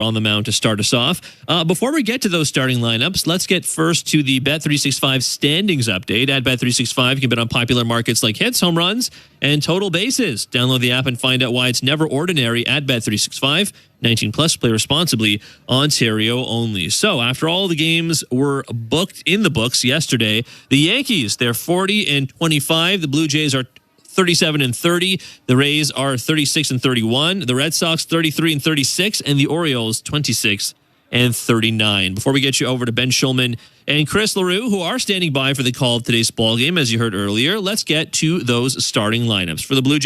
on the mound to start us off. Before we get to those starting lineups, let's get first to the Bet365 standings update. At Bet365, you can bet on popular markets like hits, home runs, and total bases. Download the app and find out why it's never ordinary at Bet365. 19 plus, play responsibly, Ontario only. So after all the games were booked in the books yesterday, the Yankees, they're 40-25. The Blue Jays are 37-30. The Rays are 36-31. The Red Sox 33-36, and the Orioles 26-39. Before we get you over to Ben Shulman and Chris LaRue, who are standing by for the call of today's ball game, as you heard earlier, let's get to those starting lineups. For the Blue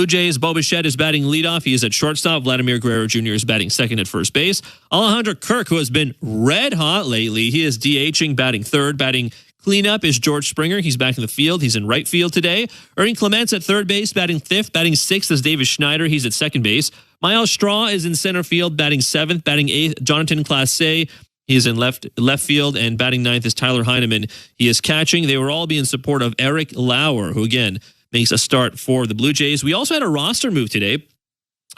Jays, Bo Bichette is batting leadoff. He is at shortstop. Vladimir Guerrero Jr. is batting second at first base. Alejandro Kirk, who has been red hot lately, he is DHing, batting third. Batting cleanup is George Springer. He's back in the field. He's in right field today. Ernie Clements at third base, batting fifth. Batting sixth is Davis Schneider. He's at second base. Miles Straw is in center field, batting seventh. Batting eighth, Jonathan Clase. He is in left field, and batting ninth is Tyler Heineman. He is catching. They will all be in support of Eric Lauer, who again makes a start for the Blue Jays. We also had a roster move today.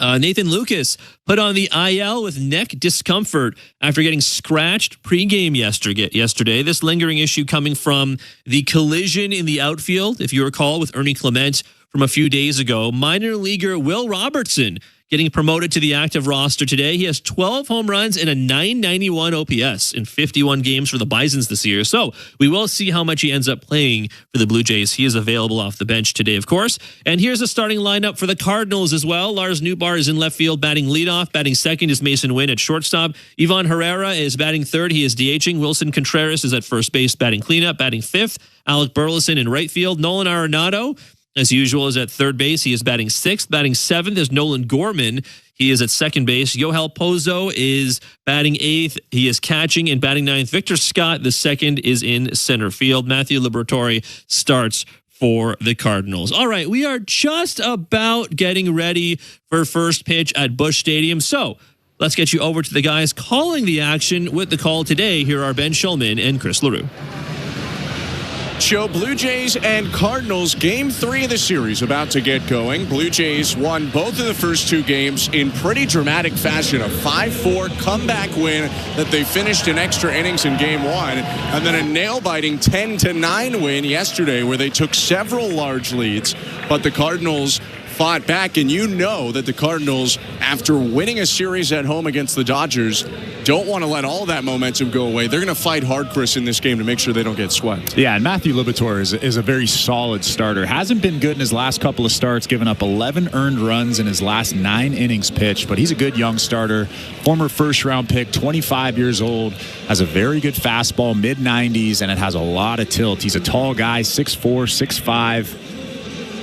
Nathan Lucas put on the IL with neck discomfort after getting scratched pregame yesterday. This lingering issue coming from the collision in the outfield, if you recall, with Ernie Clement from a few days ago. Minor leaguer Will Robertson getting promoted to the active roster today. He has 12 home runs and a .991 OPS in 51 games for the Bisons this year. So we will see how much he ends up playing for the Blue Jays. He is available off the bench today, of course. And here's the starting lineup for the Cardinals as well. Lars Nootbaar is in left field, batting leadoff. Batting second is Mason Wynn at shortstop. Ivan Herrera is batting third. He is DHing. Wilson Contreras is at first base, batting cleanup. Batting fifth, Alec Burleson in right field. Nolan Arenado, as usual, is at third base. He is batting sixth. Batting seventh is Nolan Gorman. He is at second base. Yoel Pozo is batting eighth. He is catching. And batting ninth, Victor Scott, the second, is in center field. Matthew Liberatore starts for the Cardinals. All right, we are just about getting ready for first pitch at Busch Stadium. So let's get you over to the guys calling the action with the call today. Here are Ben Shulman and Chris LaRue. Show Blue Jays and Cardinals, game 3 of the series about to get going. Blue Jays won both of the first two games in pretty dramatic fashion. A 5-4 comeback win that they finished in extra innings in game 1. And then a nail-biting 10-9 win yesterday where they took several large leads. But the Cardinals fought back, and you know that the Cardinals, after winning a series at home against the Dodgers, don't want to let all that momentum go away. They're going to fight hard, Chris, in this game to make sure they don't get swept. Yeah, and Matthew Liberatore is a very solid starter. Hasn't been good in his last couple of starts, giving up 11 earned runs in his last 9 innings pitched, but he's a good young starter. Former first-round pick, 25 years old, has a very good fastball, mid-90s, and it has a lot of tilt. He's a tall guy, 6'4", 6'5".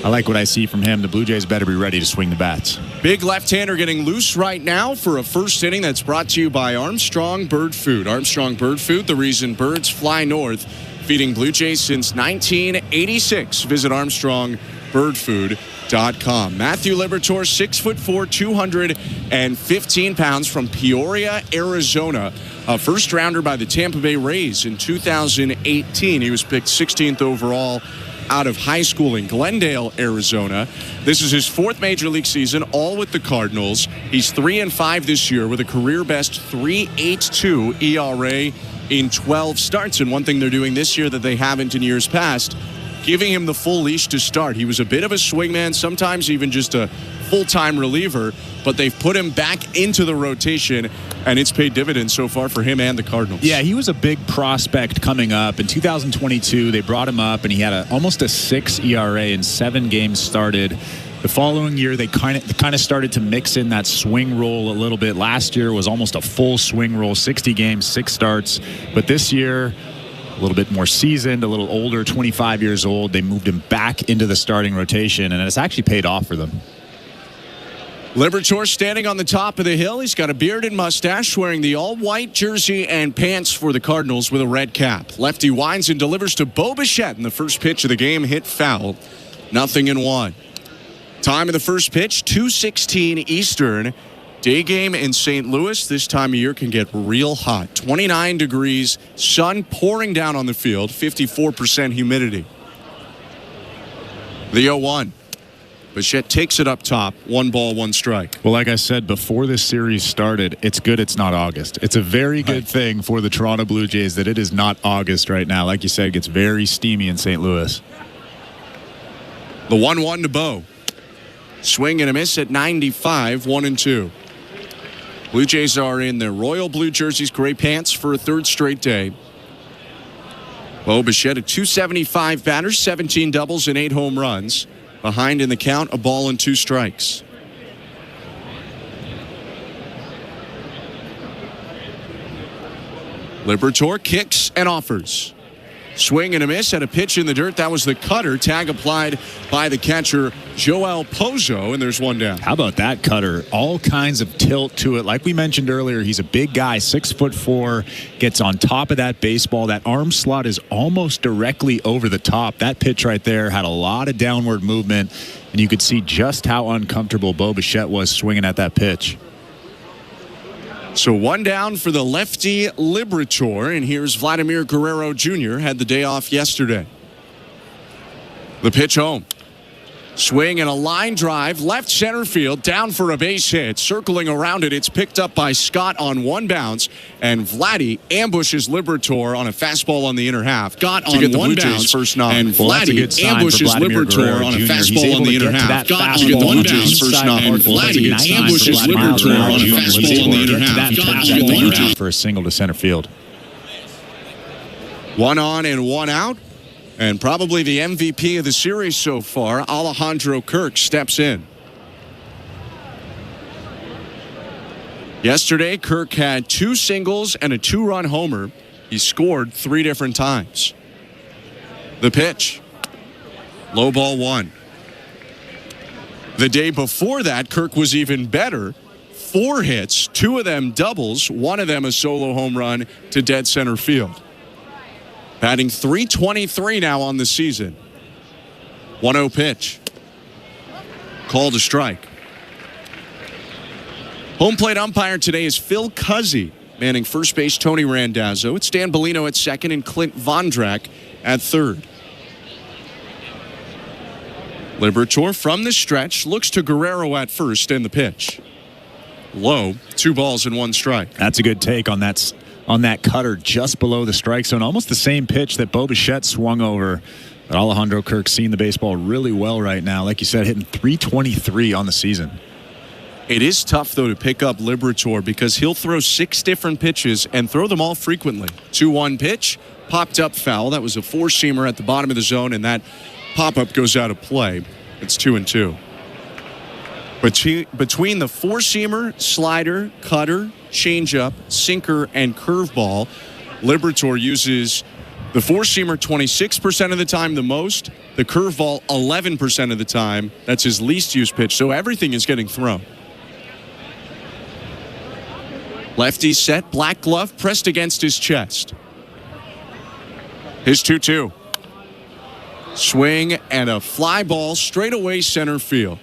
I like what I see from him. The Blue Jays better be ready to swing the bats. Big left-hander getting loose right now for a first inning that's brought to you by Armstrong Bird Food. Armstrong Bird Food, the reason birds fly north. Feeding Blue Jays since 1986. Visit ArmstrongBirdFood.com. Matthew Liberatore, 6'4", 215 pounds from Peoria, Arizona. A first-rounder by the Tampa Bay Rays in 2018. He was picked 16th overall out of high school in Glendale, Arizona. This is his 4th major league season, all with the Cardinals. He's 3-5 this year with a career best 3.82 ERA in 12 starts. And one thing they're doing this year that they haven't in years past, giving him the full leash to start. He was a bit of a swingman, sometimes even just a full-time reliever, but they've put him back into the rotation, and it's paid dividends so far for him and the Cardinals. Yeah, he was a big prospect coming up. In 2022, they brought him up, and he had almost a 6 ERA in 7 games started. The following year, they kind of started to mix in that swing role a little bit. Last year was almost a full swing role, 60 games, 6 starts. But this year, a little bit more seasoned, a little older, 25 years old. They moved him back into the starting rotation, and it's actually paid off for them. Liberatore standing on the top of the hill. He's got a beard and mustache, wearing the all-white jersey and pants for the Cardinals with a red cap. Lefty winds and delivers to Bo Bichette, and the first pitch of the game hit foul. 0-1. Time of the first pitch, 2:16 Eastern. Day game in St. Louis this time of year can get real hot. 29 degrees, sun pouring down on the field, 54% humidity. The 0-1. Bichette takes it up top. 1 ball, 1 strike. Well, like I said, before this series started, it's good it's not August. It's a very good thing for the Toronto Blue Jays that it is not August right now. Like you said, it gets very steamy in St. Louis. The 1-1 to Bo. Swing and a miss at 95, 1-2. Blue Jays are in their royal blue jerseys, gray pants for a 3rd straight day. Bo Bichette, a .275 batter, 17 doubles and 8 home runs. Behind in the count, a ball and 2 strikes. Liberatore kicks and offers. Swing and a miss at a pitch in the dirt. That was the cutter. Tag applied by the catcher, Joel Pozo, and there's 1 down. How about that cutter? All kinds of tilt to it. Like we mentioned earlier, he's a big guy, 6'4", gets on top of that baseball. That arm slot is almost directly over the top. That pitch right there had a lot of downward movement, and you could see just how uncomfortable Bo Bichette was swinging at that pitch. So 1 down for the lefty Liberatore, and here's Vladimir Guerrero Jr. Had the day off yesterday. The pitch home. Swing and a line drive, left center field, down for a base hit. Circling around it, it's picked up by Scott on 1 bounce, and Vladdy ambushes Liberatore on a fastball on the inner half. Got on 1 bounce, first knock, and Vladdy ambushes Liberatore on a fastball on the inner half. Got on 1 bounce, first knock, and Vladdy ambushes Liberatore on a fastball on the inner half. Got on 1 bounce for a single to center field. 1 on and 1 out. And probably the MVP of the series so far, Alejandro Kirk, steps in. Yesterday, Kirk had 2 singles and a 2-run homer. He scored 3 different times. The pitch. Low ball 1. The day before that, Kirk was even better. 4 hits, 2 of them doubles, 1 of them a solo home run to dead center field. Batting .323 now on the season. 1-0 pitch. Called a strike. Home plate umpire today is Phil Cuzzy. Manning first base, Tony Randazzo. It's Dan Bellino at second and Clint Vondrak at third. Liberatore from the stretch looks to Guerrero at first, and the pitch. Low, 2 balls and 1 strike. That's a good take on that cutter just below the strike zone. Almost the same pitch that Bo Bichette swung over. But Alejandro Kirk's seeing the baseball really well right now. Like you said, hitting .323 on the season. It is tough, though, to pick up Liberatore because he'll throw 6 different pitches and throw them all frequently. 2-1 pitch, popped up foul. That was a 4-seamer at the bottom of the zone, and that pop-up goes out of play. It's 2-2. Between the 4-seamer, slider, cutter, changeup, sinker, and curveball, Liberatore uses the 4-seamer 26% of the time the most, the curveball 11% of the time. That's his least used pitch, so everything is getting thrown. Lefty set, black glove pressed against his chest. His 2-2. Swing and a fly ball straight away center field.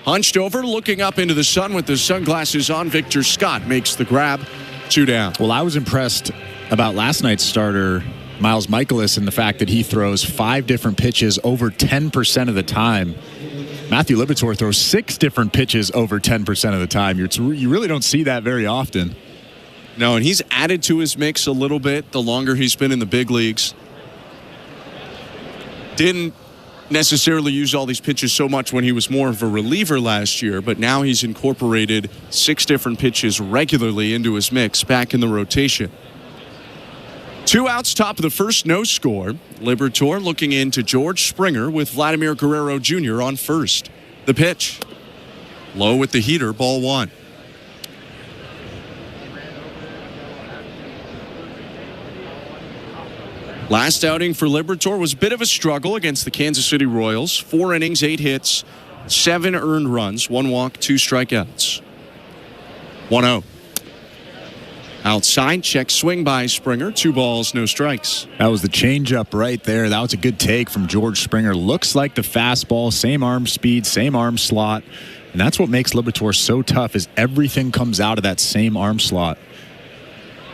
Hunched over, looking up into the sun with the sunglasses on, Victor Scott makes the grab. 2 down. Well, I was impressed about last night's starter, Miles Michaelis, and the fact that he throws 5 different pitches over 10% of the time. Matthew Liberatore throws 6 different pitches over 10% of the time. You really don't see that very often. No, and he's added to his mix a little bit the longer he's been in the big leagues. Didn't necessarily use all these pitches so much when he was more of a reliever last year, but now he's incorporated 6 different pitches regularly into his mix back in the rotation. 2 outs, top of the first, no score. Liberatore looking into George Springer with Vladimir Guerrero Jr. on first. The pitch. Low with the heater, ball 1. Last outing for Liberatore was a bit of a struggle against the Kansas City Royals. 4 innings, 8 hits, 7 earned runs, 1 walk, 2 strikeouts. 1-0. Outside, check swing by Springer. 2 balls, no strikes. That was the changeup right there. That was a good take from George Springer. Looks like the fastball, same arm speed, same arm slot. And that's what makes Liberatore so tough, is everything comes out of that same arm slot.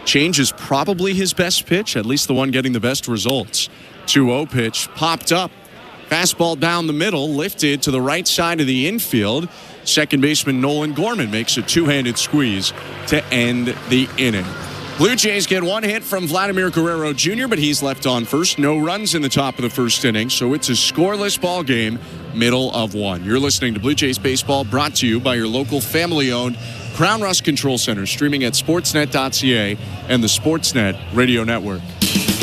Change is probably his best pitch, at least the one getting the best results. 2-0 pitch, popped up. Fastball down the middle, lifted to the right side of the infield. Second baseman Nolan Gorman makes a two-handed squeeze to end the inning. Blue Jays get one hit from Vladimir Guerrero Jr., but he's left on first. No runs in the top of the first inning, so it's a scoreless ball game, middle of one. You're listening to Blue Jays Baseball, brought to you by your local family-owned Crown Rust Control Center, streaming at sportsnet.ca and the Sportsnet Radio Network.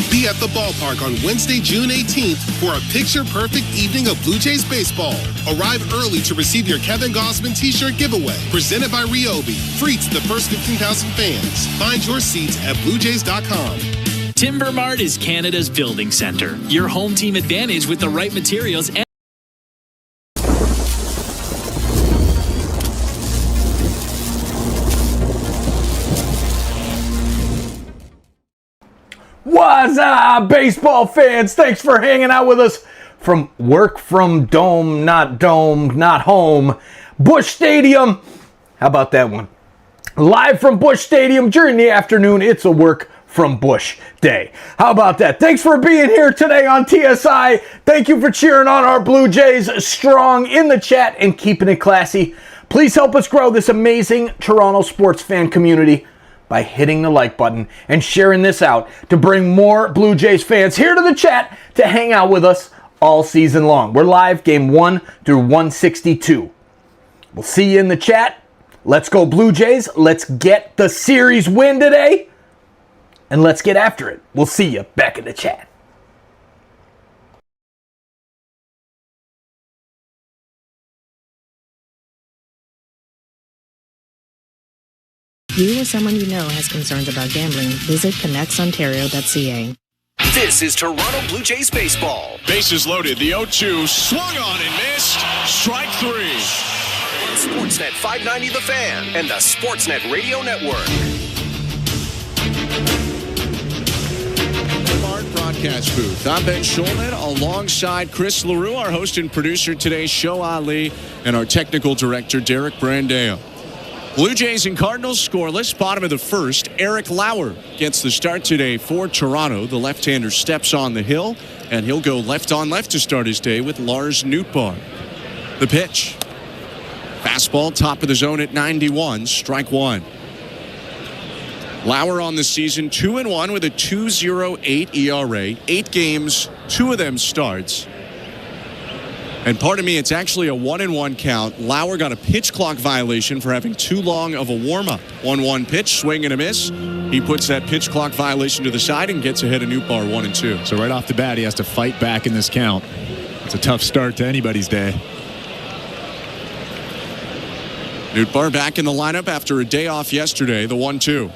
Be at the ballpark on Wednesday, June 18th for a picture-perfect evening of Blue Jays baseball. Arrive early to receive your Kevin Gausman t-shirt giveaway, presented by Ryobi. Free to the first 15,000 fans. Find your seats at BlueJays.com. Timber Mart is Canada's building center. Your home team advantage with the right materials and What's up, baseball fans? Thanks for hanging out with us from work from dome, not home. Busch Stadium. How about that one? Live from Busch Stadium during the afternoon. It's a work from Busch day. How about that? Thanks for being here today on TSI. Thank you for cheering on our Blue Jays strong in the chat and keeping it classy. Please help us grow this amazing Toronto sports fan community by hitting the like button and sharing this out to bring more Blue Jays fans here to the chat to hang out with us all season long. We're live game 1 through 162. We'll see you in the chat. Let's go Blue Jays. Let's get the series win today. And let's get after it. We'll see you back in the chat. You or someone you know has concerns about gambling, visit connectsontario.ca. This is Toronto Blue Jays baseball. Bases loaded. The 0-2 swung on and missed. Strike three. On Sportsnet 590 The Fan and the Sportsnet Radio Network. Broadcast booth. I'm Ben Schulman alongside Chris LaRue, our host and producer today, Show Ali, and our technical director, Derek Brandeo. Blue Jays and Cardinals scoreless, bottom of the first. Eric Lauer gets the start today for Toronto. The left-hander steps on the hill, and he'll go left on left to start his day with Lars Nootbaar. The pitch. Fastball, top of the zone at 91, strike one. Lauer on the season, 2-1 with a 2.08 ERA. 8 games, 2 of them starts. And pardon me, it's actually a 1-1 count. Lauer got a pitch clock violation for having too long of a warm-up. 1-1 pitch, swing and a miss. He puts that pitch clock violation to the side and gets ahead of Nootbaar 1-2. So right off the bat, he has to fight back in this count. It's a tough start to anybody's day. Nootbaar back in the lineup after a day off yesterday, the 1-2.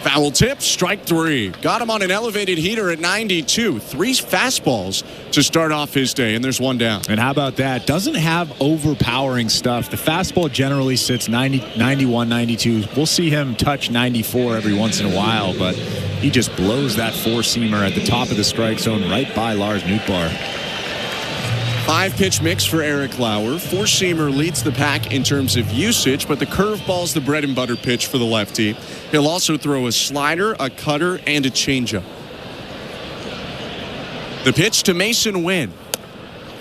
Foul tip, strike three. Got him on an elevated heater at 92. 3 fastballs to start off his day, and there's one down. And how about that? Doesn't have overpowering stuff. The fastball generally sits 90, 91, 92. We'll see him touch 94 every once in a while, but he just blows that four-seamer at the top of the strike zone right by Lars Nootbaar. 5-pitch mix for Eric Lauer. Four-seamer leads the pack in terms of usage, but the curveball's the bread and butter pitch for the lefty. He'll also throw a slider, a cutter, and a changeup. The pitch to Mason Wynn.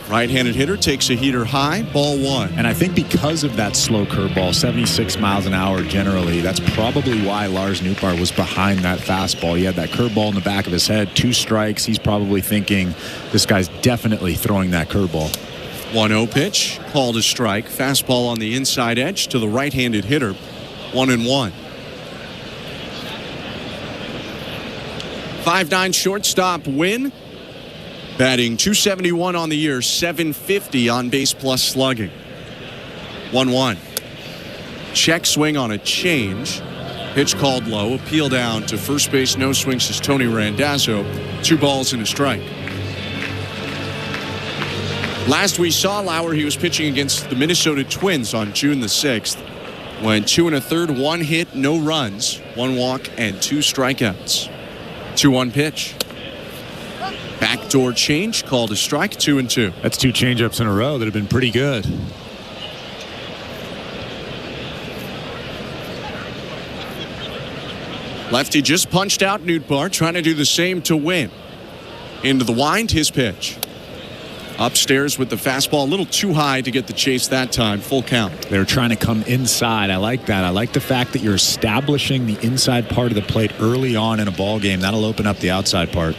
Right-handed hitter takes a heater high, ball one. And I think because of that slow curveball, 76 miles an hour generally, that's probably why Lars Nootbaar was behind that fastball. He had that curveball in the back of his head, 2 strikes. He's probably thinking this guy's definitely throwing that curveball. 1-0 pitch, called a strike. Fastball on the inside edge to the right-handed hitter, 1-1. 5'9" shortstop Wynn. Batting .271 on the year, .750 on base plus slugging. 1-1. Check swing on a change. Pitch called low. Appeal down to first base. No swing, says Tony Randazzo. 2 balls and a strike. Last we saw Lauer, he was pitching against the Minnesota Twins on June the 6th. Went 2 1/3, 1 hit, no runs, 1 walk, and 2 strikeouts. 2-1 pitch. Backdoor change, called a strike, 2-2. That's 2 changeups in a row that have been pretty good. Lefty just punched out Nootbaar, trying to do the same to Win. Into the wind, his pitch. Upstairs with the fastball, a little too high to get the chase that time. Full count. They're trying to come inside. I like that. I like the fact that you're establishing the inside part of the plate early on in a ball game. That'll open up the outside part.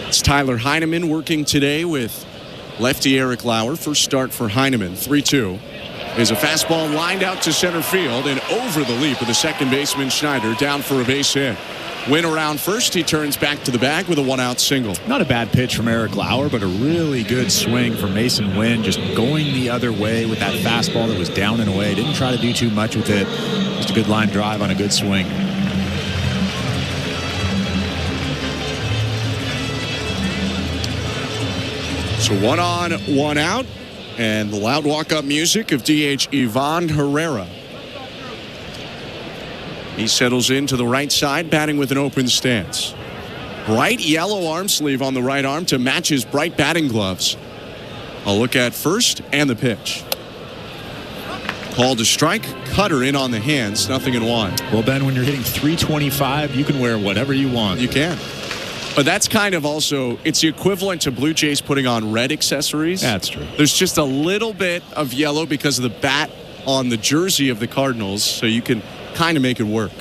It's Tyler Heineman working today with lefty Eric Lauer. First start for Heineman. 3-2. Is a fastball lined out to center field and over the leap of the second baseman Schneider, down for a base hit. Win around first, he turns back to the bag with a one-out single. Not a bad pitch from Eric Lauer, but a really good swing from Mason Wynn, just going the other way with that fastball that was down and away. Didn't try to do too much with it. Just a good line drive on a good swing. So 1 on, 1 out, and the loud walk-up music of DH Ivan Herrera. He settles into the right side, batting with an open stance. Bright yellow arm sleeve on the right arm to match his bright batting gloves. A look at first and the pitch. Called a strike, cutter in on the hands, 0-1. Well, Ben, when you're hitting 325, you can wear whatever you want. You can. But that's kind of also, it's the equivalent to Blue Jays putting on red accessories. That's true. There's just a little bit of yellow because of the bat on the jersey of the Cardinals, so you can kind of make it work.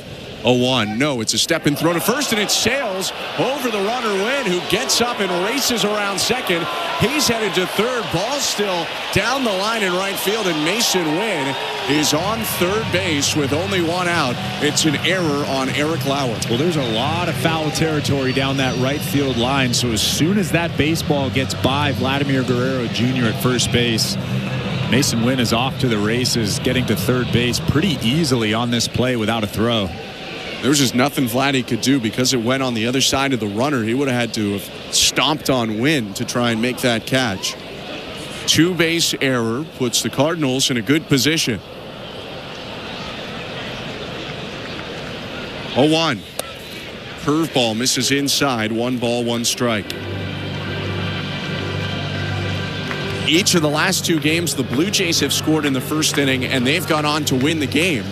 0-1. No, it's a step and throw to first, and it sails over the runner Wynn, who gets up and races around second. He's headed to third. Ball still down the line in right field, and Mason Wynn is on third base with only 1 out. It's an error on Eric Lauer. Well, there's a lot of foul territory down that right field line, so as soon as that baseball gets by Vladimir Guerrero Jr. at first base, Mason Wynn is off to the races, getting to third base pretty easily on this play without a throw. There was just nothing Vladdy could do because it went on the other side of the runner. He would have had to have stomped on Wynn to try and make that catch. 2-base error puts the Cardinals in a good position. 0-1. Curveball misses inside. 1 ball, 1 strike. Each of the last 2 games, the Blue Jays have scored in the first inning, and they've gone on to win the game.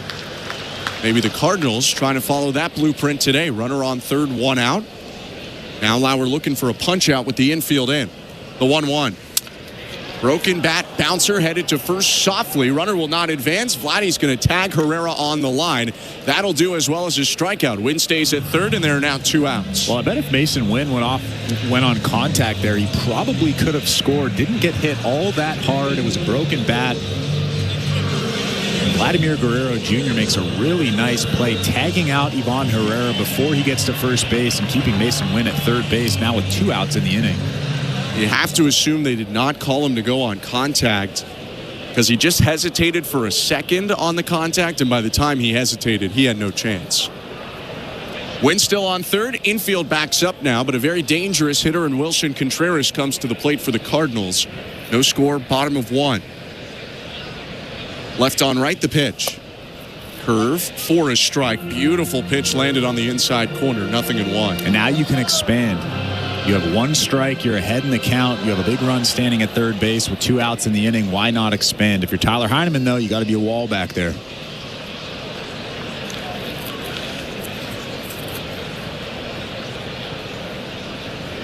Maybe the Cardinals trying to follow that blueprint today. Runner on third, 1 out. Now Lauer looking for a punch out with the infield in. The 1-1. Broken bat bouncer headed to first softly. Runner will not advance. Vladdy's going to tag Herrera on the line. That'll do as well as his strikeout. Wynn stays at third, and there are now 2 outs. Well, I bet if Mason Wynn went on contact there, he probably could have scored. Didn't get hit all that hard. It was a broken bat. Vladimir Guerrero Jr. makes a really nice play, tagging out Ivan Herrera before he gets to first base and keeping Mason Wynn at third base, now with 2 outs in the inning. You have to assume they did not call him to go on contact because he just hesitated for a second on the contact, and by the time he hesitated, he had no chance. Wynn still on third. Infield backs up now, but a very dangerous hitter in Wilson Contreras comes to the plate for the Cardinals. No score, bottom of 1. Left on right, the pitch. Curve for a strike. Beautiful pitch landed on the inside corner. 0-1. And now you can expand. You have 1 strike. You're ahead in the count. You have a big run standing at third base with 2 outs in the inning. Why not expand? If you're Tyler Heineman, though, you got to be a wall back there.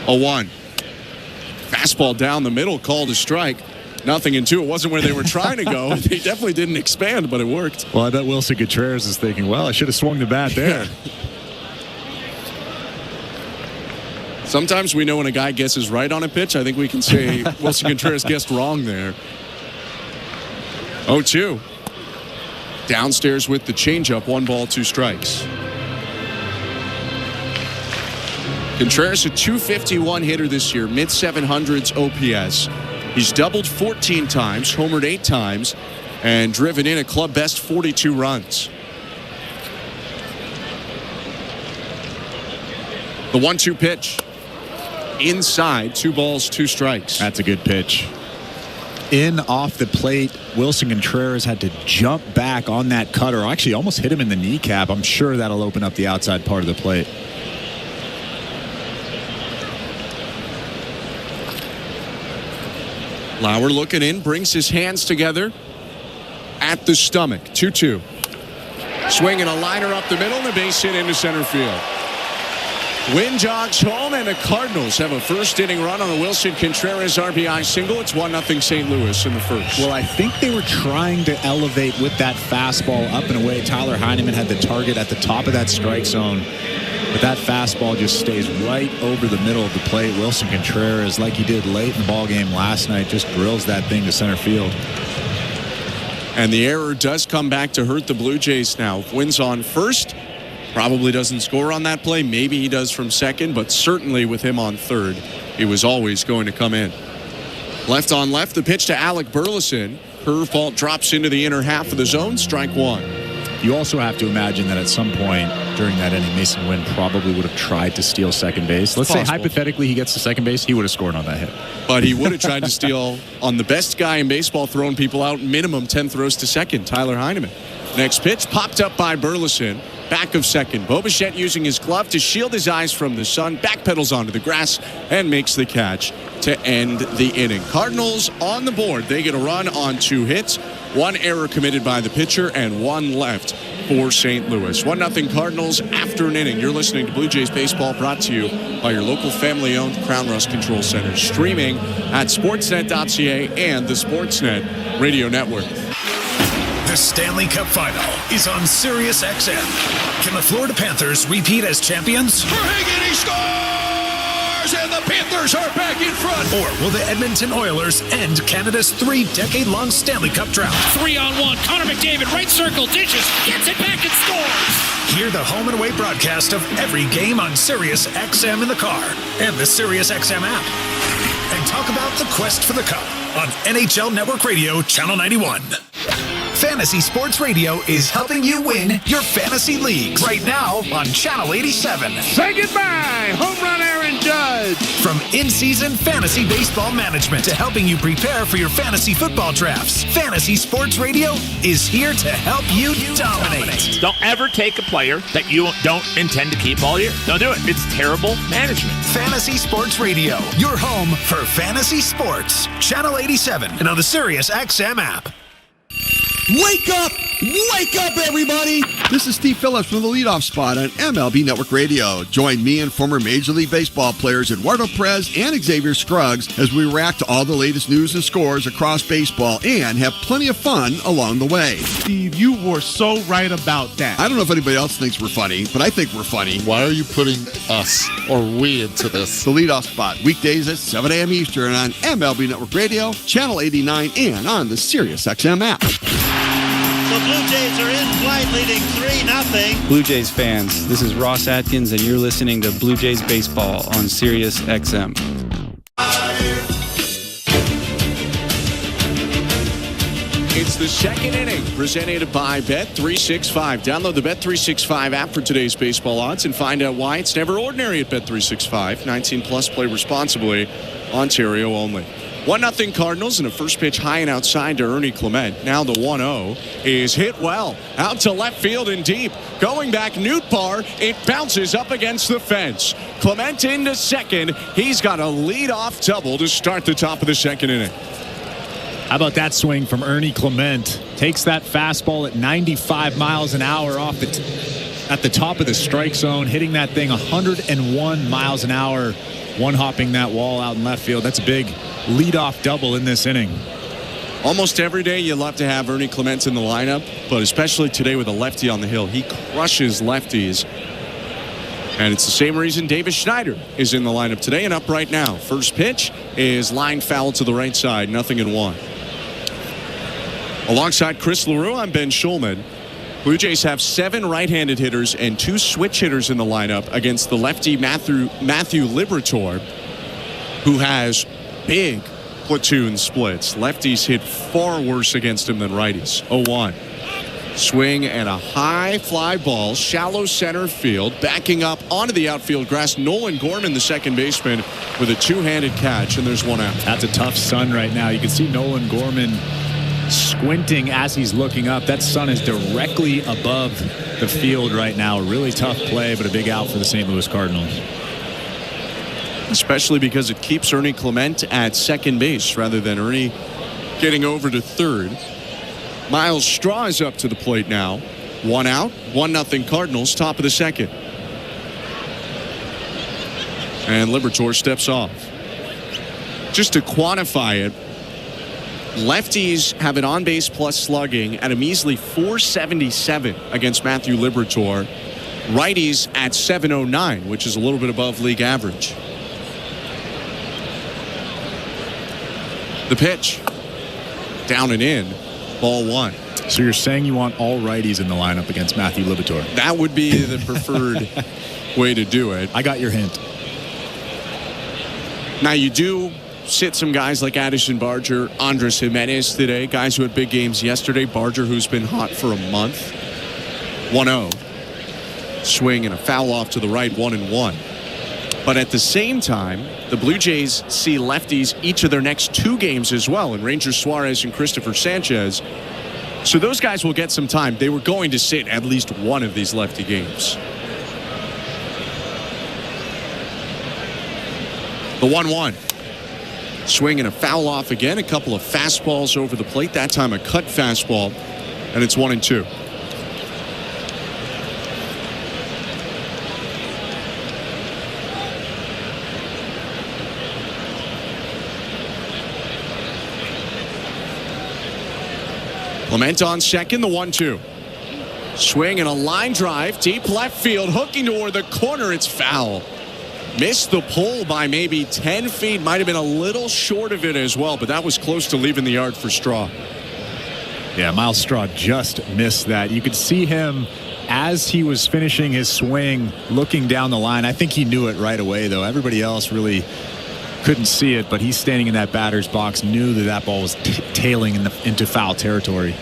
A 1. Fastball down the middle, called a strike. 0-2. It wasn't where they were trying to go. They definitely didn't expand, but it worked. Well, I bet Wilson Contreras is thinking, well, I should have swung the bat there. Sometimes we know when a guy guesses right on a pitch. I think we can say Wilson Contreras guessed wrong there. 0-2. Downstairs with the changeup. 1 ball, 2 strikes. Contreras, a .251 hitter this year, mid-700s OPS. He's doubled 14 times, homered 8 times, and driven in a club best 42 runs. The 1-2 pitch. Inside, 2 balls, 2 strikes. That's a good pitch. In off the plate, Wilson Contreras had to jump back on that cutter. Actually, almost hit him in the kneecap. I'm sure that'll open up the outside part of the plate. Lauer looking in, brings his hands together at the stomach. 2-2. Swinging a liner up the middle and a base hit into center field. Wynn jogs home, and the Cardinals have a first inning run on a Wilson Contreras RBI single. It's 1-0 St. Louis in the first. Well, I think they were trying to elevate with that fastball up and away. Tyler Heineman had the target at the top of that strike zone, but that fastball just stays right over the middle of the plate. Wilson Contreras, like he did late in the ball game last night, just drills that thing to center field. And the error does come back to hurt the Blue Jays now. Wynn's on first. Probably doesn't score on that play. Maybe he does from second, but certainly with him on third, he was always going to come in. Left on left, the pitch to Alec Burleson. Curveball drops into the inner half of the zone. Strike one. You also have to imagine that at some point during that inning, Mason Wynn probably would have tried to steal second base. Let's say hypothetically he gets to second base, he would have scored on that hit. But he would have tried to steal on the best guy in baseball throwing people out, minimum 10 throws to second, Tyler Heineman. Next pitch popped up by Burleson. Back of second. Bo Bichette using his glove to shield his eyes from the sun. Backpedals onto the grass and makes the catch to end the inning. Cardinals on the board. They get a run on 2 hits. 1 error committed by the pitcher and 1 left for St. Louis. 1-0 Cardinals after an inning. You're listening to Blue Jays Baseball, brought to you by your local family-owned Crown Rust Control Center. Streaming at sportsnet.ca and the Sportsnet Radio Network. The Stanley Cup Final is on Sirius XM. Can the Florida Panthers repeat as champions? Verhagen, he scores! And the Panthers are back in front! Or will the Edmonton Oilers end Canada's 3-decade-long Stanley Cup drought? 3-on-1, Connor McDavid, right circle, dishes, gets it back and scores! Hear the home and away broadcast of every game on Sirius XM in the car and the Sirius XM app. And talk about the quest for the Cup on NHL Network Radio, Channel 91. Fantasy Sports Radio is helping you win your fantasy leagues right now on Channel 87. Say goodbye, home run Aaron Judge. From in-season fantasy baseball management to helping you prepare for your fantasy football drafts, Fantasy Sports Radio is here to help you dominate. Don't ever take a player that you don't intend to keep all year. Don't do it. It's terrible management. Fantasy Sports Radio, your home for fantasy sports. Channel 87 and on the Sirius XM app. Wake up! Wake up, everybody! This is Steve Phillips from the leadoff spot on MLB Network Radio. Join me and former Major League Baseball players Eduardo Perez and Xavier Scruggs as we react to all the latest news and scores across baseball and have plenty of fun along the way. Steve, you were so right about that. I don't know if anybody else thinks we're funny, but I think we're funny. Why are you putting us or we into this? The leadoff spot, weekdays at 7 a.m. Eastern on MLB Network Radio, Channel 89, and on the Sirius XM app. The Blue Jays are in flight, leading 3-0. Blue Jays fans, this is Ross Atkins, and you're listening to Blue Jays Baseball on Sirius XM. It's the second inning, presented by Bet365. Download the Bet365 app for today's baseball odds and find out why it's never ordinary at Bet365. 19 plus, play responsibly. Ontario only. 1-0 Cardinals, and a first pitch high and outside to Ernie Clement. Now the 1-0 is hit well. Out to left field and deep. Going back, Nootbaar. It bounces up against the fence. Clement into second. He's got a lead-off double to start the top of the second inning. How about that swing from Ernie Clement? Takes that fastball at 95 miles an hour off at the top of the strike zone, hitting that thing 101 miles an hour, one-hopping that wall out in left field. That's a big leadoff double in this inning. Almost every day you love to have Ernie Clement in the lineup, but especially today with a lefty on the hill. He crushes lefties. And it's the same reason Davis Schneider is in the lineup today and up right now. First pitch is line foul to the right side, 0-1. Alongside Chris LaRue, I'm Ben Schulman. Blue Jays have 7 right-handed hitters and 2 switch hitters in the lineup against the lefty Matthew Liberatore, who has big platoon splits. Lefties hit far worse against him than righties. 0-1. Swing and a high fly ball, shallow center field, backing up onto the outfield grass. Nolan Gorman, the second baseman, with a two-handed catch, and there's one out. That's a tough sun right now. You can see Nolan Gorman squinting as he's looking up. That sun is directly above the field right now. A really tough play, but a big out for the St. Louis Cardinals. Especially because it keeps Ernie Clement at second base rather than Ernie getting over to third. Miles Straw is up to the plate now. 1 out, 1-0 Cardinals, top of the second. And Liberatore steps off. Just to quantify it, lefties have an on-base plus slugging at a measly .477 against Matthew Liberatore. Righties at .709, which is a little bit above league average. The pitch. Down and in. Ball 1. So you're saying you want all righties in the lineup against Matthew Liberatore? That would be the preferred way to do it. I got your hint. Now you do sit some guys like Addison Barger, Andres Jimenez today, guys who had big games yesterday. Barger, who's been hot for a month. 1-0. Swing and a foul off to the right, 1-1. But at the same time, the Blue Jays see lefties each of their next 2 games as well, in Ranger Suarez and Christopher Sanchez. So those guys will get some time. They were going to sit at least one of these lefty games. The 1-1. Swing and a foul off again. A couple of fastballs over the plate. That time a cut fastball. And it's 1-2. Clement on second, the 1-2. Swing and a line drive, deep left field, hooking toward the corner. It's foul. Missed the pole by maybe 10 feet. Might have been a little short of it as well, but that was close to leaving the yard for Straw. Yeah, Miles Straw just missed that. You could see him as he was finishing his swing, looking down the line. I think he knew it right away, though. Everybody else really couldn't see it, but he's standing in that batter's box, knew that that ball was tailing into foul territory.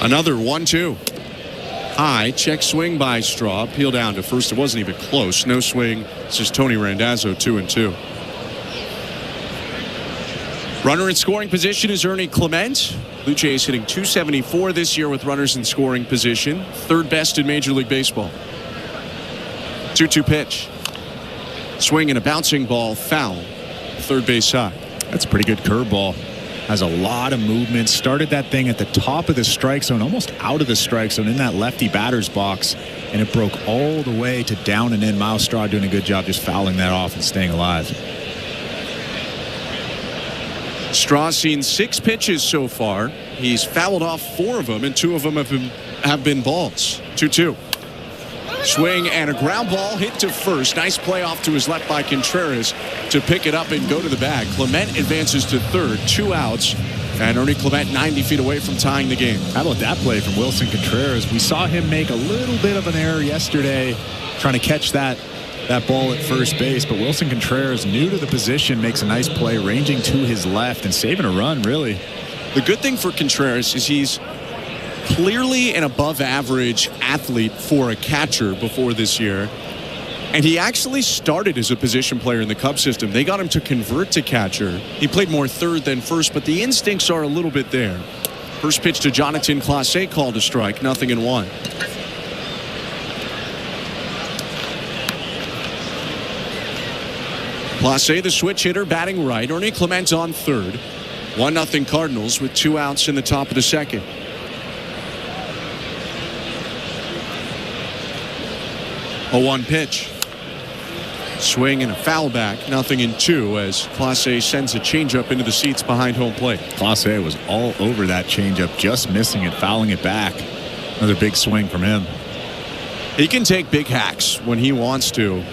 Another 1-2. High, check swing by Straw. Peel down to first. It wasn't even close. No swing. It's just Tony Randazzo, 2-2. Runner in scoring position is Ernie Clement. Blue Jays hitting .274 this year with runners in scoring position. Third best in Major League Baseball. 2-2 pitch. Swing and a bouncing ball, foul. Third base side. That's a pretty good curveball. Has a lot of movement. Started that thing at the top of the strike zone, almost out of the strike zone in that lefty batter's box, and it broke all the way to down and in. Miles Straw doing a good job just fouling that off and staying alive. Straw's seen 6 pitches so far. He's fouled off 4 of them, and 2 of them have been balls. 2-2. Swing and a ground ball hit to first. Nice play off to his left by Contreras to pick it up and go to the bag. Clement advances to third, 2 outs, and Ernie Clement 90 feet away from tying the game. How about that play from Wilson Contreras? We saw him make a little bit of an error yesterday trying to catch that ball at first base, but Wilson Contreras, new to the position, makes a nice play, ranging to his left and saving a run, really. The good thing for Contreras is he's clearly an above-average athlete for a catcher before this year. And he actually started as a position player in the Cubs system. They got him to convert to catcher. He played more third than first, but the instincts are a little bit there. First pitch to Jonathan Clase, called a strike, 0-1. Clase, the switch hitter, batting right. Ernie Clement on third. 1-0 Cardinals with 2 outs in the top of the second. A 1 pitch. Swing and a foul back, 0-2 as Clase sends a changeup into the seats behind home plate. Clase was all over that changeup, just missing it, fouling it back. Another big swing from him. He can take big hacks when he wants to.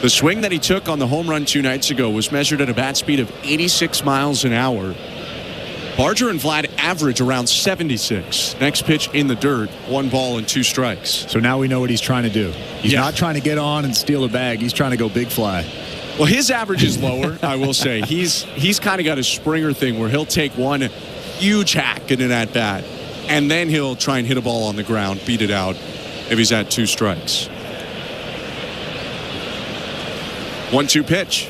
The swing that he took on the home run 2 nights ago was measured at a bat speed of 86 miles an hour. Barger and Vlad average around 76. Next pitch in the dirt, 1 ball and 2 strikes. So now we know what he's trying to do. He's not trying to get on and steal a bag. He's trying to go big fly. Well, his average is lower, I will say. He's kind of got a Springer thing where he'll take one huge hack in an at-bat, and then he'll try and hit a ball on the ground, beat it out if he's at 2 strikes. 1-2 pitch.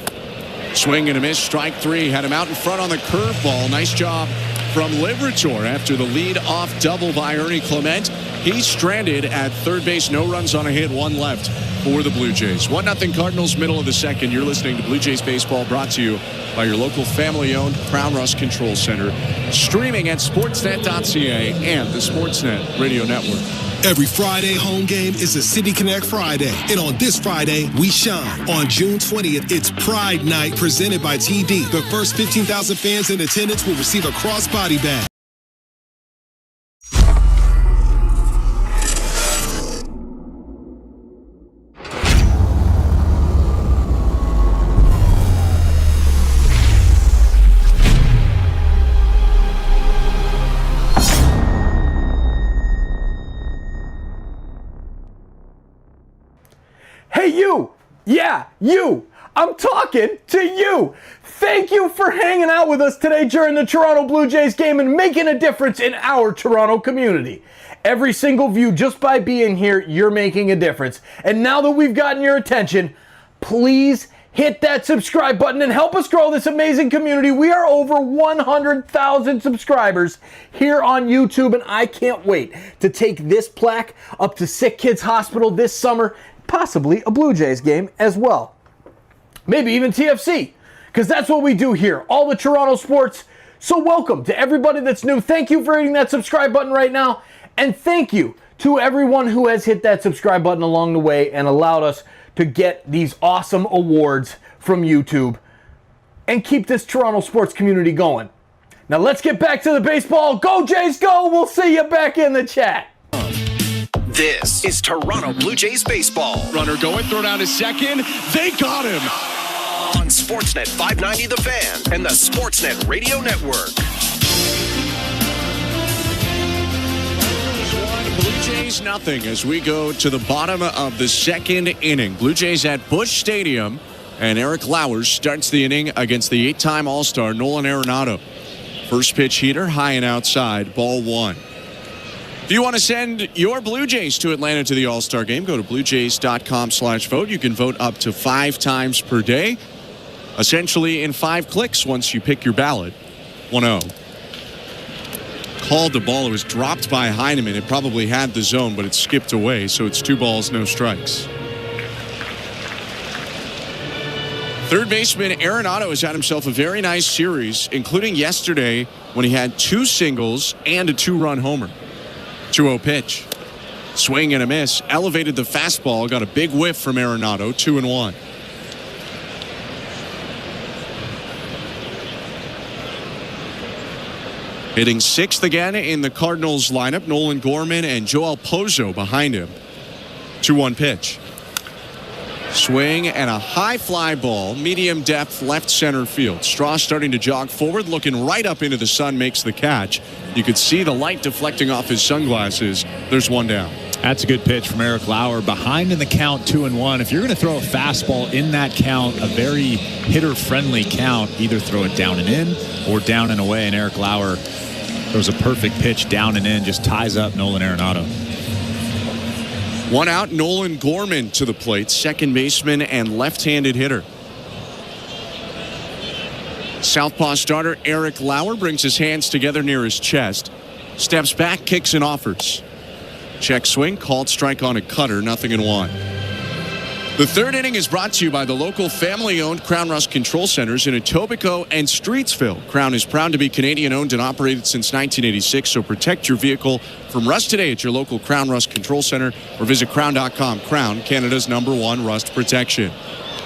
Swing and a miss, strike 3. Had him out in front on the curveball. Nice job from Liberatore after the lead-off double by Ernie Clement. He's stranded at third base. No runs on a hit, 1 left for the Blue Jays. 1-0 Cardinals, middle of the second. You're listening to Blue Jays Baseball, brought to you by your local family-owned Crown Rust Control Center. Streaming at sportsnet.ca and the Sportsnet Radio Network. Every Friday home game is a City Connect Friday. And on this Friday, we shine. On June 20th, it's Pride Night presented by TD. The first 15,000 fans in attendance will receive a crossbody bag. Hey, you! Yeah, you! I'm talking to you! Thank you for hanging out with us today during the Toronto Blue Jays game and making a difference in our Toronto community. Every single view, just by being here, you're making a difference. And now that we've gotten your attention, please hit that subscribe button and help us grow this amazing community. We are over 100,000 subscribers here on YouTube, and I can't wait to take this plaque up to SickKids Hospital this summer. Possibly a Blue Jays game as well. Maybe even TFC, because that's what we do here, all the Toronto sports. So welcome to everybody that's new. Thank you for hitting that subscribe button right now. And thank you to everyone who has hit that subscribe button along the way and allowed us to get these awesome awards from YouTube and keep this Toronto sports community going. Now let's get back to the baseball. Go Jays, go! We'll see you back in the chat. This is Toronto Blue Jays baseball. Runner going, throw down to second. They got him. On Sportsnet 590 The Fan and the Sportsnet Radio Network. Blue Jays nothing as we go to the bottom of the second inning. Blue Jays at Busch Stadium, and Eric Lauer starts the inning against the 8-time All-Star Nolan Arenado. First pitch heater, high and outside, ball one. If you want to send your Blue Jays to Atlanta to the All-Star Game, go to bluejays.com/vote. You can vote up to 5 times per day, essentially in 5 clicks once you pick your ballot. 1-0. Called the ball. It was dropped by Heineman. It probably had the zone, but it skipped away, so it's 2 balls, no strikes. Third baseman Arenado has had himself a very nice series, including yesterday when he had 2 singles and a 2-run homer. 2-0 pitch. Swing and a miss. Elevated the fastball. Got a big whiff from Arenado. 2-1. Hitting 6th again in the Cardinals lineup. Nolan Gorman and Joel Pozo behind him. 2-1 pitch. Swing and a high fly ball. Medium depth left center field. Straw starting to jog forward. Looking right up into the sun. Makes the catch. You could see the light deflecting off his sunglasses. There's 1 down. That's a good pitch from Eric Lauer. Behind in the count, 2-1. If you're going to throw a fastball in that count, a very hitter-friendly count, either throw it down and in or down and away. And Eric Lauer throws a perfect pitch down and in, just ties up Nolan Arenado. 1 out. Nolan Gorman to the plate, second baseman and left-handed hitter. Southpaw starter Eric Lauer brings his hands together near his chest, steps back, kicks and offers. Check swing, called strike on a cutter, 0-1. The third inning is brought to you by the local family-owned Crown Rust Control Centers in Etobicoke and Streetsville. Crown is proud to be Canadian-owned and operated since 1986, so protect your vehicle from rust today at your local Crown Rust Control Center or visit crown.com. Crown, Canada's #1 rust protection.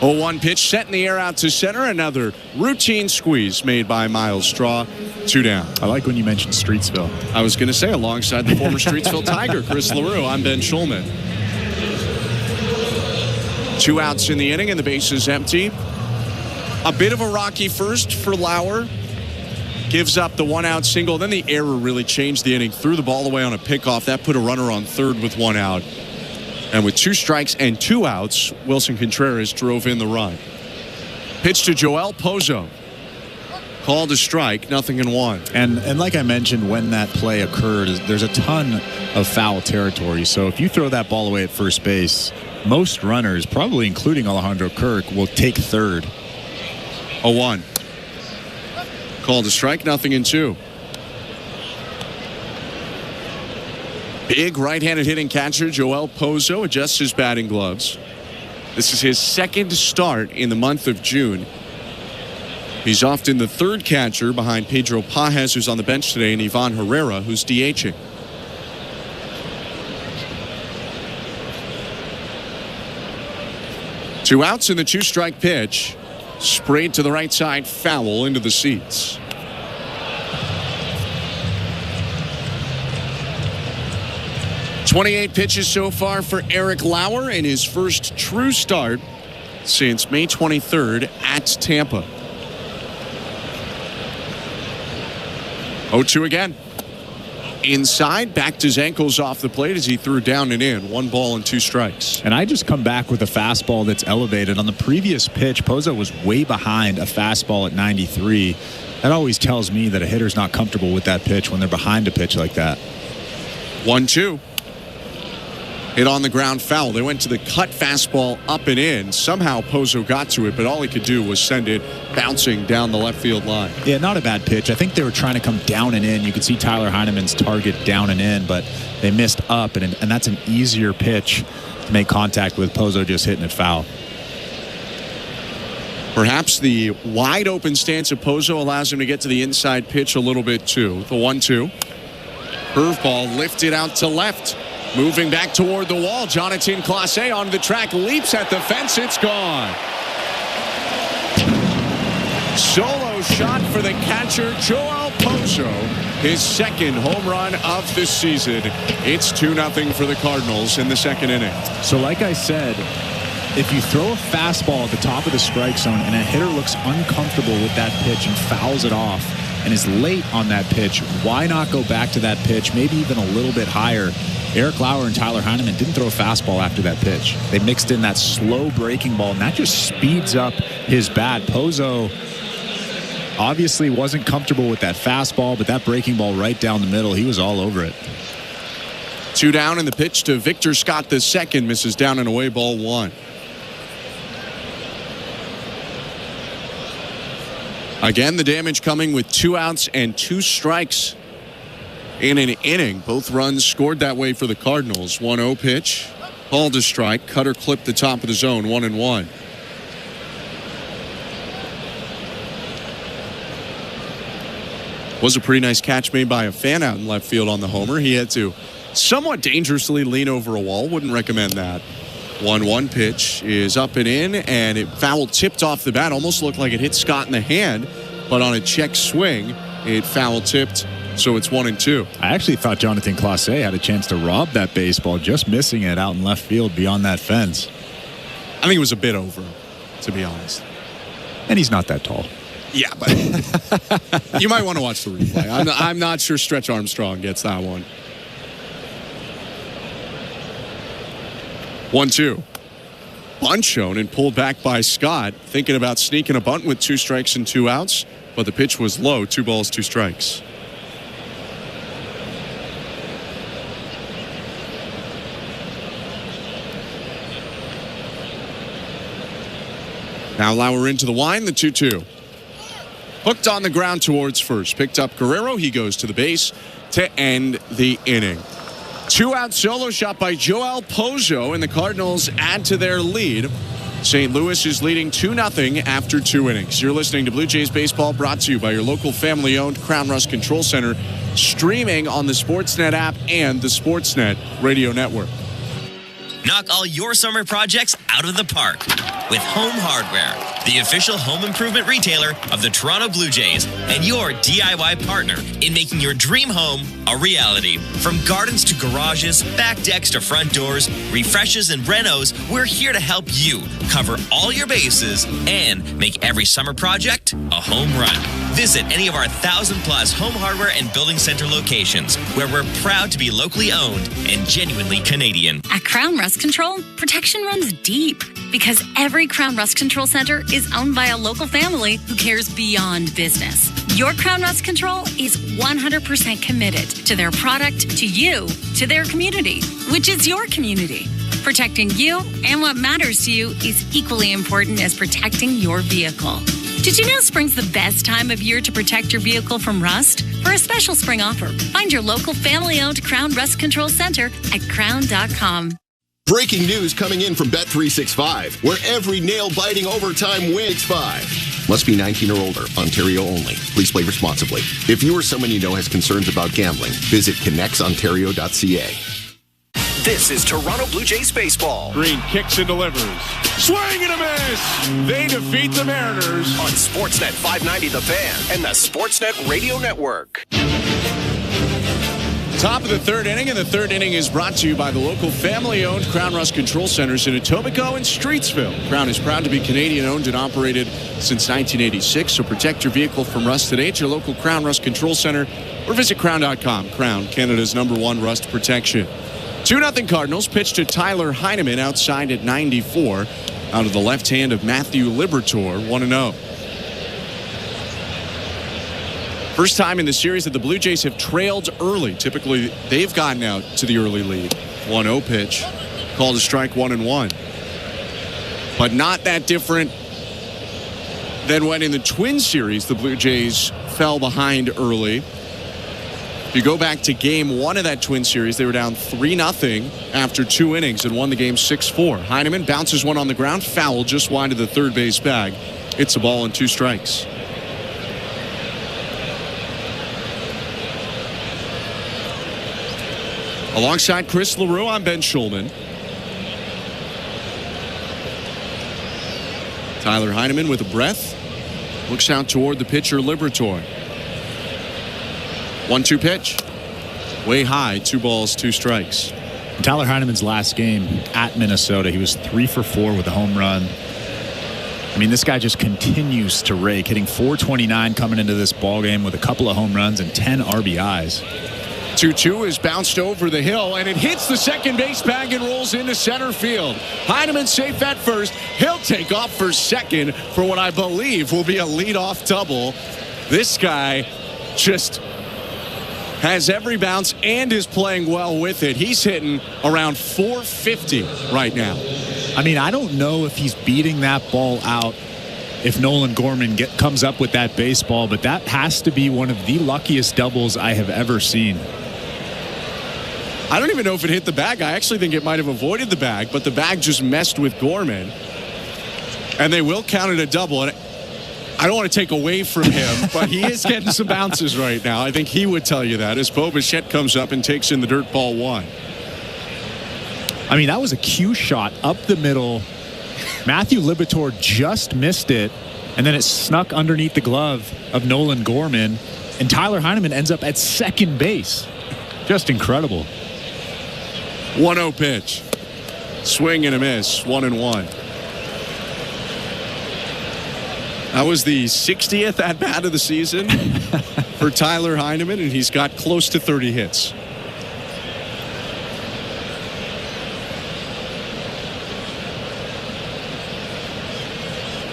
0-1 pitch set in the air out to center. Another routine squeeze made by Miles Straw. 2 down. I like when you mentioned Streetsville. I was going to say alongside the former Streetsville Tiger, Chris LaRue. I'm Ben Schulman. 2 outs in the inning and the base is empty. A bit of a rocky first for Lauer. Gives up the 1-out single. Then the error really changed the inning. Threw the ball away on a pickoff. That put a runner on third with 1 out. And with 2 strikes and 2 outs, Wilson Contreras drove in the run. Pitch to Joel Pozo. Called a strike, 0-1. And like I mentioned, when that play occurred, there's a ton of foul territory. So if you throw that ball away at first base, most runners, probably including Alejandro Kirk, will take third. 0-1. Called a strike, 0-2. Big right-handed hitting catcher Joel Pozo adjusts his batting gloves. This is his second start in the month of June. He's often the third catcher behind Pedro Pajes, who's on the bench today, and Ivan Herrera, who's DHing. 2 outs in the 2-strike pitch. Sprayed to the right side, foul into the seats. "28 pitches so far for Eric Lauer in his first true start since May 23rd at Tampa. 0-2 again. Inside, backed his ankles off the plate as he threw down and in. 1 ball and 2 strikes. And I just come back with a fastball that's elevated. On the previous pitch, Pozo was way behind a fastball at 93. That always tells me that a hitter's not comfortable with that pitch when they're behind a pitch like that. 1-2. Hit on the ground, foul. They went to the cut fastball up and in. Somehow Pozo got to it, but all he could do was send it bouncing down the left field line. Yeah, not a bad pitch. I think they were trying to come down and in. You could see Tyler Heineman's target down and in, but they missed up, and that's an easier pitch to make contact with. Pozo just hitting it foul. Perhaps the wide open stance of Pozo allows him to get to the inside pitch a little bit too. The 1-2. Curveball lifted out to left. Moving back toward the wall, Jonathan Clase on the track, leaps at the fence, it's gone. Solo shot for the catcher, Joel Pozo, his second home run of the season. It's 2-0 for the Cardinals in the second inning. So like I said, if you throw a fastball at the top of the strike zone and a hitter looks uncomfortable with that pitch and fouls it off and is late on that pitch, why not go back to that pitch, maybe even a little bit higher? Eric Lauer and Tyler Heineman didn't throw a fastball after that pitch. They mixed in that slow breaking ball, and that just speeds up his bat. Pozo obviously wasn't comfortable with that fastball, but that breaking ball right down the middle, he was all over it. 2 down, and the pitch to Victor Scott II misses down and away, ball 1. Again, the damage coming with 2 outs and 2 strikes in an inning. Both runs scored that way for the Cardinals. 1-0 pitch. Called a strike. Cutter clipped the top of the zone. 1-1. Was a pretty nice catch made by a fan out in left field on the homer. He had to somewhat dangerously lean over a wall. Wouldn't recommend that. 1-1 pitch is up and in, and it foul tipped off the bat. Almost looked like it hit Scott in the hand, but on a check swing, it foul tipped. So it's 1-2. I actually thought Jonathan Clase had a chance to rob that baseball, just missing it out in left field beyond that fence. I think it was a bit over, to be honest. And he's not that tall. Yeah, but you might want to watch the replay. I'm not sure Stretch Armstrong gets that one. 1-2. Bunt shown and pulled back by Scott, thinking about sneaking a bunt with 2 strikes and 2 outs, but the pitch was low. 2 balls, 2 strikes. Now Lauer into the wind, the 2-2. Hooked on the ground towards first. Picked up Guerrero. He goes to the base to end the inning. 2-out solo shot by Joel Pozo, and the Cardinals add to their lead. St. Louis is leading 2-0 after 2 innings. You're listening to Blue Jays Baseball, brought to you by your local family-owned Crown Rust Control Center, streaming on the Sportsnet app and the Sportsnet radio network. Knock all your summer projects out of the park with Home Hardware, the official home improvement retailer of the Toronto Blue Jays and your DIY partner in making your dream home a reality. From gardens to garages, back decks to front doors, refreshes and renos, we're here to help you cover all your bases and make every summer project a home run. Visit any of our 1,000+ Home Hardware and Building Center locations, where we're proud to be locally owned and genuinely Canadian. At Crown Rust Control, protection runs deep because every Crown Rust Control Center is owned by a local family who cares beyond business. Your Crown Rust Control is 100% committed to their product, to you, to their community, which is your community. Protecting you and what matters to you is equally important as protecting your vehicle. Did you know spring's the best time of year to protect your vehicle from rust? For a special spring offer, find your local family-owned Crown Rust Control Center at crown.com. Breaking news coming in from Bet365, where every nail-biting overtime wins 5. Must be 19 or older. Ontario only. Please play responsibly. If you or someone you know has concerns about gambling, visit connectsontario.ca. This is Toronto Blue Jays baseball. Green kicks and delivers. Swing and a miss. They defeat the Mariners on Sportsnet 590 The Fan and the Sportsnet Radio Network. Top of the third inning, and the third inning is brought to you by the local family-owned Crown Rust Control Centers in Etobicoke and Streetsville. Crown is proud to be Canadian-owned and operated since 1986, so protect your vehicle from rust today at your local Crown Rust Control Center or visit crown.com. Crown, Canada's #1 rust protection. 2-0 Cardinals pitched to Tyler Heineman outside at 94 out of the left hand of Matthew Liberatore, 1-0. First time in the series that the Blue Jays have trailed early. Typically, they've gotten out to the early lead. 1-0 pitch. Called a strike, 1-1. But not that different than when in the Twins series, the Blue Jays fell behind early. If you go back to game 1 of that Twins series, they were down 3-0 after 2 innings and won the game 6-4. Heineman bounces one on the ground, foul just wide of the third base bag. It's a ball and 2 strikes. Alongside Chris LaRue, I'm Ben Schulman. Tyler Heineman with a breath. Looks out toward the pitcher, Liberatore. 1-2 pitch. Way high, 2 balls, 2 strikes. Tyler Heineman's last game at Minnesota, he was 3 for 4 with a home run. I mean, this guy just continues to rake, hitting .429 coming into this ball game with a couple of home runs and 10 RBIs. 2-2 is bounced over the hill, and it hits the second base bag and rolls into center field. Heineman safe at first. He'll take off for second for what I believe will be a leadoff double. This guy just has every bounce and is playing well with it. He's hitting around .450 right now. I mean, I don't know if he's beating that ball out if Nolan Gorman comes up with that baseball, but that has to be one of the luckiest doubles I have ever seen. I don't even know if it hit the bag. I actually think it might have avoided the bag, but the bag just messed with Gorman. And they will count it a double. And I don't want to take away from him, but he is getting some bounces right now. I think he would tell you that as Bo Bichette comes up and takes in the dirt ball 1. I mean, that was a cue shot up the middle. Matthew Liberatore just missed it, and then it snuck underneath the glove of Nolan Gorman, and Tyler Heineman ends up at second base. Just incredible. 1-0 pitch. Swing and a miss. 1-1. That was the 60th at-bat of the season for Tyler Heineman, and he's got close to 30 hits.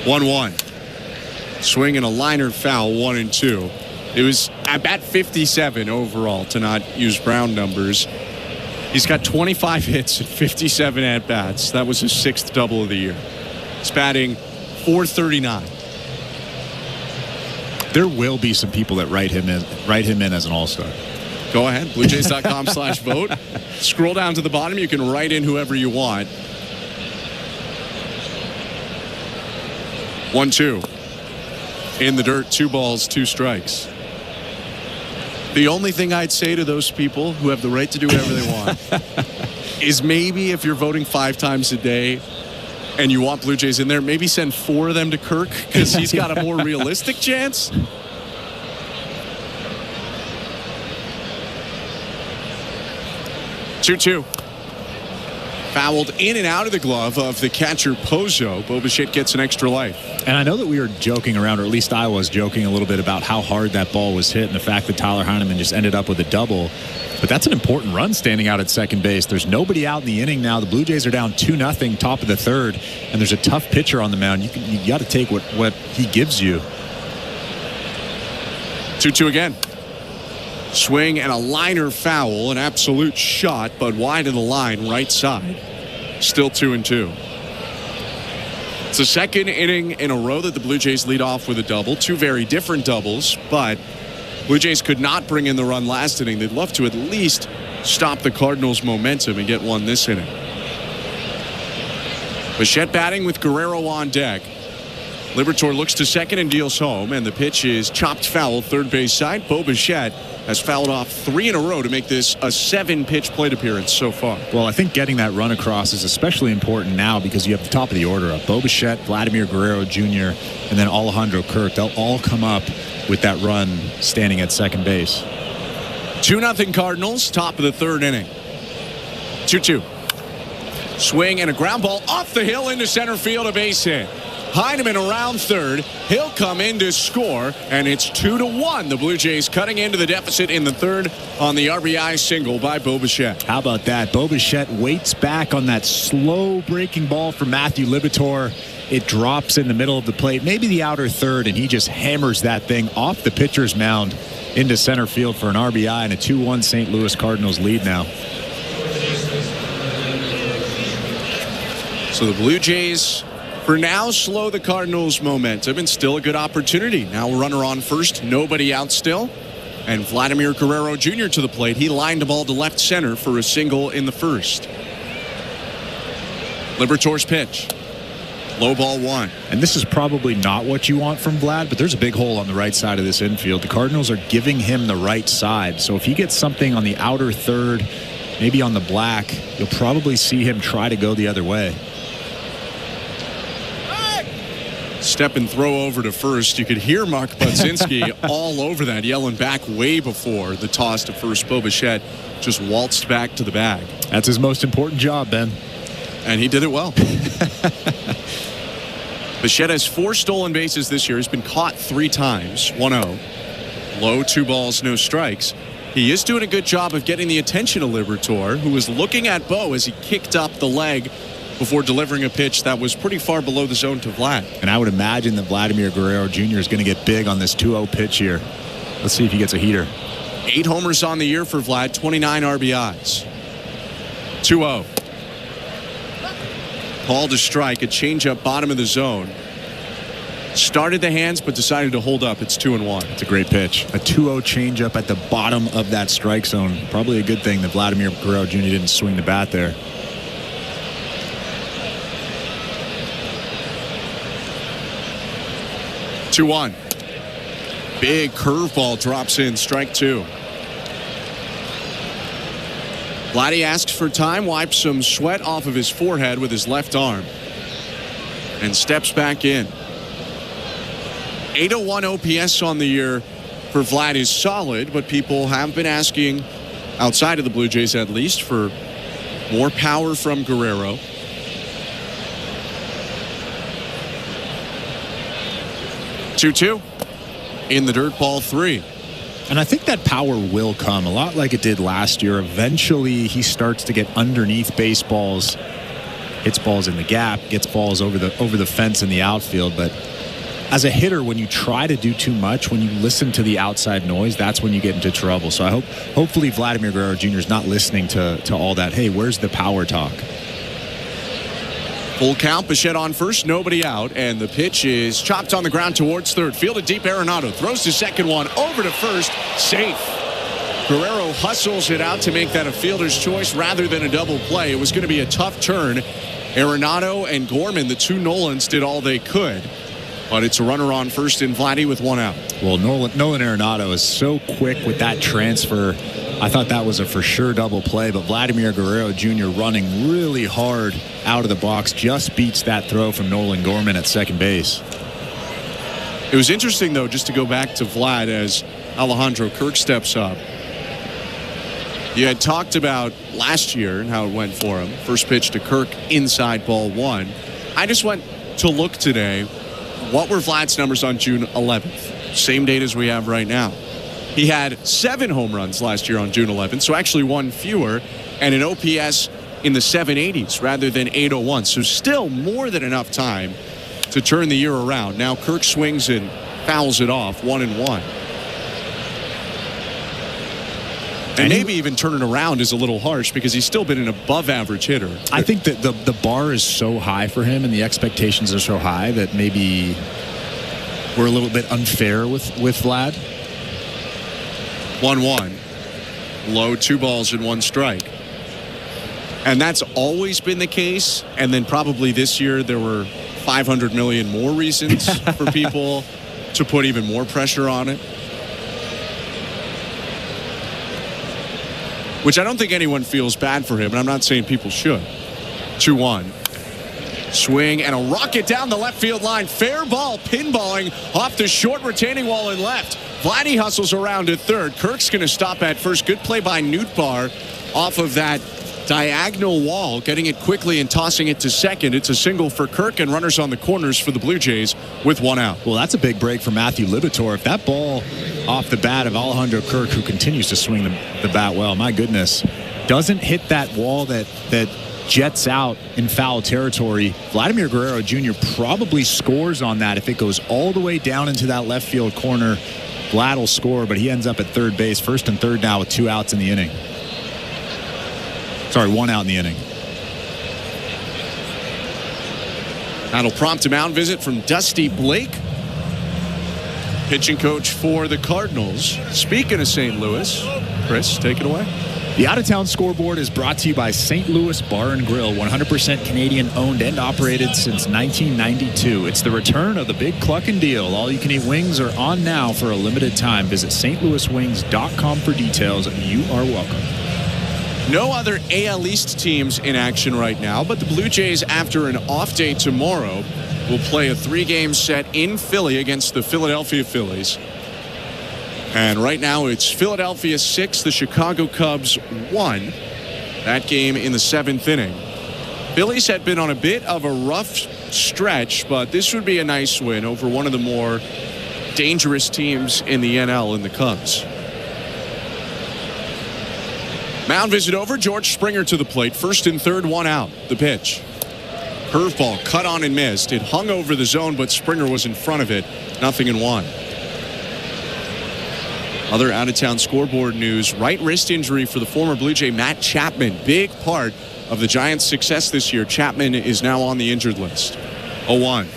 One. Swing and a liner foul, 1-2. It was at bat 57 overall, to not use Brown numbers. He's got 25 hits and 57 at-bats. That was his 6th double of the year. He's batting .439. There will be some people that write him in as an all-star. Go ahead, BlueJays.com/vote. Scroll down to the bottom. You can write in whoever you want. 1-2. In the dirt, 2 balls, 2 strikes. The only thing I'd say to those people who have the right to do whatever they want is maybe if you're voting 5 times a day and you want Blue Jays in there, maybe send 4 of them to Kirk because he's got a more realistic chance. Two. Fouled in and out of the glove of the catcher Pozo. Bo Bichette gets an extra life. And I know that we were joking around, or at least I was joking a little bit about how hard that ball was hit and the fact that Tyler Heineman just ended up with a double. But that's an important run standing out at second base. There's nobody out in the inning now. The Blue Jays are down 2-0, top of the third, and there's a tough pitcher on the mound. You got to take what he gives you. 2-2 again. Swing and a liner foul, an absolute shot, but wide of the line, right side. Still 2-2. It's the second inning in a row that the Blue Jays lead off with a double. 2 very different doubles, but Blue Jays could not bring in the run last inning. They'd love to at least stop the Cardinals' momentum and get one this inning. Bichette batting with Guerrero on deck. Liberatore looks to second and deals home, and the pitch is chopped foul, third base side. Bo Bichette has fouled off 3 in a row to make this a 7-pitch plate appearance so far. Well, I think getting that run across is especially important now because you have the top of the order up. Bo Bichette, Vladimir Guerrero Jr., and then Alejandro Kirk. They'll all come up with that run standing at second base. 2-0 Cardinals, top of the third inning. 2-2. Swing and a ground ball off the hill into center field, a base hit. Heineman around third. He'll come in to score, and it's 2-1. The Blue Jays cutting into the deficit in the third on the RBI single by Bo Bichette. How about that? Bo Bichette waits back on that slow breaking ball from Matthew Liberatore. It drops in the middle of the plate, maybe the outer third, and he just hammers that thing off the pitcher's mound into center field for an RBI and a 2-1 St. Louis Cardinals lead now. So the Blue Jays, for now, slow the Cardinals' momentum, and still a good opportunity. Now runner on first, nobody out still. And Vladimir Guerrero Jr. to the plate. He lined the ball to left center for a single in the first. Liberatore's pitch. Low ball 1. And this is probably not what you want from Vlad, but there's a big hole on the right side of this infield. The Cardinals are giving him the right side. So if he gets something on the outer third, maybe on the black, you'll probably see him try to go the other way. Step and throw over to first. You could hear Mark Budzinski all over that, yelling back way before the toss to first. Bo Bichette just waltzed back to the bag. That's his most important job, Ben. And he did it well. Bichette has 4 stolen bases this year. He's been caught 3 times. 1-0. Low, 2 balls, no strikes. He is doing a good job of getting the attention of Liberatore, who was looking at Bo as he kicked up the leg before delivering a pitch that was pretty far below the zone to Vlad. And I would imagine that Vladimir Guerrero Jr. is going to get big on this 2-0 pitch here. Let's see if he gets a heater. 8 homers on the year for Vlad, 29 RBIs. 2-0. Call to strike, a changeup bottom of the zone. Started the hands, but decided to hold up. It's 2-1. It's a great pitch. A 2-0 changeup at the bottom of that strike zone. Probably a good thing that Vladimir Guerrero Jr. didn't swing the bat there. 2-1. Big curveball drops in, strike 2. Vladdy asks for time, wipes some sweat off of his forehead with his left arm, and steps back in. 801 OPS on the year for Vlad is solid, but people have been asking, outside of the Blue Jays at least, for more power from Guerrero. 2-2 in the dirt, ball 3. And I think that power will come a lot like it did last year. Eventually he starts to get underneath baseballs, hits balls in the gap, gets balls over the fence in the outfield. But as a hitter, when you try to do too much, when you listen to the outside noise, that's when you get into trouble. So hopefully Vladimir Guerrero Jr. is not listening to all that. Hey, where's the power talk? Full count, Bichette on first, nobody out, and the pitch is chopped on the ground towards third. Fielded deep, Arenado throws the second one over to first, safe. Guerrero hustles it out to make that a fielder's choice rather than a double play. It was going to be a tough turn. Arenado and Gorman, the 2 Nolans, did all they could, but it's a runner on first in Vladdy with 1 out. Well, Nolan Arenado is so quick with that transfer. I thought that was a for sure double play, but Vladimir Guerrero Jr. running really hard out of the box just beats that throw from Nolan Gorman at second base. It was interesting, though, just to go back to Vlad as Alejandro Kirk steps up. You had talked about last year and how it went for him. First pitch to Kirk, inside, ball 1. I just went to look today. What were Vlad's numbers on June 11th? Same date as we have right now. He had 7 home runs last year on June 11th, so actually 1 fewer, and an OPS in the 780s rather than 801. So still more than enough time to turn the year around. Now Kirk swings and fouls it off, 1-1. And maybe even turn it around is a little harsh because he's still been an above-average hitter. I think that the bar is so high for him and the expectations are so high that maybe we're a little bit unfair with Vlad. 1-1. Low, 2 balls and 1 strike. And that's always been the case. And then probably this year there were 500 million more reasons for people to put even more pressure on it. which I don't think anyone feels bad for him, and I'm not saying people should. 2-1. Swing and a rocket down the left field line. Fair ball, pinballing off the short retaining wall and left. Vladdy hustles around at third. Kirk's going to stop at first. Good play by Nootbaar off of that diagonal wall, getting it quickly and tossing it to second. It's a single for Kirk and runners on the corners for the Blue Jays with 1 out. Well, that's a big break for Matthew Liberatore. If that ball off the bat of Alejandro Kirk, who continues to swing the bat well, my goodness, doesn't hit that wall that jets out in foul territory, Vladimir Guerrero Jr. probably scores on that. If it goes all the way down into that left field corner, Vlad will score, but he ends up at third base, first and third now with 2 outs in the inning. Sorry, 1 out in the inning. That'll prompt a mound visit from Dusty Blake, pitching coach for the Cardinals. Speaking of St. Louis, Chris, take it away. The Out-of-Town Scoreboard is brought to you by St. Louis Bar and Grill, 100% Canadian owned and operated since 1992. It's the return of the Big Cluckin' Deal. All-you-can-eat wings are on now for a limited time. Visit stlouiswings.com for details. You are welcome. No other AL East teams in action right now, but the Blue Jays, after an off day tomorrow, will play a 3-game set in Philly against the Philadelphia Phillies. And right now it's Philadelphia 6, the Chicago Cubs 1. That game in the 7th inning. Phillies had been on a bit of a rough stretch, but this would be a nice win over one of the more dangerous teams in the NL in the Cubs. Mound visit over. George Springer to the plate. First and third, 1 out. The pitch. Curveball cut on and missed. It hung over the zone, but Springer was in front of it. 0-1. Other out-of-town scoreboard news. Right wrist injury for the former Blue Jay Matt Chapman. Big part of the Giants' success this year. Chapman is now on the injured list. 0-1.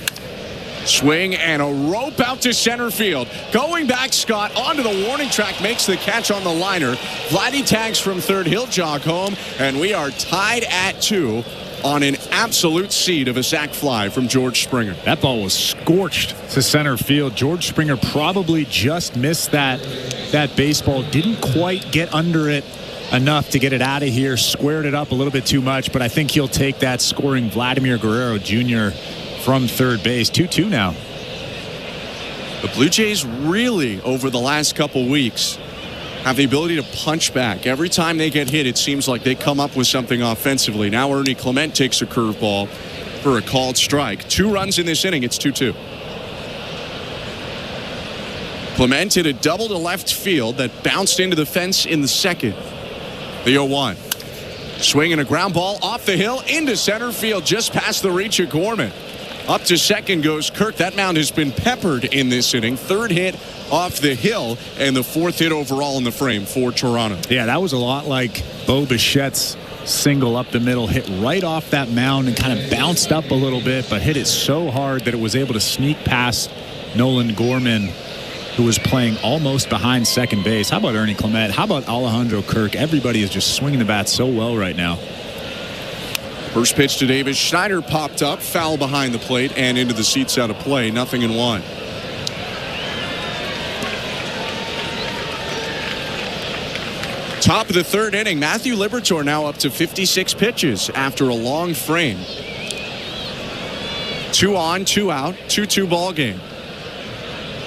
Swing and a rope out to center field. Going back, Scott onto the warning track, makes the catch on the liner. Vladdy tags from third. He'll jog home, and we are tied at 2 on an absolute seed of a sac fly from George Springer. That ball was scorched to center field. George Springer probably just missed that baseball. Didn't quite get under it enough to get it out of here. Squared it up a little bit too much, but I think he'll take that, scoring Vladimir Guerrero Jr. from third base. 2-2 now. The Blue Jays really, over the last couple weeks, have the ability to punch back. Every time they get hit, it seems like they come up with something offensively. Now Ernie Clement takes a curveball for a called strike. 2 runs in this inning. It's 2-2. Clement hit a double to left field that bounced into the fence in the second. The 0-1. Swing and a ground ball off the hill into center field, just past the reach of Gorman. Up to second goes Kirk. That mound has been peppered in this inning. 3rd hit off the hill and the 4th hit overall in the frame for Toronto. Yeah, that was a lot like Bo Bichette's single up the middle, hit right off that mound and kind of bounced up a little bit, but hit it so hard that it was able to sneak past Nolan Gorman, who was playing almost behind second base. How about Ernie Clement? How about Alejandro Kirk? Everybody is just swinging the bat so well right now. First pitch to Davis Schneider popped up, foul behind the plate and into the seats out of play. 0-1. Top of the 3rd inning. Matthew Liberatore now up to 56 pitches after a long frame. 2 on, 2 out, 2-2 ball game.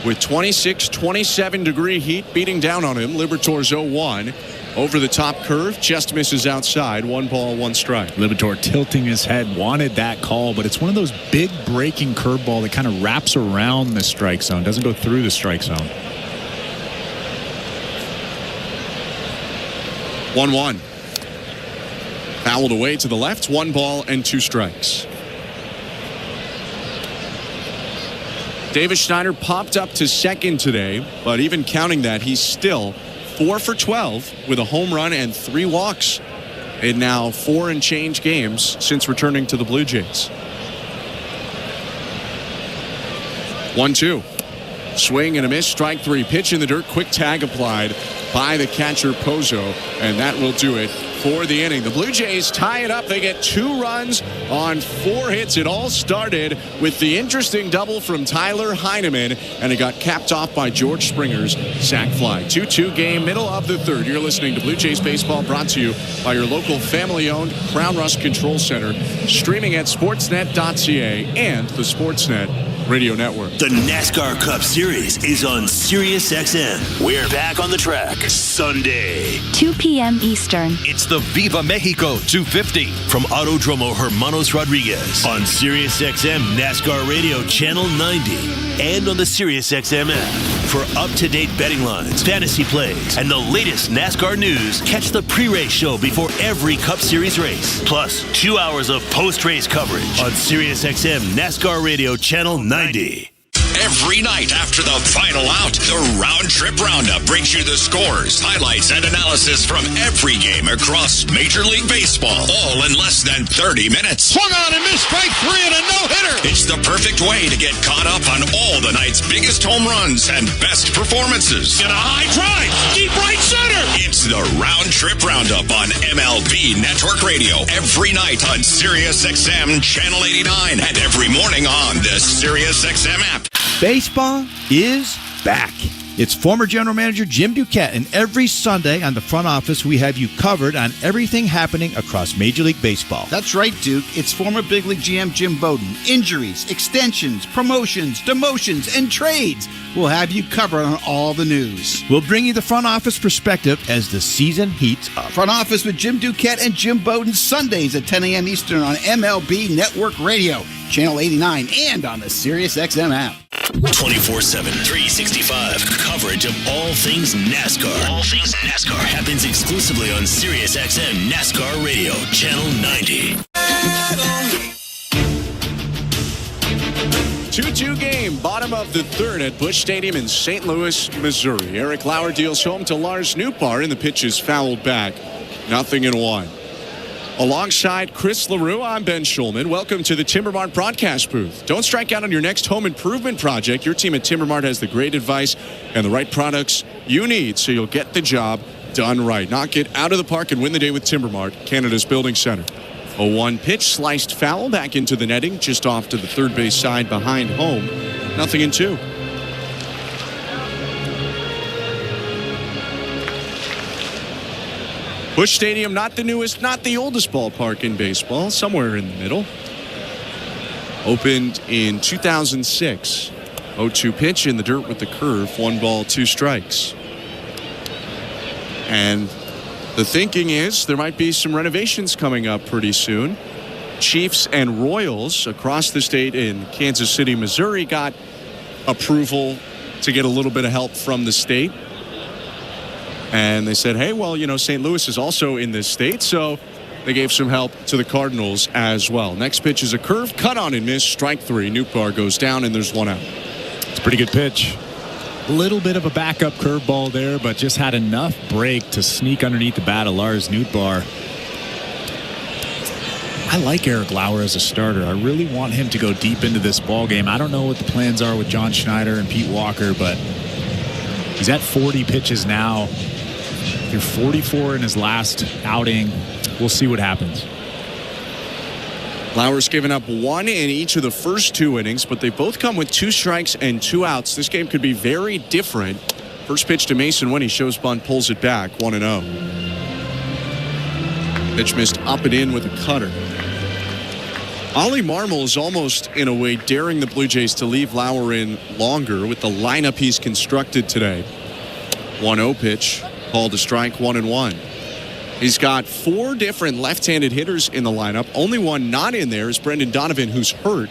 With 26-27 degree heat beating down on him, Liberatore's 0-1. Over the top curve, just misses outside. 1 ball, 1 strike. Liberatore tilting his head, wanted that call, but it's one of those big breaking curveball that kind of wraps around the strike zone, doesn't go through the strike zone. 1-1. Fouled away to the left. 1 ball and 2 strikes. Davis Schneider popped up to second today, but even counting that, he's still 4 for 12 with a home run and 3 walks in now 4 and change games since returning to the Blue Jays. 1-2. Swing and a miss. Strike 3. Pitch in the dirt. Quick tag applied by the catcher Pozo, and that will do it for the inning. The Blue Jays tie it up. They get 2 runs on 4 hits. It all started with the interesting double from Tyler Heineman, and it got capped off by George Springer's sac fly. 2-2 game, middle of the third. You're listening to Blue Jays Baseball, brought to you by your local family-owned Crown Rust Control Center, streaming at sportsnet.ca and the Sportsnet Radio Network. The NASCAR Cup Series is on SiriusXM. We're back on the track Sunday, 2 p.m. Eastern. It's the Viva Mexico 250 from Autodromo Hermanos Rodriguez on SiriusXM NASCAR Radio Channel 90 and on the SiriusXM app. For up-to-date betting lines, fantasy plays, and the latest NASCAR news, catch the pre-race show before every Cup Series race. Plus, 2 hours of post-race coverage on SiriusXM NASCAR Radio Channel 90. Every night after the final out, the Round Trip Roundup brings you the scores, highlights, and analysis from every game across Major League Baseball, all in less than 30 minutes. Swung on and missed, strike 3 and a no-hitter. It's the perfect way to get caught up on all the night's biggest home runs and best performances. And a high drive, deep right center. It's the Round Trip Roundup on MLB Network Radio every night on SiriusXM Channel 89 and every morning on the SiriusXM app. Baseball is back. It's former General Manager Jim Duquette, and every Sunday on the front office, we have you covered on everything happening across Major League Baseball. That's right, Duke. It's former Big League GM Jim Bowden. Injuries, extensions, promotions, demotions, and trades. We'll have you covered on all the news. We'll bring you the front office perspective as the season heats up. Front office with Jim Duquette and Jim Bowden Sundays at 10 a.m. Eastern on MLB Network Radio, Channel 89, and on the SiriusXM app. 24/7, 365 coverage of all things NASCAR. All things NASCAR happens exclusively on SiriusXM NASCAR Radio, Channel 90. 2-2 game, bottom of the third at Busch Stadium in St. Louis, Missouri. Eric Lauer deals home to Lars Nootbaar, and the pitch is fouled back. 0-1. Alongside Chris LaRue, I'm Ben Schulman. Welcome to the Timbermart broadcast booth. Don't strike out on your next home improvement project. Your team at Timbermart has the great advice and the right products you need, so you'll get the job done right. Knock it out of the park and win the day with Timbermart, Canada's building center. 0-1 pitch, sliced foul back into the netting, just off to the third base side behind home. 0-2. Busch Stadium, not the newest, not the oldest ballpark in baseball, somewhere in the middle. Opened in 2006. 0-2 pitch in the dirt with the curve. 1 ball, 2 strikes. And the thinking is there might be some renovations coming up pretty soon. Chiefs and Royals across the state in Kansas City, Missouri got approval to get a little bit of help from the state. And they said, hey, well, you know, St. Louis is also in this state, so they gave some help to the Cardinals as well. Next pitch is a curve, cut on and miss, strike 3. Nootbaar goes down, and there's 1 out. It's a pretty good pitch. A little bit of a backup curveball there, but just had enough break to sneak underneath the bat of Lars Nootbaar. I like Eric Lauer as a starter. I really want him to go deep into this ball game. I don't know what the plans are with John Schneider and Pete Walker, but he's at 40 pitches now. They're 44 in his last outing. We'll see what happens. Lauer's given up 1 in each of the first 2 innings, but they both come with 2 strikes and 2 outs. This game could be very different. First pitch to Mason when he shows bunt, pulls it back, 1-0. Pitch missed up and in with a cutter. Ollie Marmol is almost, in a way, daring the Blue Jays to leave Lauer in longer with the lineup he's constructed today. 1-0 pitch, called a strike, 1-1. He's got 4 different left-handed hitters in the lineup. Only one not in there is Brendan Donovan, who's hurt.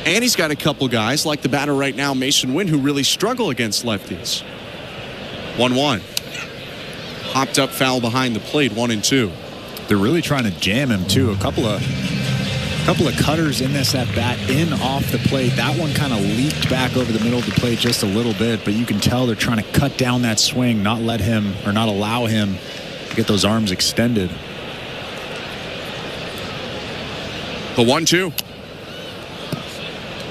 And he's got a couple guys, like the batter right now, Mason Wynn, who really struggle against lefties. 1-1. Hopped up foul behind the plate, 1-2. They're really trying to jam him, too. A couple of cutters in this at bat, in off the plate. That one kind of leaped back over the middle of the plate just a little bit, but you can tell they're trying to cut down that swing, not let him or not allow him to get those arms extended. The 1-2.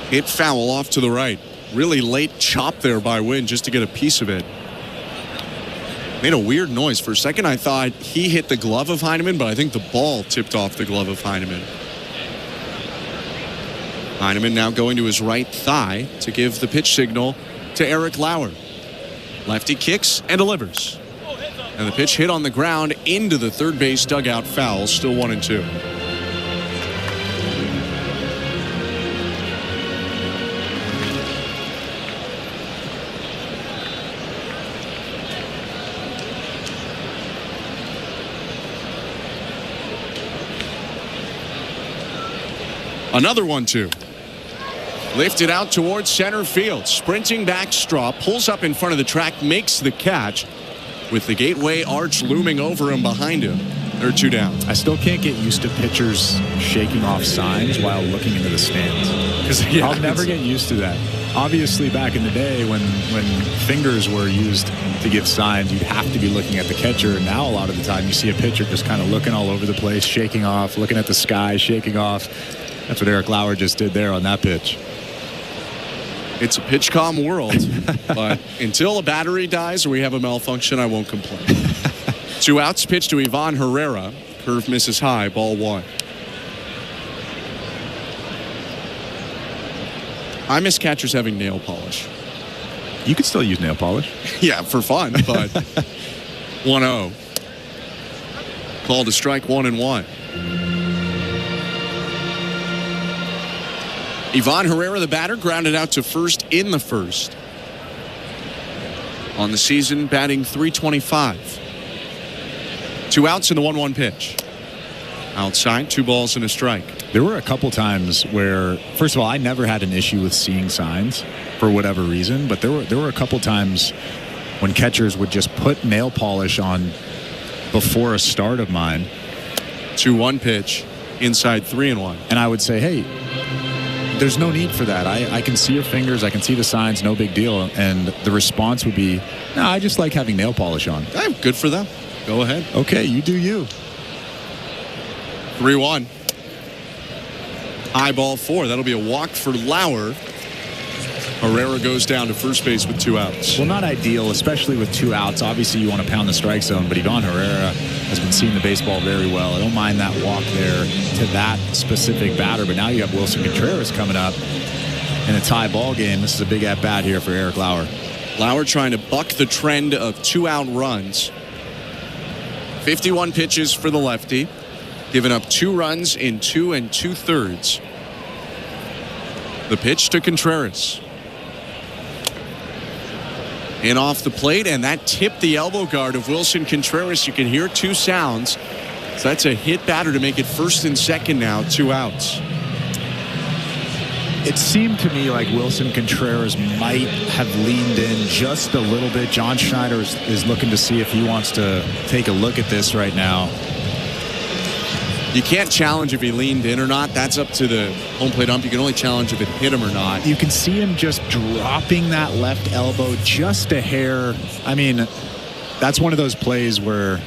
Hit foul off to the right. Really late chop there by Wynn just to get a piece of it. Made a weird noise. For a second, I thought he hit the glove of Heineman, but I think the ball tipped off the glove of Heineman. Heineman now going to his right thigh to give the pitch signal to Eric Lauer. Lefty kicks and delivers. And the pitch hit on the ground into the third base dugout foul. Still 1-2. Another 1-2. Lifted out towards center field. Sprinting back Straw. Pulls up in front of the track. Makes the catch. With the gateway arch looming over him behind him. They're 2 down. I still can't get used to pitchers shaking off signs while looking into the stands. Because I'll never get used to that. Obviously, back in the day when fingers were used to give signs, you'd have to be looking at the catcher. And now a lot of the time you see a pitcher just kind of looking all over the place, shaking off, looking at the sky, shaking off. That's what Eric Lauer just did there on that pitch. It's a pitch-calm world, but until a battery dies or we have a malfunction, I won't complain. 2 outs, pitch to Ivan Herrera. Curve misses high, ball 1. I miss catchers having nail polish. You could still use nail polish. Yeah, for fun, but 1-0. Called a strike, 1-1. Ivan Herrera, the batter, grounded out to first in the first. On the season, batting .325. 2 outs and the 1-1 pitch. Outside, 2 balls and a strike. There were a couple times where, first of all, I never had an issue with seeing signs for whatever reason, but there were a couple times when catchers would just put nail polish on before a start of mine. 2-1 pitch, inside 3-1. And I would say, hey, there's no need for that. I can see your fingers. I can see the signs. No big deal. And the response would be, no, I just like having nail polish on. Hey, good for them. Go ahead. Okay, you do you. 3-1. High ball 4. That'll be a walk for Lauer. Herrera goes down to first base with 2 outs. Well, not ideal, especially with 2 outs. Obviously, you want to pound the strike zone, but Ivan Herrera has been seeing the baseball very well. I don't mind that walk there to that specific batter, but now you have Wilson Contreras coming up in a tie ball game. This is a big at-bat here for Eric Lauer. Lauer trying to buck the trend of 2-out runs. 51 pitches for the lefty, giving up 2 runs in 2 2/3. The pitch to Contreras. In off the plate, and that tipped the elbow guard of Wilson Contreras. You can hear 2 sounds. So that's a hit batter to make it first and second now, 2 outs. It seemed to me like Wilson Contreras might have leaned in just a little bit. John Schneider is looking to see if he wants to take a look at this right now. You can't challenge if he leaned in or not. That's up to the home plate ump. You can only challenge if it hit him or not. You can see him just dropping that left elbow just a hair. I mean, that's one of those plays where,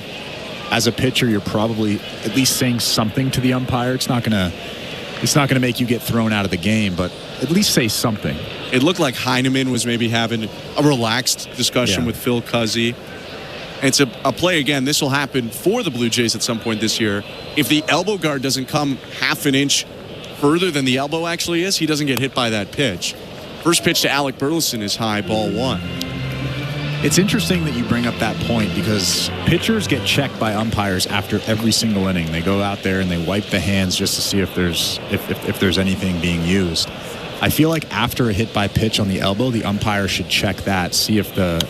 as a pitcher, you're probably at least saying something to the umpire. It's not gonna make you get thrown out of the game, but at least say something. It looked like Heineman was maybe having a relaxed discussion with Phil Cuzzy. It's a play, again, this will happen for the Blue Jays at some point this year. If the elbow guard doesn't come half an inch further than the elbow actually is, he doesn't get hit by that pitch. First pitch to Alec Burleson is high, ball 1. It's interesting that you bring up that point because pitchers get checked by umpires after every single inning. They go out there and they wipe the hands just to see if there's anything being used. I feel like after a hit by pitch on the elbow, the umpire should check that, see if the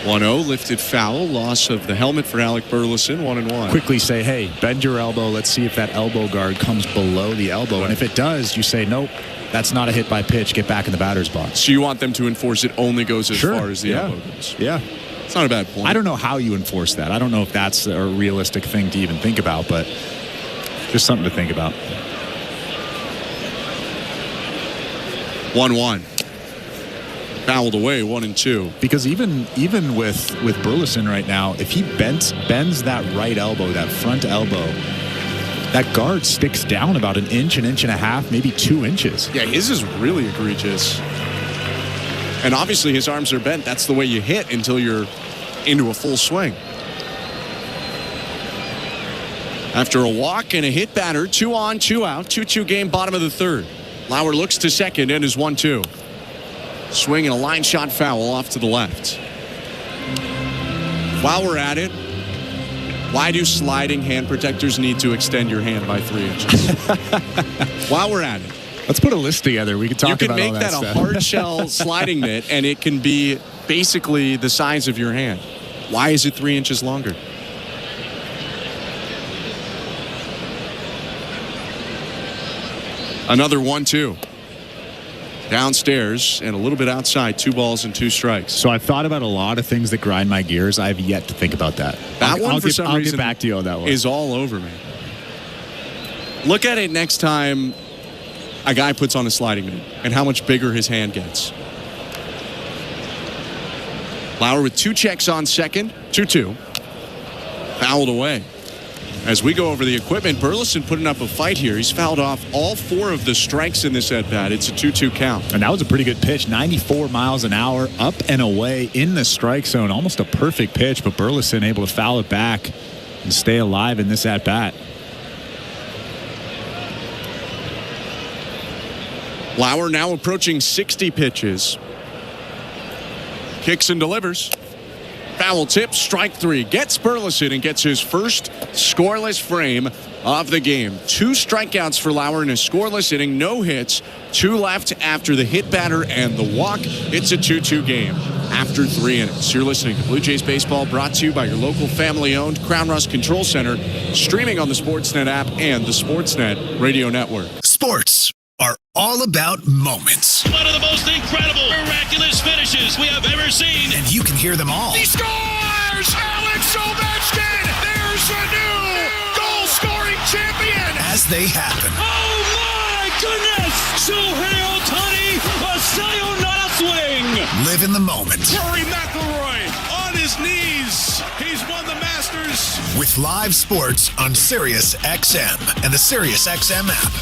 1-0, lifted foul, loss of the helmet for Alec Burleson, 1-1. Quickly say, hey, bend your elbow. Let's see if that elbow guard comes below the elbow. Right. And if it does, you say, nope, that's not a hit by pitch. Get back in the batter's box. So you want them to enforce it only goes as far as the elbow goes. Yeah. It's not a bad point. I don't know how you enforce that. I don't know if that's a realistic thing to even think about, but just something to think about. 1-1. Fouled away, 1-2. Because even with Burleson right now, if he bends that right elbow, that front elbow, that guard sticks down about an inch and a half, maybe 2 inches. Yeah, his is really egregious. And obviously his arms are bent. That's the way you hit until you're into a full swing. After a walk and a hit batter, 2 on, 2 out, 2-2 game, bottom of the third. Lauer looks to second and is 1-2. Swing and a line shot foul off to the left. While we're at it, why do sliding hand protectors need to extend your hand by 3 inches? While we're at it. Let's put a list together. We can talk about all that. You can make that a hard shell sliding mitt, and it can be basically the size of your hand. Why is it 3 inches longer? Another 1-2. Downstairs and a little bit outside, 2 balls and 2 strikes. So I've thought about a lot of things that grind my gears. I have yet to think about that. I'll get back to you on that one. Is all over me. Look at it next time a guy puts on a sliding mitt and how much bigger his hand gets. Lauer with 2 checks on second, 2-2. Fouled away. As we go over the equipment, Burleson putting up a fight here. He's fouled off all 4 of the strikes in this at-bat. It's a 2-2 count. And that was a pretty good pitch. 94 miles an hour, up and away in the strike zone. Almost a perfect pitch, but Burleson able to foul it back and stay alive in this at-bat. Lauer now approaching 60 pitches. Kicks and delivers. Foul tip, strike 3. Gets Burleson and gets his first scoreless frame of the game. 2 strikeouts for Lauer in a scoreless inning. No hits. 2 left after the hit batter and the walk. It's a 2-2 game after 3 innings. You're listening to Blue Jays Baseball, brought to you by your local family-owned Crown Rust Control Center, streaming on the Sportsnet app and the Sportsnet Radio Network. Sports are all about moments. One of the most incredible, miraculous finishes we have ever seen. And you can hear them all. He scores! Alex Ovechkin! There's a new goal-scoring champion! As they happen. Oh my goodness! Shohei Ohtani, a sayonara swing! Live in the moment. Rory McIlroy on his knees. He's won the Masters. With live sports on Sirius XM and the Sirius XM app.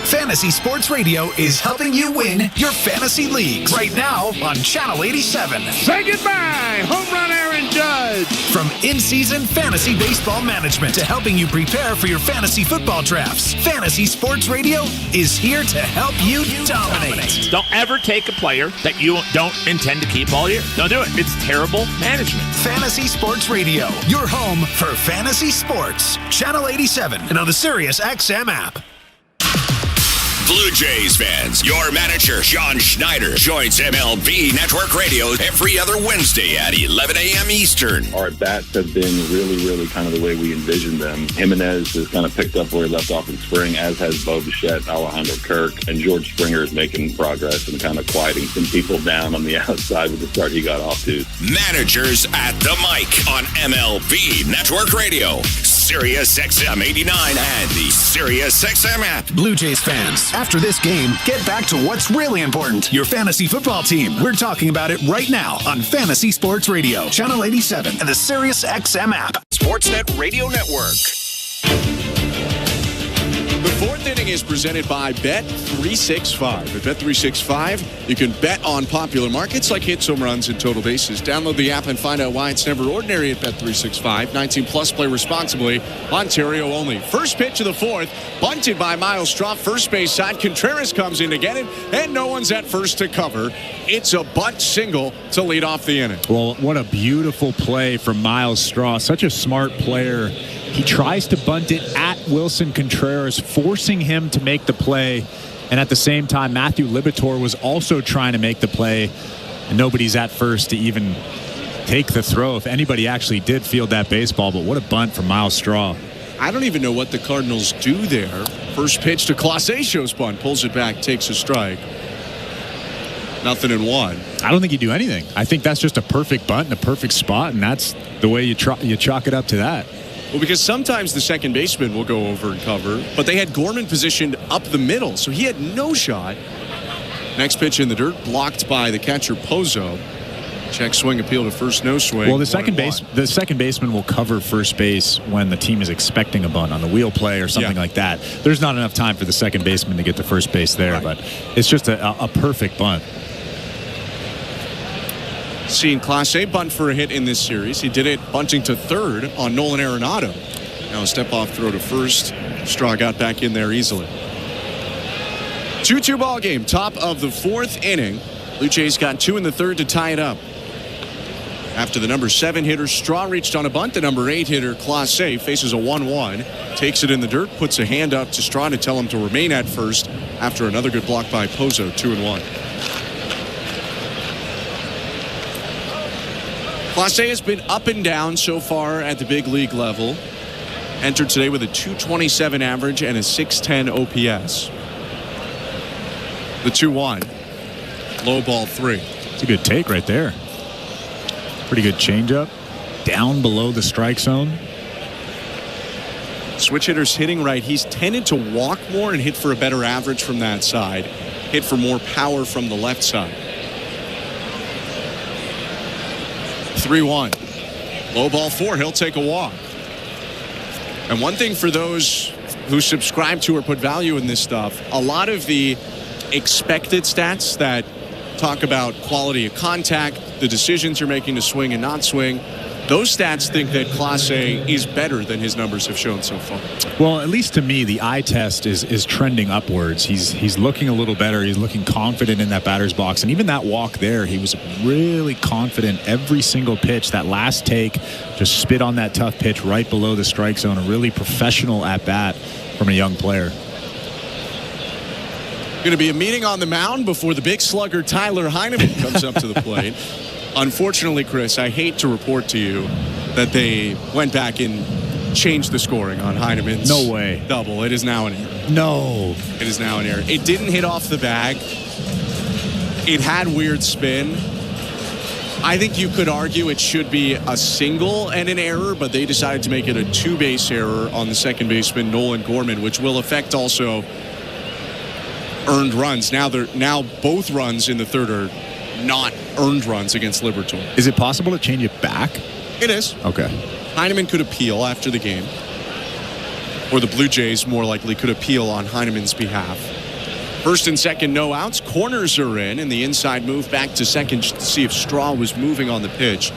Fantasy Sports Radio is helping you win your fantasy leagues right now on Channel 87. Say goodbye, home run Aaron Judge. From in-season fantasy baseball management to helping you prepare for your fantasy football drafts, Fantasy Sports Radio is here to help you dominate. Don't ever take a player that you don't intend to keep all year. Don't do it. It's terrible management. Fantasy Sports Radio, your home for fantasy sports. Channel 87 and on the Sirius XM app. Blue Jays fans, your manager, John Schneider, joins MLB Network Radio every other Wednesday at 11 a.m. Eastern. Our bats have been really kind of the way we envisioned them. Jimenez has kind of picked up where he left off in spring, as has Bo Bichette, Alejandro Kirk, and George Springer is making progress and kind of quieting some people down on the outside with the start he got off to. Managers at the mic on MLB Network Radio, Sirius XM 89 and the Sirius XM app. Blue Jays fans, after this game, get back to what's really important. Your fantasy football team. We're talking about it right now on Fantasy Sports Radio, Channel 87 and the Sirius XM app. Sportsnet Radio Network. The 4th inning is presented by Bet365. At Bet365, you can bet on popular markets like hits, home runs, and total bases. Download the app and find out why it's never ordinary at Bet365. 19+ play responsibly. Ontario only. First pitch of the 4th, bunted by Miles Straw. First base side. Contreras comes in to get it, and no one's at first to cover. It's a bunt single to lead off the inning. Well, what a beautiful play from Miles Straw. Such a smart player. He tries to bunt it at Wilson Contreras, forcing him to make the play. And at the same time, Matthew Libator was also trying to make the play. And nobody's at first to even take the throw. If anybody actually did field that baseball, but what a bunt from Miles Straw. I don't even know what the Cardinals do there. First pitch to Clase shows bunt, pulls it back, takes a strike. 0-1. I don't think you do anything. I think that's just a perfect bunt in a perfect spot, and that's the way you chalk it up to that. Well, because sometimes the second baseman will go over and cover, but they had Gorman positioned up the middle, so he had no shot. Next pitch in the dirt, blocked by the catcher Pozo. Check swing, appeal to first, no swing. Well, the second baseman will cover first base when the team is expecting a bunt on the wheel play or something like that. There's not enough time for the second baseman to get to first base there, but it's just a perfect bunt. Seen Class A bunt for a hit in this series. He did it bunting to third on Nolan Arenado. Now a step-off throw to first. Straw got back in there easily. 2-2 ball game, top of the fourth inning. Blue Jays got 2 in the third to tie it up. After the number 7 hitter Straw reached on a bunt, the number 8 hitter Class A faces a 1-1, takes it in the dirt, puts a hand up to Straw to tell him to remain at first after another good block by Pozo, 2-1. Class A has been up and down so far at the big league level. Entered today with a .227 average and a .610 OPS. The 2-1. Low ball 3. It's a good take right there. Pretty good changeup. Down below the strike zone. Switch hitters hitting right. He's tended to walk more and hit for a better average from that side. Hit for more power from the left side. 3-1. Low ball 4. He'll take a walk. And one thing for those who subscribe to or put value in this stuff, a lot of the expected stats that talk about quality of contact, the decisions you're making to swing and not swing, those stats think that Class A is better than his numbers have shown so far. Well, at least to me, the eye test is trending upwards. He's looking a little better. He's looking confident in that batter's box. And even that walk there, he was really confident every single pitch. That last take, just spit on that tough pitch right below the strike zone. A really professional at-bat from a young player. Going to be a meeting on the mound before the big slugger Tyler Heineman comes up to the plate. Unfortunately, Chris, I hate to report to you that they went back and changed the scoring on Heineman's double. It is now an error. No. It is now an error. It didn't hit off the bag. It had weird spin. I think you could argue it should be a single and an error, but they decided to make it a 2-base error on the second baseman, Nolan Gorman, which will affect also earned runs. Now both runs in the third are not earned runs against Libertor. Is it possible to change it back? It is. Okay. Heineman could appeal after the game. Or the Blue Jays more likely could appeal on Heineman's behalf. First and second, no outs. Corners are in, and the inside move back to second to see if Straw was moving on the pitch.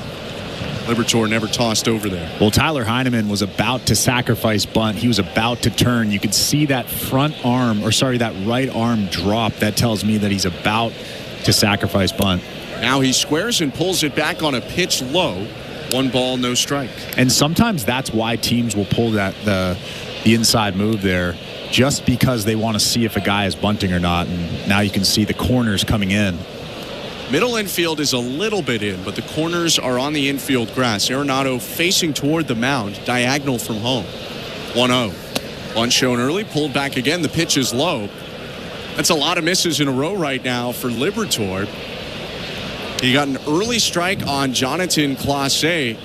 Libertor never tossed over there. Well, Tyler Heineman was about to sacrifice bunt. He was about to turn. You could see that that right arm drop. That tells me that he's about to sacrifice bunt. Now he squares and pulls it back on a pitch low. 1 ball, no strike. And sometimes that's why teams will pull the inside move there, just because they want to see if a guy is bunting or not. And now you can see the corners coming in. Middle infield is a little bit in, but the corners are on the infield grass. Arenado facing toward the mound, diagonal from home. 1-0. One shown early, pulled back again. The pitch is low. That's a lot of misses in a row right now for Libertor. He got an early strike on Jonathan Clase.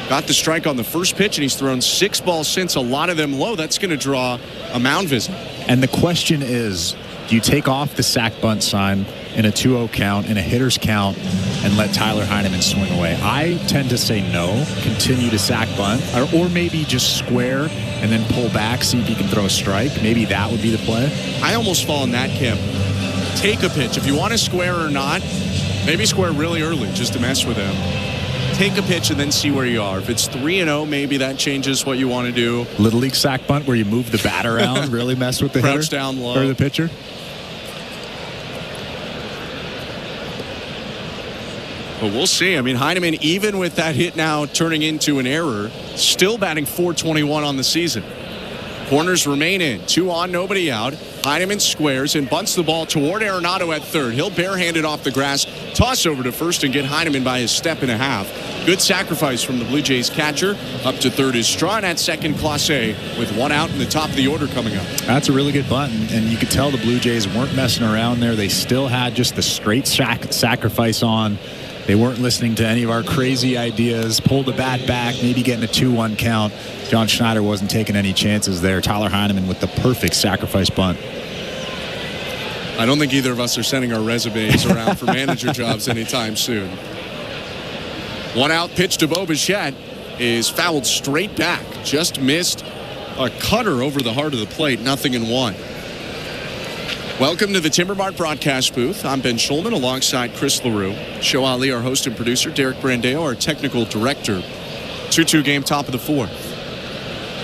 Got the strike on the first pitch, and he's thrown 6 balls since, a lot of them low. That's going to draw a mound visit. And the question is, do you take off the sack bunt sign in a 2-0 count, in a hitter's count, and let Tyler Heineman swing away? I tend to say no, continue to sack bunt, or maybe just square and then pull back, see if you can throw a strike. Maybe that would be the play. I almost fall in that camp. Take a pitch. If you want to square or not, maybe square really early just to mess with him. Take a pitch and then see where you are. If it's 3-0, maybe that changes what you want to do. Little league sack bunt where you move the bat around, really mess with the hitter Crouch down low. Or the pitcher. But we'll see. I mean, Heineman, even with that hit now turning into an error, still batting .421 on the season. Corners remain in. 2 on, nobody out. Heineman squares and bunts the ball toward Arenado at third. He'll barehand it off the grass, toss over to first, and get Heineman by 1.5 steps. Good sacrifice from the Blue Jays catcher. Up to third is Straw, and at second, Clase, with 1 out in the top of the order coming up. That's a really good bunt, and you could tell the Blue Jays weren't messing around there. They still had just the straight sacrifice on. They weren't listening to any of our crazy ideas. Pulled the bat back, maybe getting a 2-1 count. John Schneider wasn't taking any chances there. Tyler Heineman with the perfect sacrifice bunt. I don't think either of us are sending our resumes around for manager jobs anytime soon. 1 out pitch to Bo Bichette is fouled straight back. Just missed a cutter over the heart of the plate. 0-1. Welcome to the Timber Mart broadcast booth. I'm Ben Schulman alongside Chris LaRue. Show Ali, our host and producer. Derek Brandeo, our technical director. 2-2 game, top of the fourth.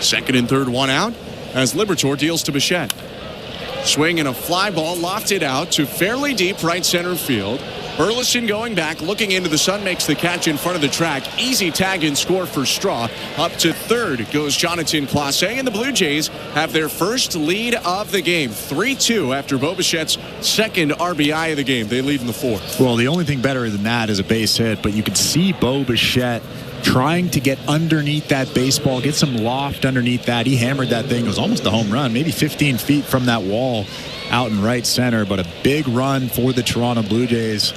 Second and third, one out as Liberatore deals to Bichette. Swing and a fly ball lofted out to fairly deep right center field. Burleson going back, looking into the sun, makes the catch in front of the track. Easy tag and score for Straw. Up to third goes Jonathan Clase, and the Blue Jays have their first lead of the game. 3-2 after Bo Bichette's second RBI of the game. They lead in the fourth. Well, the only thing better than that is a base hit, but you could see Bo Bichette trying to get underneath that baseball, get some loft underneath that. He hammered that thing. It was almost a home run, maybe 15 feet from that wall out in right center, but a big run for the Toronto Blue Jays.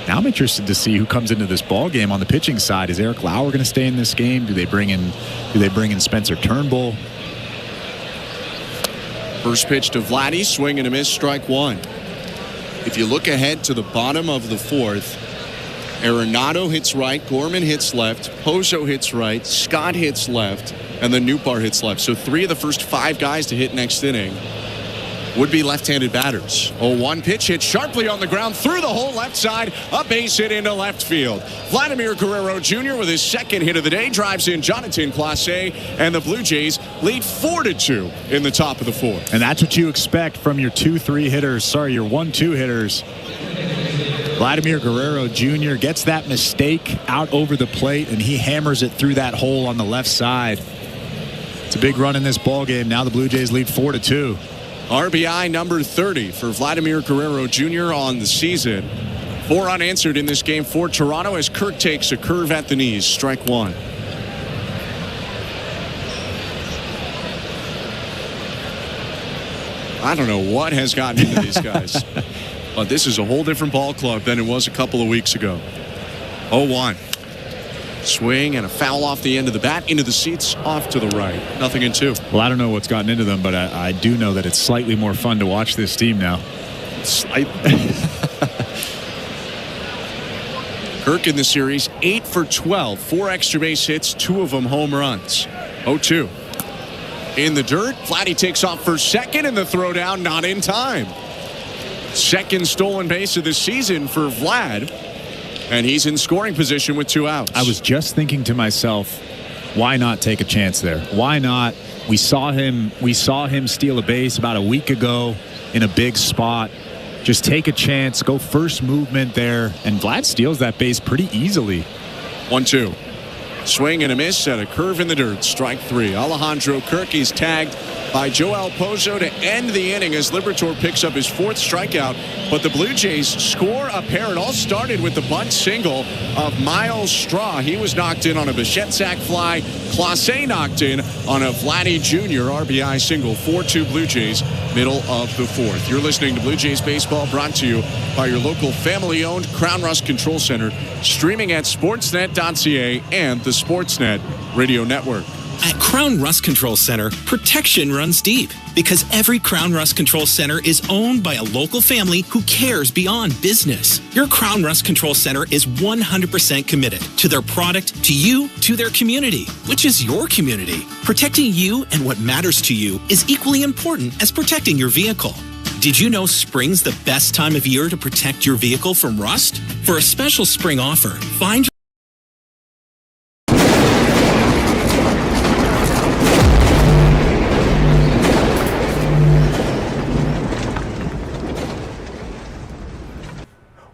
Now I'm interested to see who comes into this ball game on the pitching side. Is Eric Lauer going to stay in this game? Do they bring in Spencer Turnbull? First pitch to Vladdy, swing and a miss, strike one. If you look ahead to the bottom of the fourth, Arenado hits right, Gorman hits left, Pozo hits right, Scott hits left, and then Nootbaar hits left. So 3 of the first 5 guys to hit next inning would be left-handed batters. 0-1 pitch hit sharply on the ground through the whole left side, a base hit into left field. Vladimir Guerrero Jr. with his second hit of the day drives in Jonathan Clase, and the Blue Jays lead 4-2 in the top of the fourth. And that's what you expect from your 2-3 hitters. Sorry, your 1-2 hitters. Vladimir Guerrero Jr. gets that mistake out over the plate, and he hammers it through that hole on the left side. It's a big run in this ball game. Now the Blue Jays lead 4-2. RBI number 30 for Vladimir Guerrero Jr. on the season. 4 unanswered in this game for Toronto as Kirk takes a curve at the knees. Strike one. I don't know what has gotten into these guys. But this is a whole different ball club than it was a couple of weeks ago. 0-1. Swing and a foul off the end of the bat into the seats off to the right. 0-2. Well, I don't know what's gotten into them, but I do know that it's slightly more fun to watch this team now. Slightly. Kirk in the series 8 for 12, 4 extra base hits, 2 of them home runs. 0-2. In the dirt, Vladdy takes off for second, and the throw down not in time. Second stolen base of the season for Vlad. And he's in scoring position with 2 outs. I was just thinking to myself, why not take a chance there? Why not? We saw him steal a base about a week ago in a big spot. Just take a chance, go first movement there, and Vlad steals that base pretty easily. 1-2. Swing and a miss at a curve in the dirt. Strike 3. Alejandro Kirk is tagged by Joel Pozo to end the inning as Liberatore picks up his 4th strikeout. But the Blue Jays score a pair. It all started with the bunt single of Miles Straw. He was knocked in on a Bichette sac fly. Clase knocked in on a Vladdy Jr. RBI single. 4-2 Blue Jays, middle of the 4th. You're listening to Blue Jays Baseball, brought to you by your local family-owned Crown Rust Control Center, streaming at sportsnet.ca and the Sportsnet Radio Network. At Crown Rust Control Center, protection runs deep because every Crown Rust Control Center is owned by a local family who cares beyond business. Your Crown Rust Control Center is 100% committed to their product, to you, to their community, which is your community. Protecting you and what matters to you is equally important as protecting your vehicle. Did you know spring's the best time of year to protect your vehicle from rust? For a special spring offer, find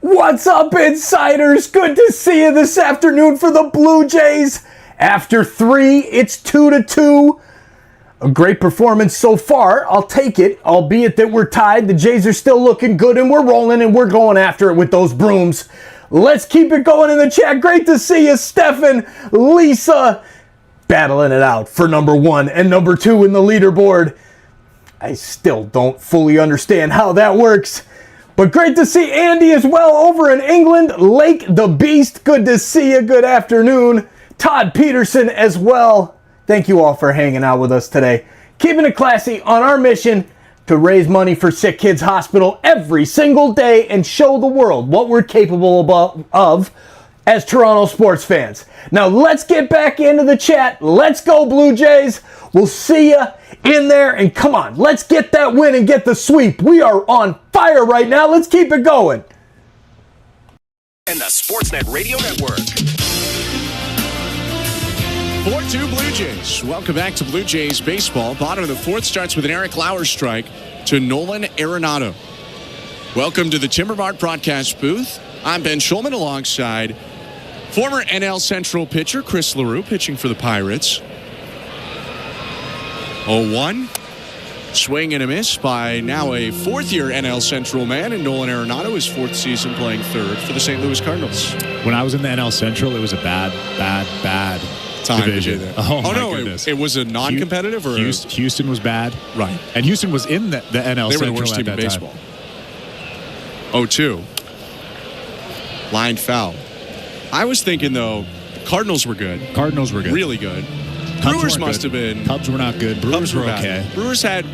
What's up, insiders? Good to see you this afternoon for the Blue Jays. After 3, it's 2-2. A great performance so far. I'll take it, albeit that we're tied. The Jays are still looking good, and we're rolling, and we're going after it with those brooms. Let's keep it going in the chat. Great to see you, Stefan, Lisa, battling it out for number 1 and number 2 in the leaderboard. I still don't fully understand how that works. But great to see Andy as well over in England. Lake the Beast, good to see you. Good afternoon. Todd Peterson as well. Thank you all for hanging out with us today. Keeping it classy on our mission to raise money for SickKids Hospital every single day and show the world what we're capable of as Toronto sports fans. Now let's get back into the chat. Let's go Blue Jays. We'll see you in there. And come on, let's get that win and get the sweep. We are on fire right now. Let's keep it going. And the Sportsnet Radio Network. 4-2 Blue Jays. Welcome back to Blue Jays baseball. Bottom of the fourth starts with an Eric Lauer strike to Nolan Arenado. Welcome to the Timber Mart broadcast booth. I'm Ben Schulman alongside former NL Central pitcher Chris LaRue pitching for the Pirates. 0-1. Swing and a miss by now a fourth-year NL Central man and Nolan Arenado, his fourth season playing third for the St. Louis Cardinals. When I was in the NL Central, it was a bad time division. Oh no, it was a non-competitive or Houston was bad, right? And Houston was in the NL Central. They were the worst team in baseball. 0-2. Line foul. I was thinking though, Cardinals were good. Really good. Brewers must have been. Cubs were not good. Brewers were okay. Brewers had.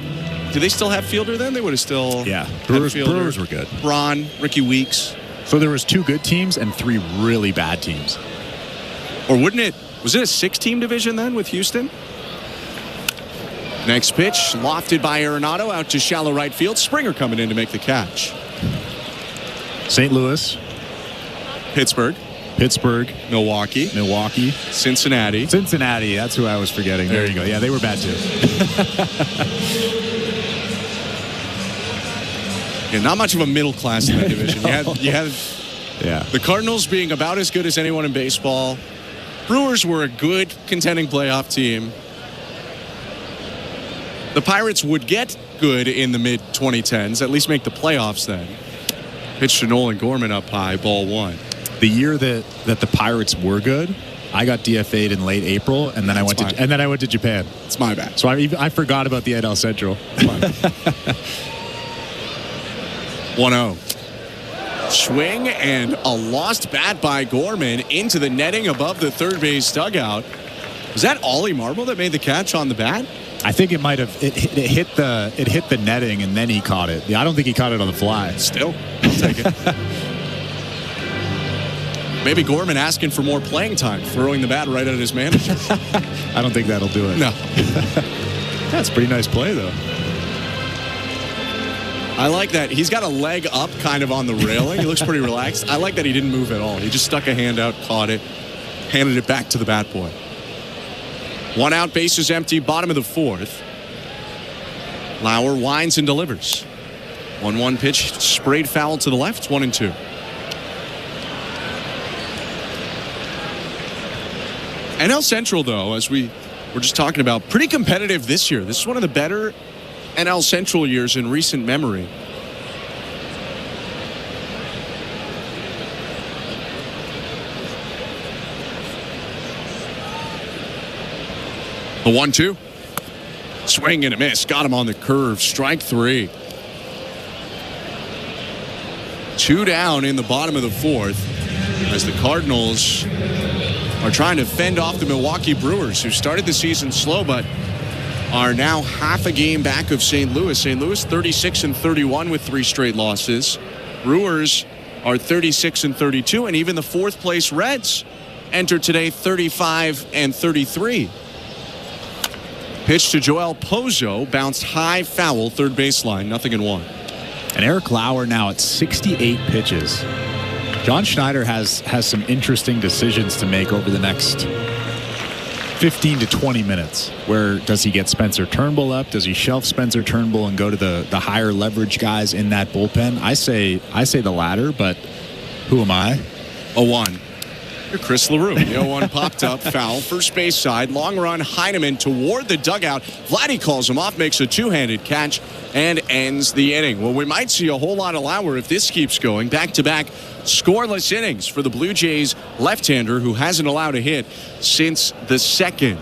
Did they still have Fielder then? They would have still. Yeah. Brewers were good. Braun, Ricky Weeks. So there was 2 good teams and 3 really bad teams. Or wouldn't it? Was it a 6-team division then with Houston? Next pitch, lofted by Arenado out to shallow right field. Springer coming in to make the catch. St. Louis. Pittsburgh. Milwaukee. Cincinnati. That's who I was forgetting. There you go. Yeah, they were bad too. Yeah, not much of a middle class in that division. You had the Cardinals being about as good as anyone in baseball. Brewers were a good contending playoff team. The Pirates would get good in the mid-2010s, at least make the playoffs then. Pitch to Nolan Gorman up high, ball 1. The year that the Pirates were good, I got DFA'd in late April, and then I went to Japan. It's my bad. So I forgot about the NL Central. 1-0. Swing and a lost bat by Gorman into the netting above the third base dugout. Was that Ollie Marble that made the catch on the bat? I think it might have. It hit the netting and then he caught it. I don't think he caught it on the fly. Still, I'll take it. Maybe Gorman asking for more playing time, throwing the bat right at his manager. I don't think that'll do it. No. That's a pretty nice play though. I like that. He's got a leg up kind of on the railing. He looks pretty relaxed. I like that he didn't move at all. He just stuck a hand out, caught it, handed it back to the bat boy. 1 out, bases empty, bottom of the fourth. Lauer winds and delivers. 1-1 pitch, sprayed foul to the left, 1-2. NL Central, though, as we were just talking about, pretty competitive this year. This is one of the better NL Central years in recent memory. The 1-2. Swing and a miss. Got him on the curve. Strike 3. 2 down in the bottom of the fourth as the Cardinals are trying to fend off the Milwaukee Brewers, who started the season slow but are now half a game back of St. Louis. St. Louis 36-31 with 3 straight losses. Brewers are 36-32, and even the fourth place Reds enter today 35-33. Pitch to Joel Pozo, bounced high, foul, third baseline, 0-1. And Eric Lauer now at 68 pitches. John Schneider has some interesting decisions to make over the next 15 to 20 minutes. Where does he get Spencer Turnbull up? Does he shelf Spencer Turnbull and go to the higher leverage guys in that bullpen? I say the latter, but who am I? 0-1. Chris LaRue. The 0-1 popped up, foul, first base side, long run, Heineman toward the dugout. Vladdy calls him off, makes a two-handed catch, and ends the inning. Well, we might see a whole lot of Lauer if this keeps going. Back-to-back scoreless innings for the Blue Jays left-hander who hasn't allowed a hit since the second.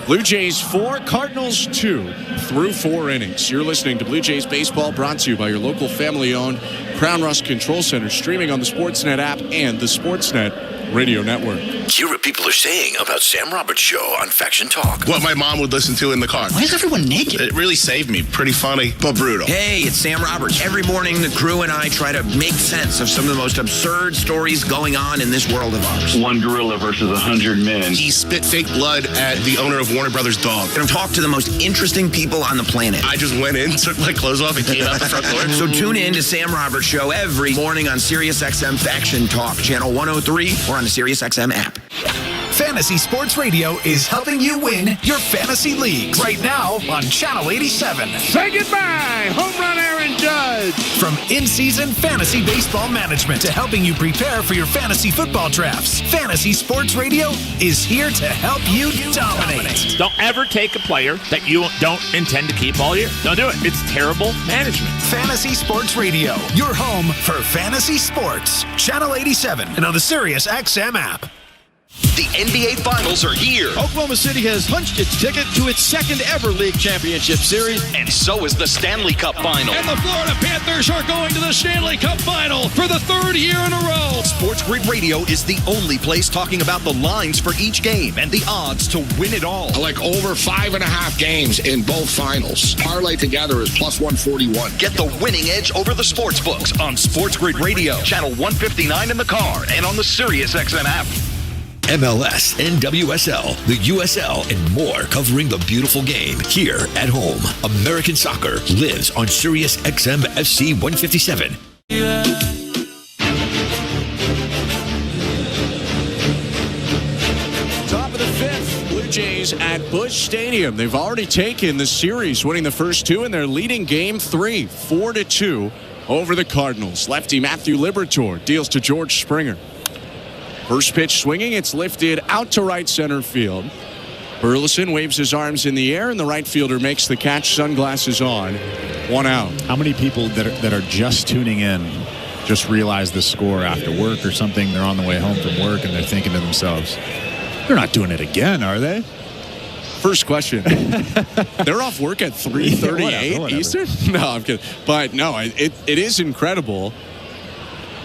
Blue Jays 4, Cardinals 2 through 4 innings. You're listening to Blue Jays Baseball, brought to you by your local family-owned Crown Rust Control Center, streaming on the Sportsnet app and the Sportsnet Radio Network. Hear what people are saying about Sam Roberts' show on Faction Talk. What my mom would listen to in the car. Why is everyone naked? It really saved me. Pretty funny, but brutal. Hey, it's Sam Roberts. Every morning, the crew and I try to make sense of some of the most absurd stories going on in this world of ours. One gorilla versus 100 men. He spit fake blood at the owner of Warner Brothers' dog. We're going to talk to the most interesting people on the planet. I just went in, took my clothes off, and came out the front door. So tune in to Sam Roberts' show every morning on SiriusXM Faction Talk, channel 103, or on the SiriusXM app. Fantasy Sports Radio is helping you win your fantasy leagues right now on Channel 87. Say goodbye, home run Aaron Judge. From in-season fantasy baseball management to helping you prepare for your fantasy football drafts, Fantasy Sports Radio is here to help you dominate. Don't ever take a player that you don't intend to keep all year. Don't do it. It's terrible management. Fantasy Sports Radio, your home for fantasy sports. Channel 87 and on the SiriusXM app. The NBA Finals are here. Oklahoma City has punched its ticket to its second ever league championship series. And so is the Stanley Cup Final. And the Florida Panthers are going to the Stanley Cup Final for the third year in a row. Sports Grid Radio is the only place talking about the lines for each game and the odds to win it all. I like over 5.5 games in both finals. Parlay together is plus 141. Get the winning edge over the sports books on Sports Grid Radio, channel 159 in the car, and on the SiriusXM app. MLS, NWSL, the USL, and more covering the beautiful game here at home. American soccer lives on Sirius XM FC 157. Top of the fifth, Blue Jays at Busch Stadium. They've already taken the series, winning the first two, and they're leading Game 3, 4-2 over the Cardinals. Lefty Matthew Liberatore deals to George Springer. First pitch swinging, it's lifted out to right center field. Burleson waves his arms in the air, and the right fielder makes the catch, sunglasses on. 1 out. How many people that are just tuning in just realize the score after work or something? They're on the way home from work, and they're thinking to themselves, they're not doing it again, are they? First question. They're off work at 3:38 whatever. Eastern? No, I'm kidding. But no, it is incredible.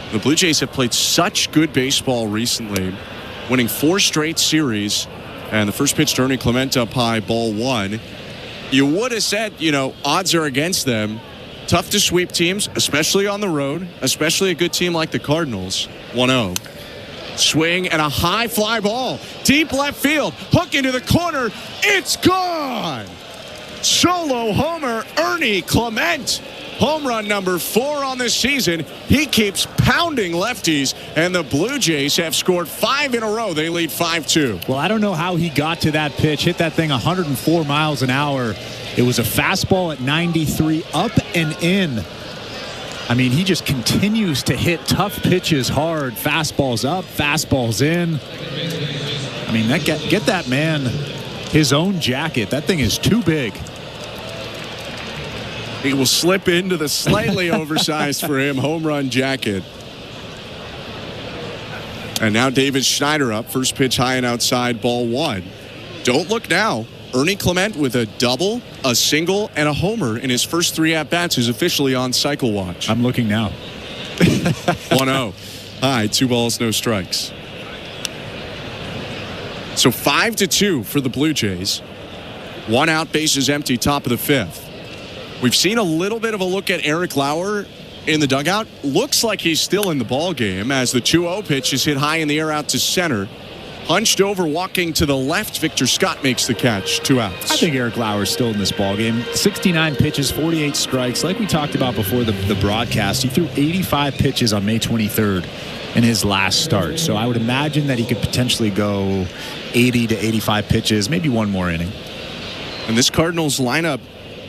The Blue Jays have played such good baseball recently, winning 4 straight series, and the first pitch to Ernie Clement up high, ball 1. You would have said, odds are against them. Tough to sweep teams, especially on the road, especially a good team like the Cardinals. 1-0. Swing and a high fly ball. Deep left field. Hook into the corner. It's gone. Solo homer, Ernie Clement. Home run number 4 on this season. He keeps pounding lefties, and the Blue Jays have scored 5 in a row. They lead 5-2. Well, I don't know how he got to that pitch. Hit that thing 104 miles an hour. It was a fastball at 93, up and in. I mean, he just continues to hit tough pitches hard. Fastballs up, fastballs in. I mean, get that man his own jacket. That thing is too big. He will slip into the slightly oversized for him home run jacket. And now David Schneider up. First pitch high and outside, ball 1. Don't look now. Ernie Clement with a double, a single, and a homer in his first 3 at-bats is officially on cycle watch. I'm looking now. 1-0. High, 2 balls, no strikes. So 5-2 for the Blue Jays. 1 out, bases empty, top of the 5th. We've seen a little bit of a look at Eric Lauer in the dugout. Looks like he's still in the ball game as the 2-0 pitch is hit high in the air out to center. Hunched over, walking to the left, Victor Scott makes the catch. 2 outs. I think Eric Lauer is still in this ball game. 69 pitches, 48 strikes. Like we talked about before the broadcast, he threw 85 pitches on May 23rd in his last start. So I would imagine that he could potentially go 80 to 85 pitches, maybe 1 more inning. And this Cardinals lineup,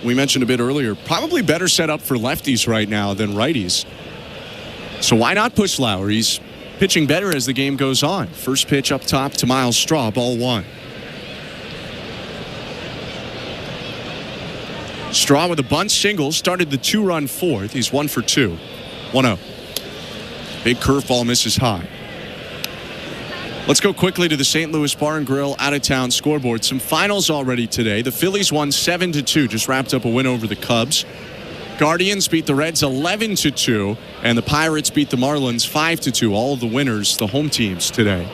we mentioned a bit earlier, probably better set up for lefties right now than righties. So why not push Lauer? He's pitching better as the game goes on. First pitch up top to Miles Straw, ball 1. Straw with a bunt single, started the 2-run 4th. He's 1 for 2. 1-0. Big curveball misses high. Let's go quickly to the St. Louis Bar and Grill out-of-town scoreboard. Some finals already today. The Phillies won 7-2, just wrapped up a win over the Cubs. Guardians beat the Reds 11-2, and the Pirates beat the Marlins 5-2. All of the winners, the home teams today.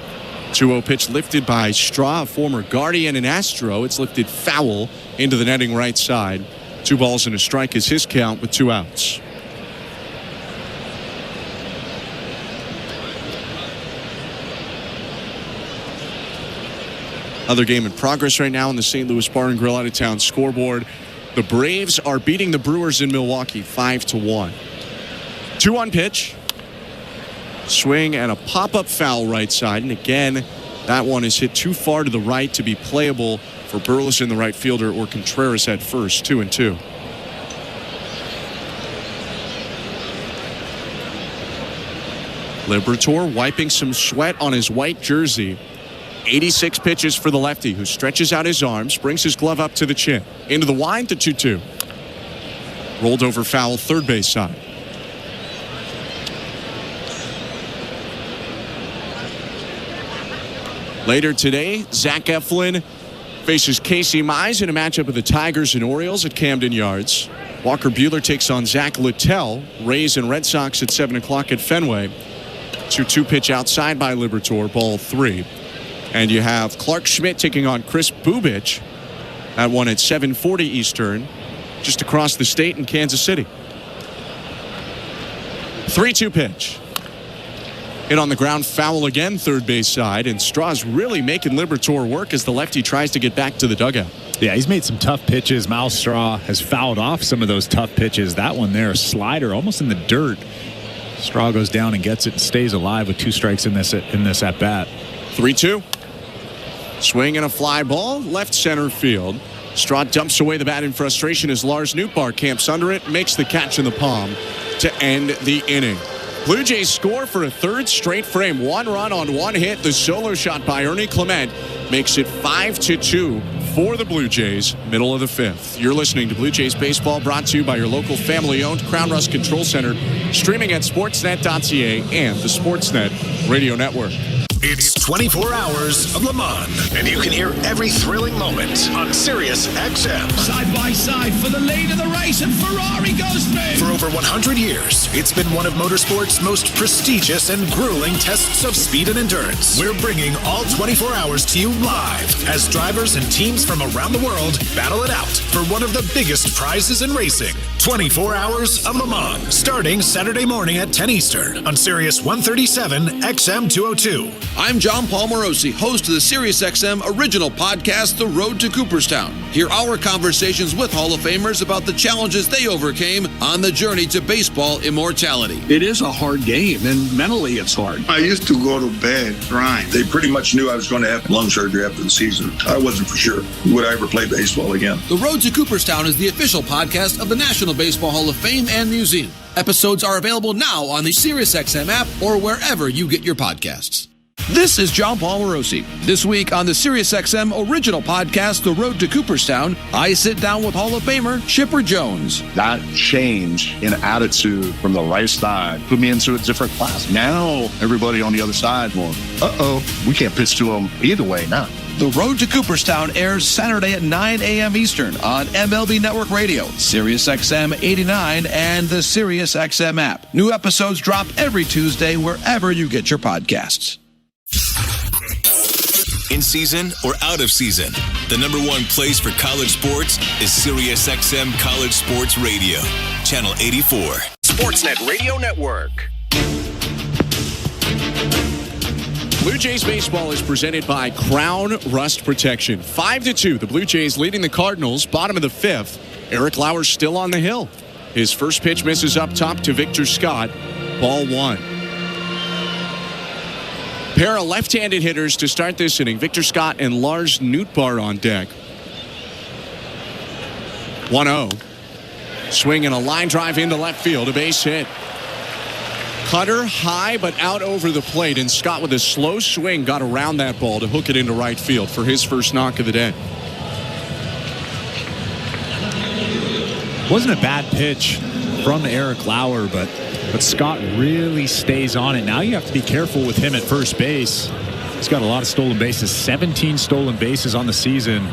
2-0 pitch lifted by Straw, a former Guardian and Astro. It's lifted foul into the netting right side. 2 balls and a strike is his count with 2 outs. Other game in progress right now on the St. Louis Bar and Grill out-of-town scoreboard. The Braves are beating the Brewers in Milwaukee 5-1. 2-1 pitch. Swing and a pop-up foul right side. And again, that one is hit too far to the right to be playable for Burleson, the right fielder, or Contreras at first. 2-2. Liberatore wiping some sweat on his white jersey. 86 pitches for the lefty, who stretches out his arms, brings his glove up to the chin. Into the wind to 2-2. Rolled over foul, third base side. Later today, Zach Eflin faces Casey Mize in a matchup of the Tigers and Orioles at Camden Yards. Walker Buehler takes on Zach Littell. Rays and Red Sox at 7 o'clock at Fenway. 2-2 pitch outside by Liberatore, ball 3. And you have Clark Schmidt taking on Chris Bubich. That one at 7:40 Eastern, just across the state in Kansas City. 3-2 pitch. Hit on the ground, foul again, third base side. And Straw's really making Liberatore work as the lefty tries to get back to the dugout. Yeah, he's made some tough pitches. Miles Straw has fouled off some of those tough pitches. That one there, a slider almost in the dirt. Straw goes down and gets it and stays alive with 2 strikes in this at bat. 3-2. Swing and a fly ball, left center field. Straw dumps away the bat in frustration as Lars Nootbaar camps under it, makes the catch in the palm to end the inning. Blue Jays score for a third straight frame. 1 run on 1 hit. The solo shot by Ernie Clement makes it 5-2 for the Blue Jays, middle of the 5th. You're listening to Blue Jays Baseball, brought to you by your local family-owned Crown Rust Control Center, streaming at sportsnet.ca and the Sportsnet Radio Network. It's 24 hours of Le Mans, And you can hear every thrilling moment on Sirius XM. Side by side for the lead of the race, and Ferrari goes through. For over 100 years, it's been one of motorsport's most prestigious and grueling tests of speed and endurance. We're bringing all 24 hours to you live as drivers and teams from around the world battle it out for one of the biggest prizes in racing. 24 hours of Le Mans, starting Saturday morning at 10 Eastern on Sirius 137 XM 202. I'm John Paul Morosi, host of the SiriusXM original podcast, The Road to Cooperstown. Hear our conversations with Hall of Famers about the challenges they overcame on the journey to baseball immortality. It is a hard game, and mentally it's hard. I used to go to bed crying. They pretty much knew I was going to have lung surgery after the season. I wasn't for sure. Would I ever play baseball again? The Road to Cooperstown is the official podcast of the National Baseball Hall of Fame and Museum. Episodes are available now on the SiriusXM app or wherever you get your podcasts. This is John Paul Morosi. This week on the SiriusXM original podcast, The Road to Cooperstown, I sit down with Hall of Famer Chipper Jones. That change in attitude from the right side put me into a different class. Now, everybody on the other side going, we can't pitch to them either way now. The Road to Cooperstown airs Saturday at 9 a.m. Eastern on MLB Network Radio, SiriusXM 89, and the SiriusXM app. New episodes drop every Tuesday wherever you get your podcasts. In season or out of season, the number one place for college sports is SiriusXM College Sports Radio, Channel 84. Sportsnet Radio Network. Blue Jays baseball is presented by Crown Rust Protection. 5-2, the Blue Jays leading the Cardinals, bottom of the 5th. Eric Lauer still on the hill. His first pitch misses up top to Victor Scott, ball 1. Pair of left-handed hitters to start this inning. Victor Scott and Lars Nootbaar on deck. 1-0. Swing and a line drive into left field. A base hit. Cutter high but out over the plate, and Scott with a slow swing got around that ball to hook it into right field for his first knock of the day. Wasn't a bad pitch from Eric Lauer, but Scott really stays on it. Now you have to be careful with him at first base. He's got a lot of stolen bases, 17 stolen bases on the season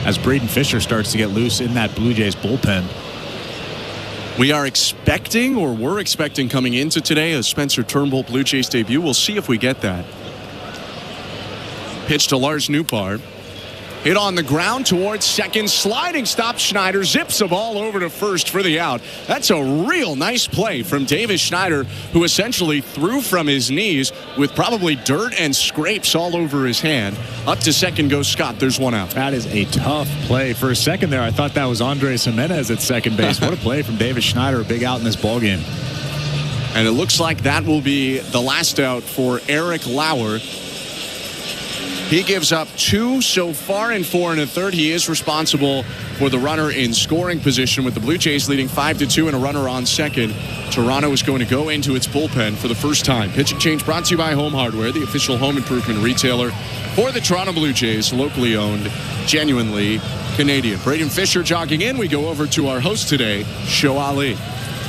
as Braden Fisher starts to get loose in that Blue Jays bullpen. We are expecting, or were expecting coming into today, a Spencer Turnbull Blue Jays debut. We'll see if we get that. Pitch to Lars Nootbaar. Hit on the ground towards second. Sliding stop. Schneider zips the ball over to first for the out. That's a real nice play from Davis Schneider, who essentially threw from his knees with probably dirt and scrapes all over his hand. Up to second goes Scott. There's one out. That is a tough play. For a second there, I thought that was Andres Jimenez at second base. What a play from Davis Schneider. A big out in this ballgame. And it looks like that will be the last out for Eric Lauer. He gives up 2 so far in 4 1/3. He is responsible for the runner in scoring position, with the Blue Jays leading 5-2 and a runner on second. Toronto is going to go into its bullpen for the first time. Pitching change brought to you by Home Hardware, the official home improvement retailer for the Toronto Blue Jays, locally owned, genuinely Canadian. Braden Fisher jogging in. We go over to our host today, Show Ali.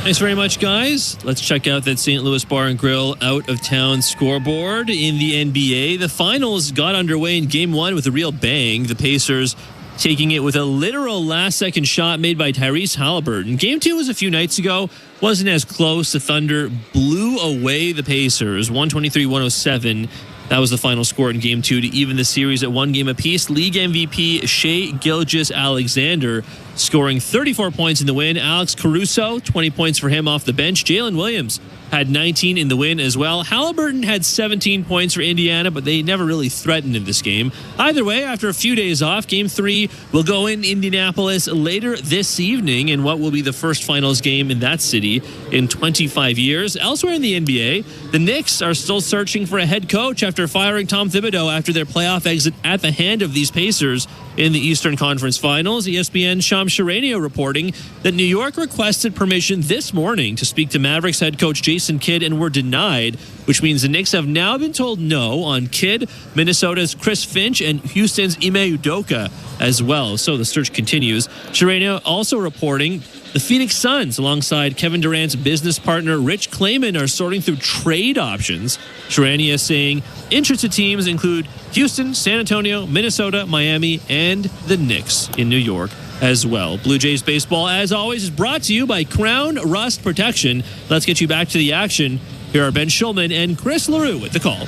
Thanks very much, guys. Let's check out that St. Louis Bar and Grill out-of-town scoreboard in the NBA. The finals got underway in Game 1 with a real bang. The Pacers taking it with a literal last-second shot made by Tyrese Halliburton. Game 2 was a few nights ago. Wasn't as close. The Thunder blew away the Pacers, 123-107. That was the final score in Game 2 to even the series at 1 game apiece. League MVP Shai Gilgeous-Alexander scoring 34 points in the win. Alex Caruso, 20 points for him off the bench. Jalen Williams had 19 in the win as well. Halliburton had 17 points for Indiana, but they never really threatened in this game. Either way, after a few days off, Game 3 will go in Indianapolis later this evening in what will be the first finals game in that city in 25 years. Elsewhere in the NBA, the Knicks are still searching for a head coach after firing Tom Thibodeau after their playoff exit at the hand of these Pacers in the Eastern Conference Finals. ESPN's Shams Charania reporting that New York requested permission this morning to speak to Mavericks head coach Jason Kidd and were denied, which means the Knicks have now been told no on Kidd, Minnesota's Chris Finch, and Houston's Ime Udoka as well. So the search continues. Charania also reporting the Phoenix Suns, alongside Kevin Durant's business partner Rich Klayman, are sorting through trade options. Charania saying interested teams include Houston, San Antonio, Minnesota, Miami, and the Knicks in New York as well. Blue Jays baseball, as always, is brought to you by Crown Rust Protection. Let's get you back to the action. Here are Ben Schulman and Chris LaRue with the call.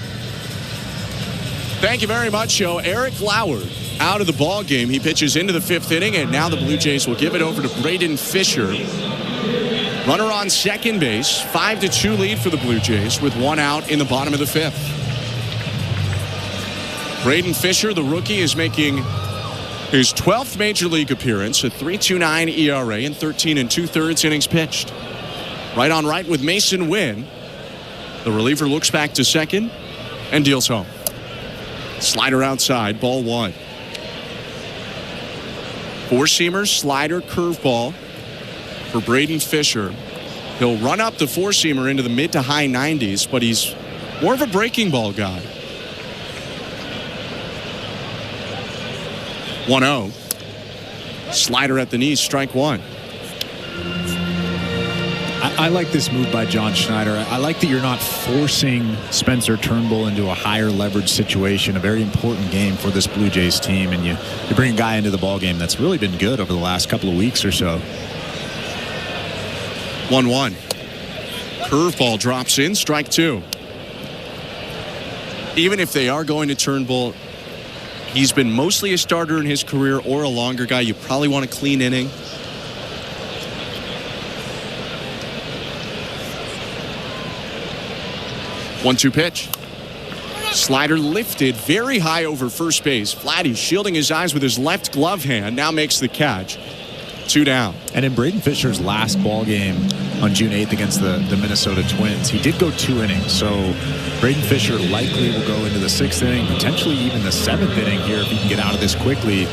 Thank you very much, Joe. Eric Lauer out of the ball game. He pitches into the 5th inning, and now the Blue Jays will give it over to Braden Fisher. Runner on second base. 5-2 lead for the Blue Jays with 1 out in the bottom of the 5th. Braden Fisher, the rookie, is making his 12th major league appearance, a 3.29 ERA and 13 2/3 innings pitched. Right on right with Mason Wynn. The reliever looks back to second and deals home. Slider outside, ball 1. 4-seamer, slider, curveball for Braden Fisher. He'll run up the 4-seamer into the mid to high 90s, but he's more of a breaking ball guy. 1-0. Slider at the knees, strike 1. I like this move by John Schneider. I like that you're not forcing Spencer Turnbull into a higher leverage situation, a very important game for this Blue Jays team, and you bring a guy into the ballgame that's really been good over the last couple of weeks or so. 1-1. Curveball drops in, strike 2. Even if they are going to Turnbull, he's been mostly a starter in his career or a longer guy. You probably want a clean inning. One-two pitch. Slider lifted very high over first base. Vladdy shielding his eyes with his left glove hand. Now makes the catch. 2 down. And in Braden Fisher's last ball game on June 8th against the Minnesota Twins, he did go 2 innings. So Braden Fisher likely will go into the 6th inning, potentially even the 7th inning here if he can get out of this quickly.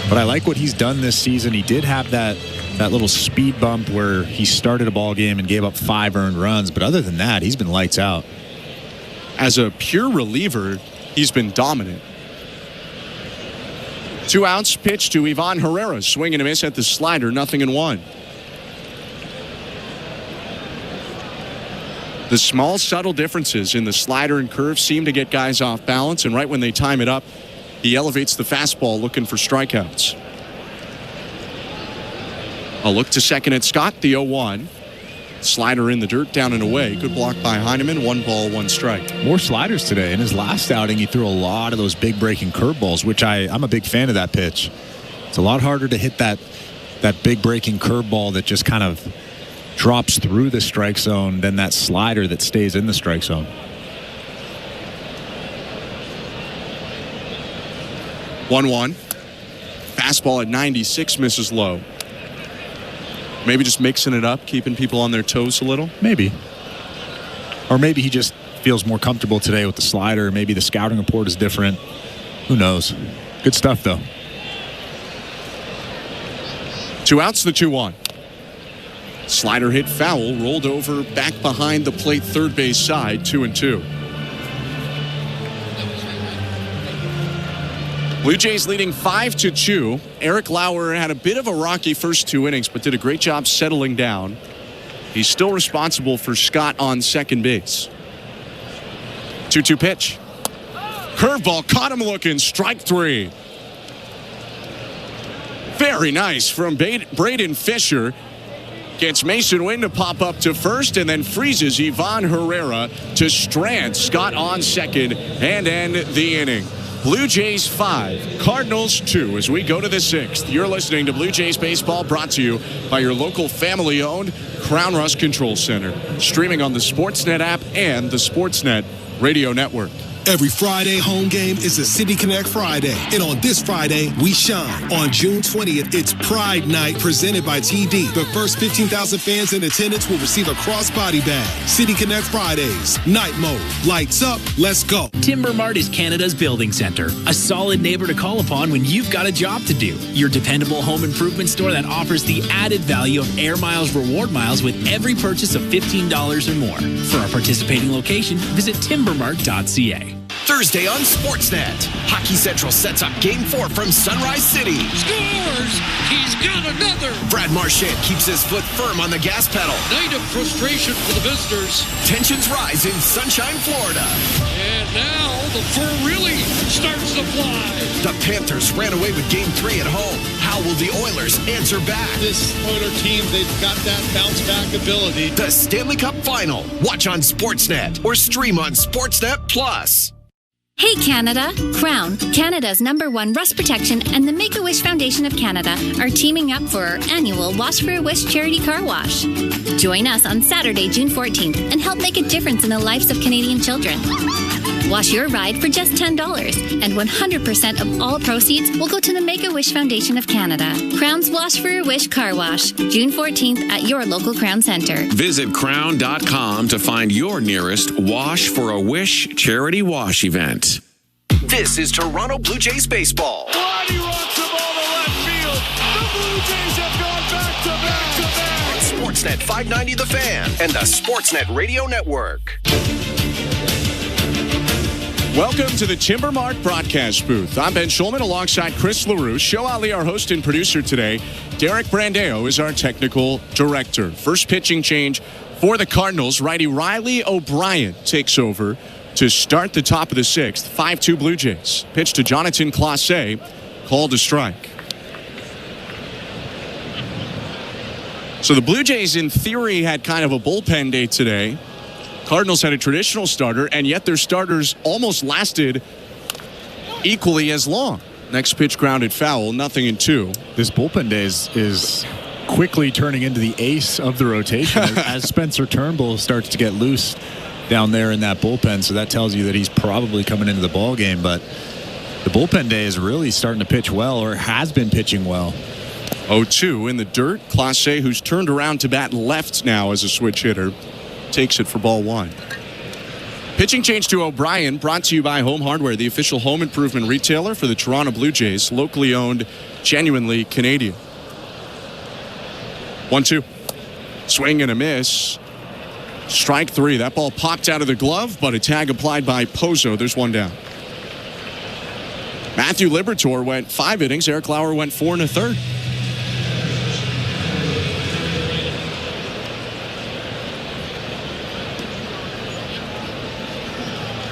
But I like what he's done this season. He did have that little speed bump where he started a ball game and gave up 5 earned runs. But other than that, he's been lights out. As a pure reliever, he's been dominant. 2 outs, pitch to Ivan Herrera. Swing and a miss at the slider, 0-1. The small, subtle differences in the slider and curve seem to get guys off balance, and right when they time it up, he elevates the fastball looking for strikeouts. A look to second at Scott, the 0-1. Slider in the dirt, down and away. Good block by Heineman. 1 ball, 1 strike. More sliders today. In his last outing, he threw a lot of those big breaking curveballs, which I'm a big fan of that pitch. It's a lot harder to hit that big breaking curveball that just kind of drops through the strike zone than that slider that stays in the strike zone. 1-1. Fastball at 96 misses low. Maybe just mixing it up, keeping people on their toes a little? Maybe. Or maybe he just feels more comfortable today with the slider. Maybe the scouting report is different. Who knows? Good stuff, though. 2 outs, the 2-1. Slider hit foul, rolled over, back behind the plate, third base side, 2-2. Blue Jays leading 5-2. Eric Lauer had a bit of a rocky first 2 innings, but did a great job settling down. He's still responsible for Scott on second base. 2-2 pitch. Curveball, caught him looking, strike 3. Very nice from Braden Fisher. Gets Mason Wynn to pop up to first and then freezes Ivan Herrera to strand Scott on second and end the inning. Blue Jays 5, Cardinals 2 as we go to the 6th. You're listening to Blue Jays Baseball, brought to you by your local family-owned Crown Rust Control Center. Streaming on the Sportsnet app and the Sportsnet Radio Network. Every Friday home game is a City Connect Friday. And on this Friday, we shine. On June 20th, it's Pride Night presented by TD. The first 15,000 fans in attendance will receive a cross-body bag. City Connect Fridays. Night mode. Lights up. Let's go. Timber Mart is Canada's building center. A solid neighbor to call upon when you've got a job to do. Your dependable home improvement store that offers the added value of Air Miles reward miles with every purchase of $15 or more. For our participating location, visit timbermart.ca. Thursday on Sportsnet, Hockey Central sets up Game 4 from Sunrise City. Scores! He's got another! Brad Marchand keeps his foot firm on the gas pedal. Night of frustration for the visitors. Tensions rise in Sunshine, Florida. And now the fur really starts to fly. The Panthers ran away with Game 3 at home. How will the Oilers answer back? This Oiler team, they've got that bounce-back ability. The Stanley Cup Final. Watch on Sportsnet or stream on Sportsnet Plus. Hey Canada! Crown, Canada's #1 rust protection, and the Make-A-Wish Foundation of Canada are teaming up for our annual Wash for a Wish charity car wash. Join us on Saturday, June 14th, and help make a difference in the lives of Canadian children. Wash your ride for just $10, and 100% of all proceeds will go to the Make-A-Wish Foundation of Canada. Crown's Wash for a Wish car wash, June 14th at your local Crown Centre. Visit crown.com to find your nearest Wash for a Wish charity wash event. This is Toronto Blue Jays baseball. Vladdy rocks the ball to left field. The Blue Jays have gone back-to-back-to-back. On Sportsnet 590 The Fan and the Sportsnet Radio Network. Welcome to the Timber Mart broadcast booth. I'm Ben Schulman alongside Chris LaRue. Show Ali, our host and producer today. Derek Brandeo is our technical director. First pitching change for the Cardinals. Righty Riley O'Brien takes over to start the top of the 6th. 5-2 Blue Jays. Pitch to Jonathan Clase. Called a strike. So the Blue Jays, in theory, had kind of a bullpen day today. Cardinals had a traditional starter, and yet their starters almost lasted equally as long. Next pitch grounded foul, 0-2. This bullpen day is quickly turning into the ace of the rotation as Spencer Turnbull starts to get loose down there in that bullpen. So that tells you that he's probably coming into the ball game. But the bullpen day is really starting to pitch well, or has been pitching well. 0-2 in the dirt. Clase, who's turned around to bat left now as a switch hitter, takes it for ball 1. Pitching change to O'Brien, brought to you by Home Hardware, the official home improvement retailer for the Toronto Blue Jays, locally owned, genuinely Canadian. 1-2. Swing and a miss. Strike 3. That ball popped out of the glove, but a tag applied by Pozo. There's one down. Matthew Liberatore went 5 innings. Eric Lauer went 4 1/3.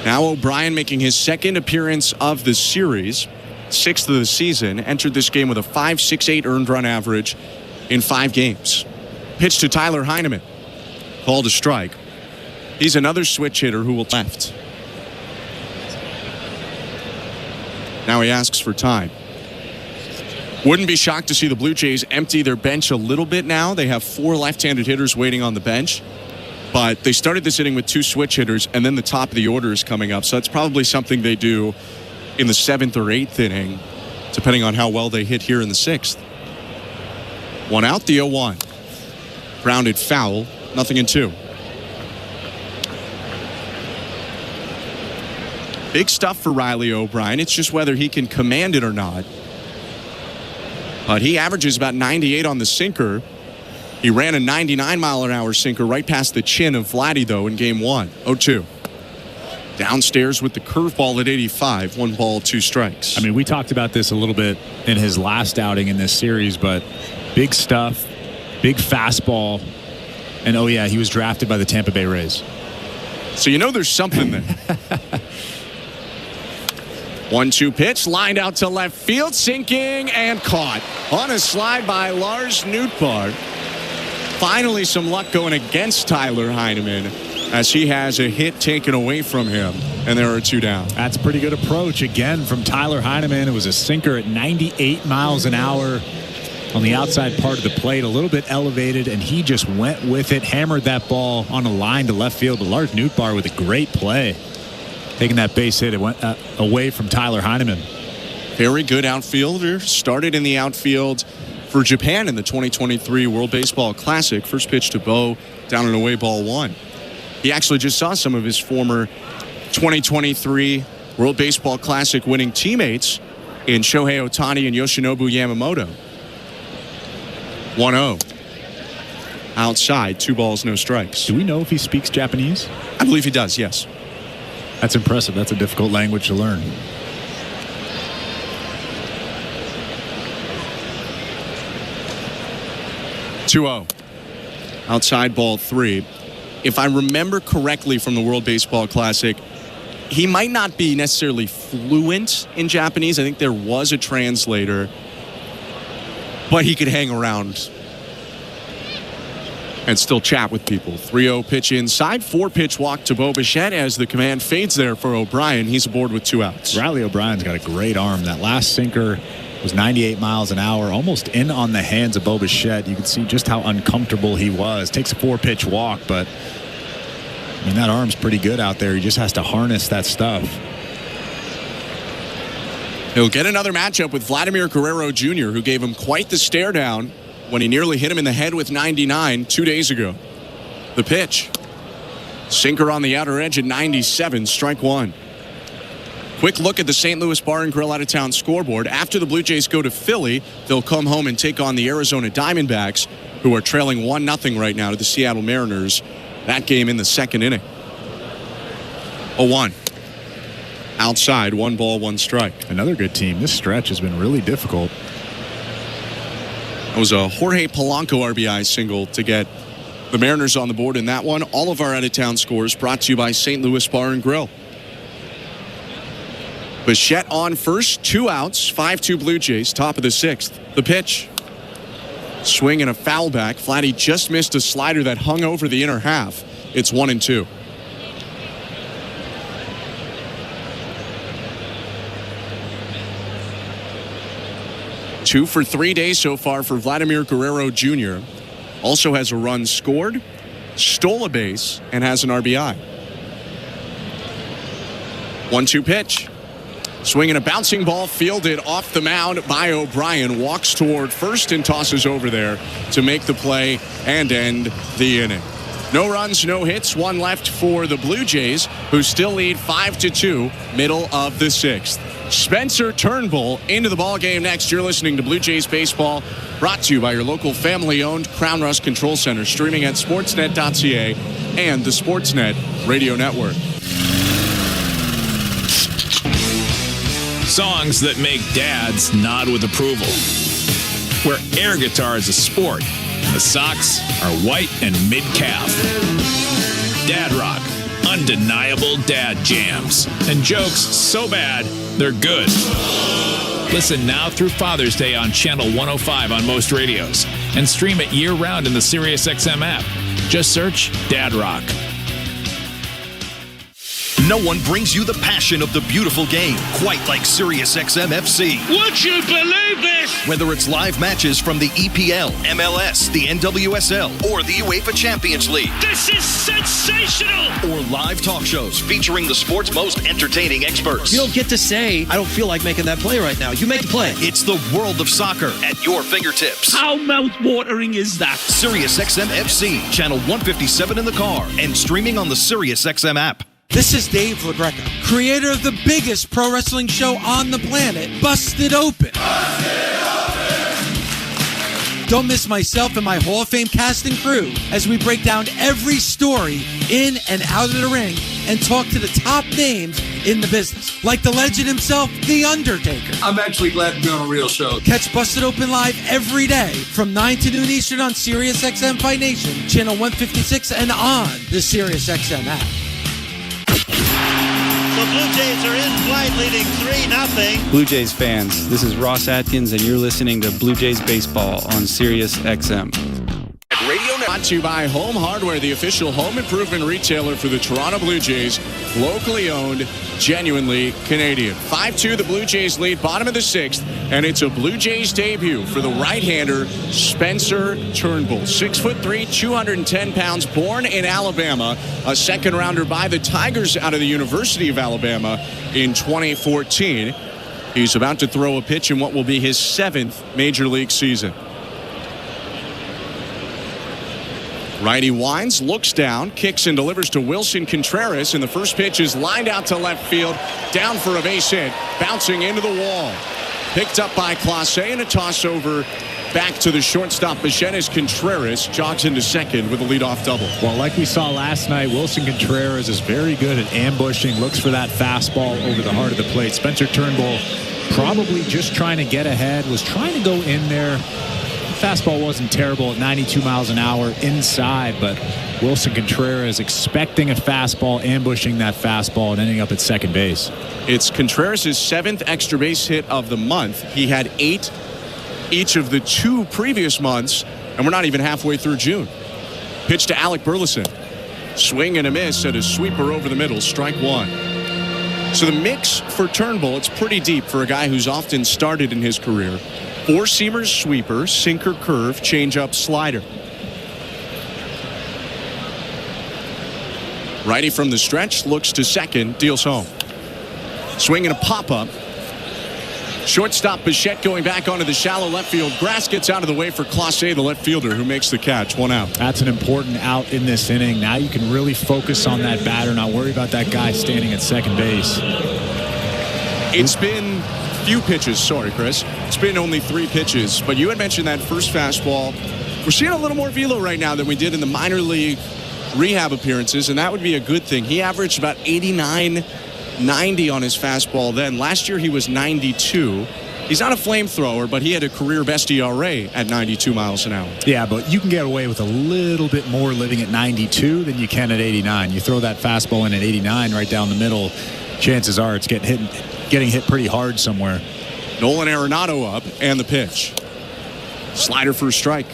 Now O'Brien making his second appearance of the series, 6th of the season, entered this game with a 5.68 earned run average in 5 games. Pitch to Tyler Heineman. Called a strike. He's another switch hitter who will left. Now he asks for time. Wouldn't be shocked to see the Blue Jays empty their bench a little bit now. They have 4 left-handed hitters waiting on the bench. But they started this inning with 2 switch hitters, and then the top of the order is coming up. So that's probably something they do in the 7th or 8th inning, depending on how well they hit here in the 6th. 1 out, the 0-1. Grounded foul, 0-2. Big stuff for Riley O'Brien. It's just whether he can command it or not. But he averages about 98 on the sinker. He ran a 99-mile-an-hour sinker right past the chin of Vladdy, though, in Game 1. 0-2. Downstairs with the curveball at 85. 1 ball, 2 strikes. I mean, we talked about this a little bit in his last outing in this series, but big stuff, big fastball, and oh yeah, he was drafted by the Tampa Bay Rays. So you know there's something there. 1-2 pitch, lined out to left field, sinking and caught on a slide by Lars Nootbaar. Finally some luck going against Tyler Heineman as he has a hit taken away from him, and there are 2 down. That's a pretty good approach again from Tyler Heineman. It was a sinker at 98 miles an hour on the outside part of the plate, a little bit elevated, and he just went with it, hammered that ball on a line to left field. But Lars Nootbaar with a great play, taking that base hit. It went away from Tyler Heineman. Very good outfielder. Started in the outfield for Japan in the 2023 World Baseball Classic. First pitch to Bo, down and away, ball 1. He actually just saw some of his former 2023 World Baseball Classic winning teammates in Shohei Ohtani and Yoshinobu Yamamoto. 1-0. Outside, 2 balls, no strikes. Do we know if he speaks Japanese? I believe he does, yes. That's impressive. That's a difficult language to learn. Outside, ball 3. If I remember correctly from the World Baseball Classic, he might not be necessarily fluent in Japanese. I think there was a translator, but he could hang around and still chat with people. 3-0 pitch inside, 4-pitch walk to Bo Bichette as the command fades there for O'Brien. He's aboard with 2 outs. Riley O'Brien's got a great arm. That last sinker was 98 miles an hour, almost in on the hands of Bo Bichette. You can see just how uncomfortable he was. Takes a 4-pitch walk, but I mean, that arm's pretty good out there. He just has to harness that stuff. He'll get another matchup with Vladimir Guerrero Jr., who gave him quite the stare down when he nearly hit him in the head with 99 2 days ago. The pitch. Sinker on the outer edge at 97, strike 1. Quick look at the St. Louis Bar and Grill out-of-town scoreboard. After the Blue Jays go to Philly, they'll come home and take on the Arizona Diamondbacks, who are trailing 1-0 right now to the Seattle Mariners. That game in the 2nd inning. 0-1. Outside, 1 ball, 1 strike. Another good team. This stretch has been really difficult. It was a Jorge Polanco RBI single to get the Mariners on the board in that one. All of our out-of-town scores brought to you by St. Louis Bar and Grill. Bichette on first, 2 outs, 5-2 Blue Jays, top of the 6th. The pitch. Swing and a foul back. Vladdy just missed a slider that hung over the inner half. It's 1-2. Two for 3 days so far for Vladimir Guerrero Jr. Also has a run scored, stole a base, and has an RBI. 1-2 pitch. Swinging a bouncing ball fielded off the mound by O'Brien. Walks toward first and tosses over there to make the play and end the inning. No runs, no hits, 1 left for the Blue Jays, who still lead 5-2, middle of the 6th. Spencer Turnbull into the ball game next. You're listening to Blue Jays Baseball, brought to you by your local family-owned Crown Rust Control Center, streaming at sportsnet.ca and the Sportsnet Radio Network. Songs that make dads nod with approval. Where air guitar is a sport, the socks are white and mid-calf. Dad rock undeniable dad jams. And jokes so bad, they're good. Listen now through Father's Day on Channel 105 on most radios. And stream it year-round in the SiriusXM app. Just search Dad Rock. No one brings you the passion of the beautiful game quite like SiriusXM FC. Would you believe this? Whether it's live matches from the EPL, MLS, the NWSL, or the UEFA Champions League. This is sensational! Or live talk shows featuring the sport's most entertaining experts. You don't get to say, I don't feel like making that play right now. You make the play. It's the world of soccer at your fingertips. How mouth-watering is that? SiriusXM FC, channel 157 in the car, and streaming on the SiriusXM app. This is Dave LaGreca, creator of the biggest pro wrestling show on the planet, Busted Open. Don't miss myself and my Hall of Fame cast and crew as we break down every story in and out of the ring and talk to the top names in the business, like the legend himself, The Undertaker. I'm actually glad to be on a real show. Catch Busted Open live every day from 9 to noon Eastern on SiriusXM Fight Nation, channel 156, and on the SiriusXM app. The Blue Jays are in flight, leading 3-0. Blue Jays fans, this is Ross Atkins, and you're listening to Blue Jays Baseball on Sirius XM. Radio brought to you by Home Hardware, the official home improvement retailer for the Toronto Blue Jays. Locally owned, genuinely Canadian. 5-2, the Blue Jays lead, bottom of the sixth, and it's a Blue Jays debut for the right-hander Spencer Turnbull. 6'3", 210 pounds, born in Alabama, a second-rounder by the Tigers out of the University of Alabama in 2014. He's about to throw a pitch in what will be his 7th Major League season. Righty winds, looks down, kicks and delivers to Wilson Contreras, and the first pitch is lined out to left field, down for a base hit, bouncing into the wall. Picked up by Clase, and a toss over back to the shortstop Bichette as Contreras jogs into second with a leadoff double. Well, like we saw last night, Wilson Contreras is very good at ambushing, looks for that fastball over the heart of the plate. Spencer Turnbull probably just trying to get ahead, was trying to go in there. Fastball wasn't terrible at 92 miles an hour inside, but Wilson Contreras expecting a fastball, ambushing that fastball, and ending up at second base. It's Contreras' 7th extra base hit of the month. He had 8 each of the 2 previous months, and we're not even halfway through June. Pitch to Alec Burleson. Swing and a miss at a sweeper over the middle, strike one. So the mix for Turnbull, it's pretty deep for a guy who's often started in his career. 4-seamers, sweeper, sinker, curve, changeup, slider. Righty from the stretch, looks to second, deals home. Swing and a pop-up. Shortstop Bichette going back onto the shallow left field. Grass gets out of the way for Clase, the left fielder, who makes the catch. 1 out. That's an important out in this inning. Now you can really focus on that batter, not worry about that guy standing at second base. It's been few pitches. Sorry, Chris. It's been only 3 pitches, but you had mentioned that first fastball. We're seeing a little more velo right now than we did in the minor league rehab appearances, and that would be a good thing. He averaged about 89, 90 on his fastball then. Last year he was 92. He's not a flamethrower, but he had a career best ERA at 92 miles an hour. Yeah, but you can get away with a little bit more living at 92 than you can at 89. You throw that fastball in at 89 right down the middle, chances are it's getting hit pretty hard somewhere. Nolan Arenado up, and the pitch. Slider for a strike.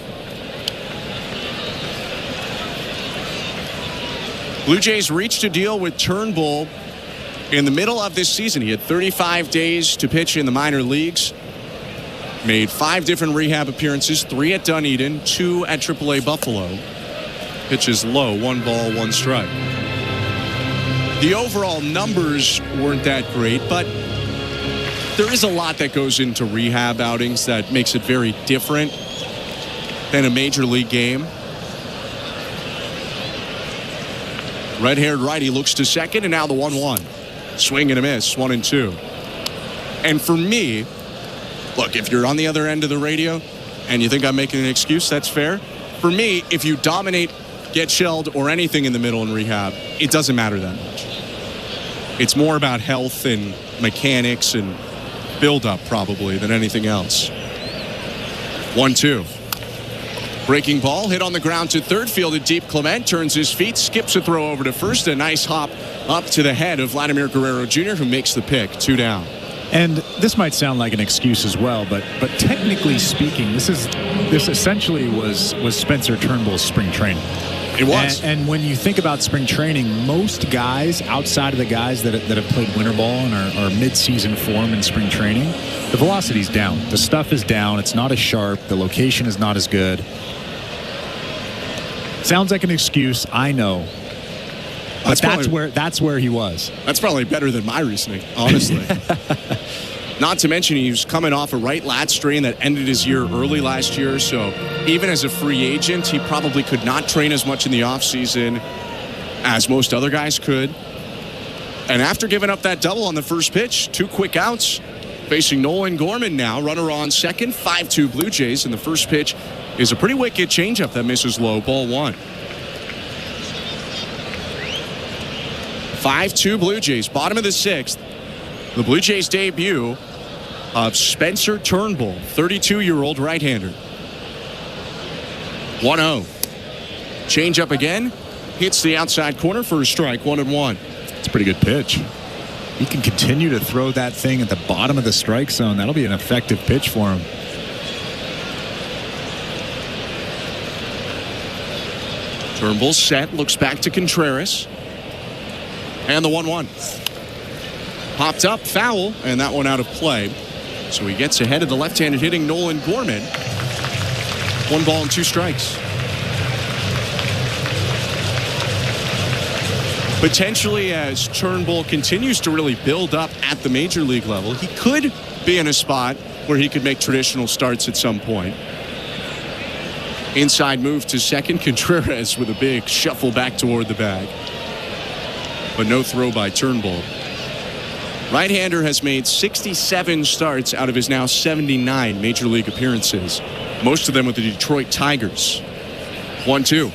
Blue Jays reached a deal with Turnbull in the middle of this season. He had 35 days to pitch in the minor leagues. Made 5 different rehab appearances, 3 at Dunedin, 2 at AAA Buffalo. Pitches low, 1 ball, 1 strike. The overall numbers weren't that great, but there is a lot that goes into rehab outings that makes it very different than a major league game. Red-haired righty looks to second, and now the 1-1. Swing and a miss, 1-2. And for me, look, if you're on the other end of the radio and you think I'm making an excuse, that's fair. For me, if you dominate, get shelled, or anything in the middle in rehab, it doesn't matter that much. It's more about health and mechanics and build-up probably than anything else. 1-2. Breaking ball, hit on the ground to third, fielded deep. Clement turns his feet, skips a throw over to first. A nice hop up to the head of Vladimir Guerrero Jr., who makes the pick. 2 down. And this might sound like an excuse as well, but technically speaking, this essentially was Spencer Turnbull's spring training. It was. And when you think about spring training, most guys outside of the guys that have played winter ball and are mid-season form in spring training, the velocity's down. The stuff is down. It's not as sharp. The location is not as good. Sounds like an excuse, I know. But that's where he was. That's probably better than my reasoning, honestly. Not to mention he was coming off a right lat strain that ended his year early last year. So even as a free agent, he probably could not train as much in the offseason as most other guys could. And after giving up that double on the first pitch, 2 quick outs, facing Nolan Gorman now, runner on second, 5-2 Blue Jays. And the first pitch is a pretty wicked changeup that misses low, ball 1. 5-2 Blue Jays, bottom of the 6th. The Blue Jays debut of Spencer Turnbull, 32-year-old right-hander. 1-0. Changeup again, hits the outside corner for a strike, 1-1. It's a pretty good pitch. He can continue to throw that thing at the bottom of the strike zone. That'll be an effective pitch for him. Turnbull set, looks back to Contreras. And the 1-1. Popped up, foul, and that one out of play. So he gets ahead of the left-handed hitting Nolan Gorman. 1 ball and 2 strikes. Potentially, as Turnbull continues to really build up at the major league level, he could be in a spot where he could make traditional starts at some point. Inside move to second, Contreras with a big shuffle back toward the bag. But no throw by Turnbull. Right-hander has made 67 starts out of his now 79 major league appearances. Most of them with the Detroit Tigers. 1-2.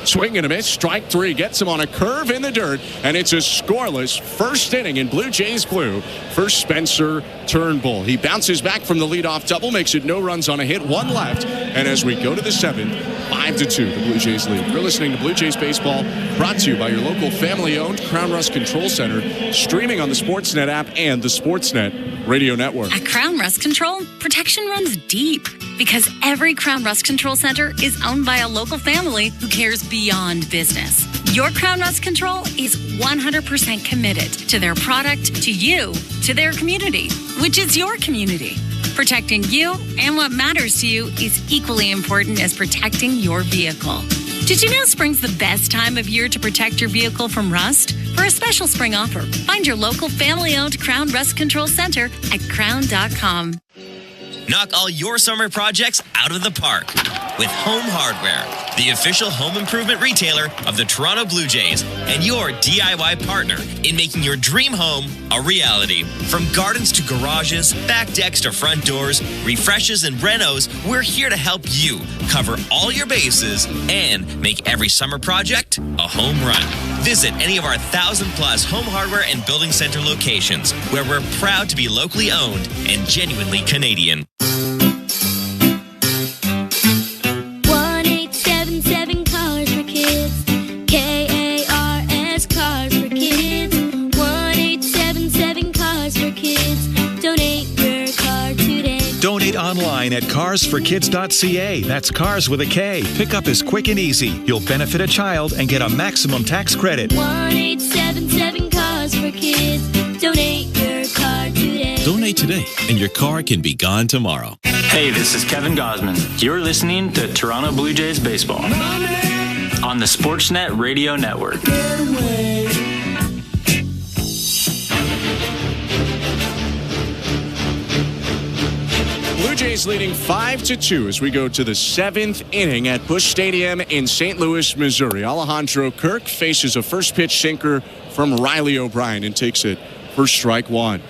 Swing and a miss. Strike 3 gets him on a curve in the dirt, and it's a scoreless first inning in Blue Jays blue for Spencer Turnbull. He bounces back from the leadoff double, makes it no runs on a hit, 1 left, and as we go to the 7th, 5-2, the Blue Jays lead. You're listening to Blue Jays Baseball, brought to you by your local family-owned Crown Rust Control Center, streaming on the Sportsnet app and the Sportsnet Radio Network. At Crown Rust Control, protection runs deep because every Crown Rust Control Center is owned by a local family who cares beyond business. Your Crown Rust Control is 100% committed to their product, to you, to their community, which is your community. Protecting you and what matters to you is equally important as protecting your vehicle. Did you know spring's the best time of year to protect your vehicle from rust? For a special spring offer, find your local family-owned Crown Rust Control Center at crown.com. Knock all your summer projects out of the park with Home Hardware, the official home improvement retailer of the Toronto Blue Jays and your DIY partner in making your dream home a reality. From gardens to garages, back decks to front doors, refreshes and renos, we're here to help you cover all your bases and make every summer project a home run. Visit any of our 1,000+ Home Hardware and Building Center locations, where we're proud to be locally owned and genuinely Canadian. 1-877 Cars for Kids. KARS Cars for Kids. 1-877 Cars for Kids. Donate your car today. Donate online at carsforkids.ca. That's cars with a K. Pickup is quick and easy. You'll benefit a child and get a maximum tax credit. 1-877 Cars for Kids. Donate your car today. Donate today, and your car can be gone tomorrow. Hey, this is Kevin Gosman. You're listening to Toronto Blue Jays Baseball on the Sportsnet Radio Network. Blue Jays leading 5-2 as we go to the 7th inning at Busch Stadium in St. Louis, Missouri. Alejandro Kirk faces a first pitch sinker from Riley O'Brien and takes it for strike 1.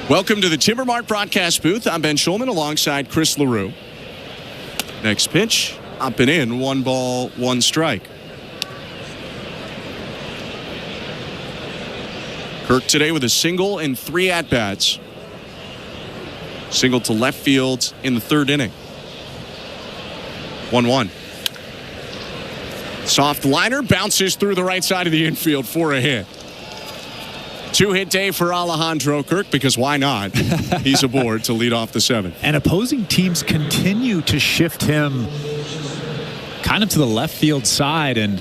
Welcome to the Timbermart broadcast booth. I'm Ben Schulman alongside Chris LaRue. Next pitch, up and in, 1 ball, 1 strike. Kirk today with a single and 3 at-bats. Single to left field in the third inning. 1-1. Soft liner bounces through the right side of the infield for a hit. 2-hit day for Alejandro Kirk, because why not? He's aboard to lead off the seventh. And opposing teams continue to shift him kind of to the left field side, and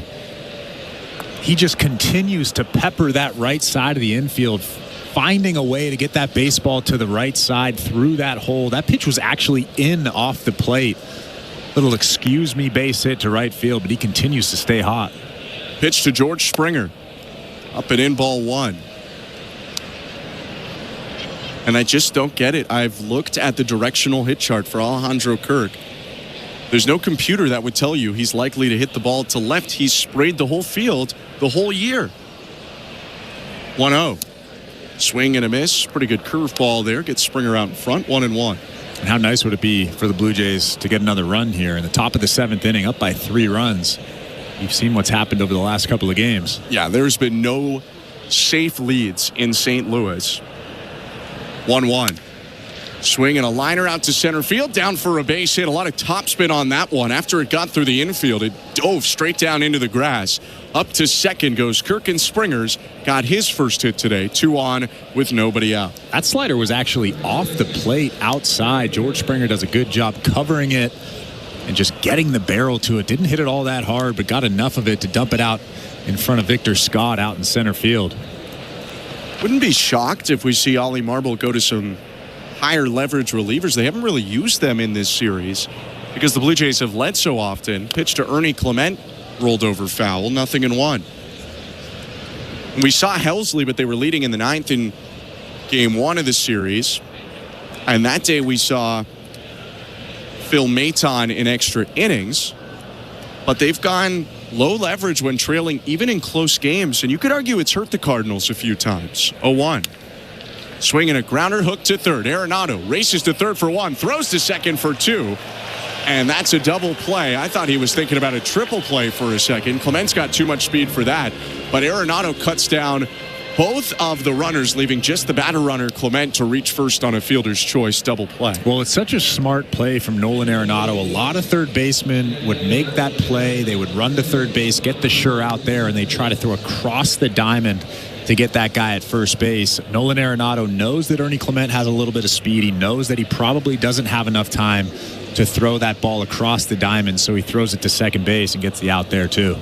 he just continues to pepper that right side of the infield, finding a way to get that baseball to the right side through that hole. That pitch was actually in off the plate. Little excuse me base hit to right field, but he continues to stay hot. Pitch to George Springer. Up and in, ball one. And I just don't get it. I've looked at the directional hit chart for Alejandro Kirk. There's no computer that would tell you he's likely to hit the ball to left. He's sprayed the whole field the whole year. 1-0. Swing and a miss. Pretty good curveball there. Gets Springer out in front. 1-1. And how nice would it be for the Blue Jays to get another run here in the top of the seventh inning, up by 3 runs. You've seen what's happened over the last couple of games. Yeah, there's been no safe leads in St. Louis. 1-1. Swing and a liner out to center field, down for a base hit. A lot of topspin on that one. After it got through the infield, it dove straight down into the grass. Up to second goes Kirk, and Springer's got his first hit today. 2 on with nobody out. That slider was actually off the plate outside. George Springer does a good job covering it and just getting the barrel to it. Didn't hit it all that hard, but got enough of it to dump it out in front of Victor Scott out in center field. Wouldn't be shocked if we see Ollie Marble go to some higher leverage relievers. They haven't really used them in this series because the Blue Jays have led so often. Pitch to Ernie Clement, rolled over foul, 0-1. And we saw Helsley, but they were leading in the ninth in game 1 of the series. And that day we saw Phil Maton in extra innings, but they've gone low leverage when trailing, even in close games. And you could argue it's hurt the Cardinals a few times. 0-1. Swinging a grounder, hook to third. Arenado races to third for 1, throws to second for 2. And that's a double play. I thought he was thinking about a triple play for a second. Clement's got too much speed for that. But Arenado cuts down both of the runners, leaving just the batter runner, Clement, to reach first on a fielder's choice double play. Well, it's such a smart play from Nolan Arenado. A lot of third basemen would make that play. They would run to third base, get the sure out there, and they try to throw across the diamond to get that guy at first base. Nolan Arenado knows that Ernie Clement has a little bit of speed. He knows that he probably doesn't have enough time to throw that ball across the diamond, so he throws it to second base and gets the out there too.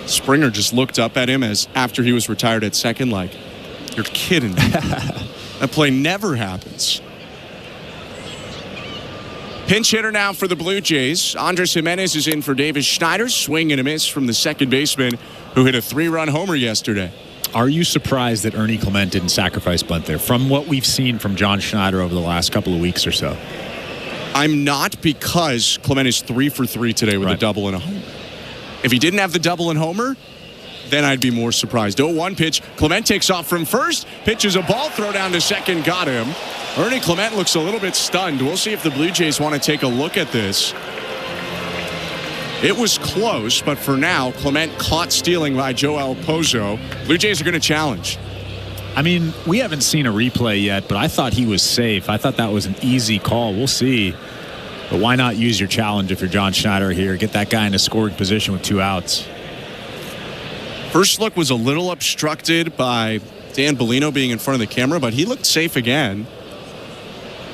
Springer just looked up at him as after he was retired at second like, you're kidding me. That play never happens. Pinch hitter now for the Blue Jays. Andres Jimenez is in for Davis Schneider. Swing and a miss from the second baseman who hit a 3-run homer yesterday. Are you surprised that Ernie Clement didn't sacrifice bunt there from what we've seen from John Schneider over the last couple of weeks or so? I'm not, because Clement is 3 for 3 today with a double and a homer. If he didn't have the double and homer, then I'd be more surprised. 0-1 pitch. Clement takes off from first. Pitches a ball, throw down to second, got him. Ernie Clement looks a little bit stunned. We'll see if the Blue Jays want to take a look at this. It was close, but for now, Clement caught stealing by Joel Pozo. Blue Jays are going to challenge. I mean, we haven't seen a replay yet, but I thought he was safe. I thought that was an easy call. We'll see. But why not use your challenge if you're John Schneider here? Get that guy in a scoring position with 2 outs. First look was a little obstructed by Dan Bellino being in front of the camera, but he looked safe again.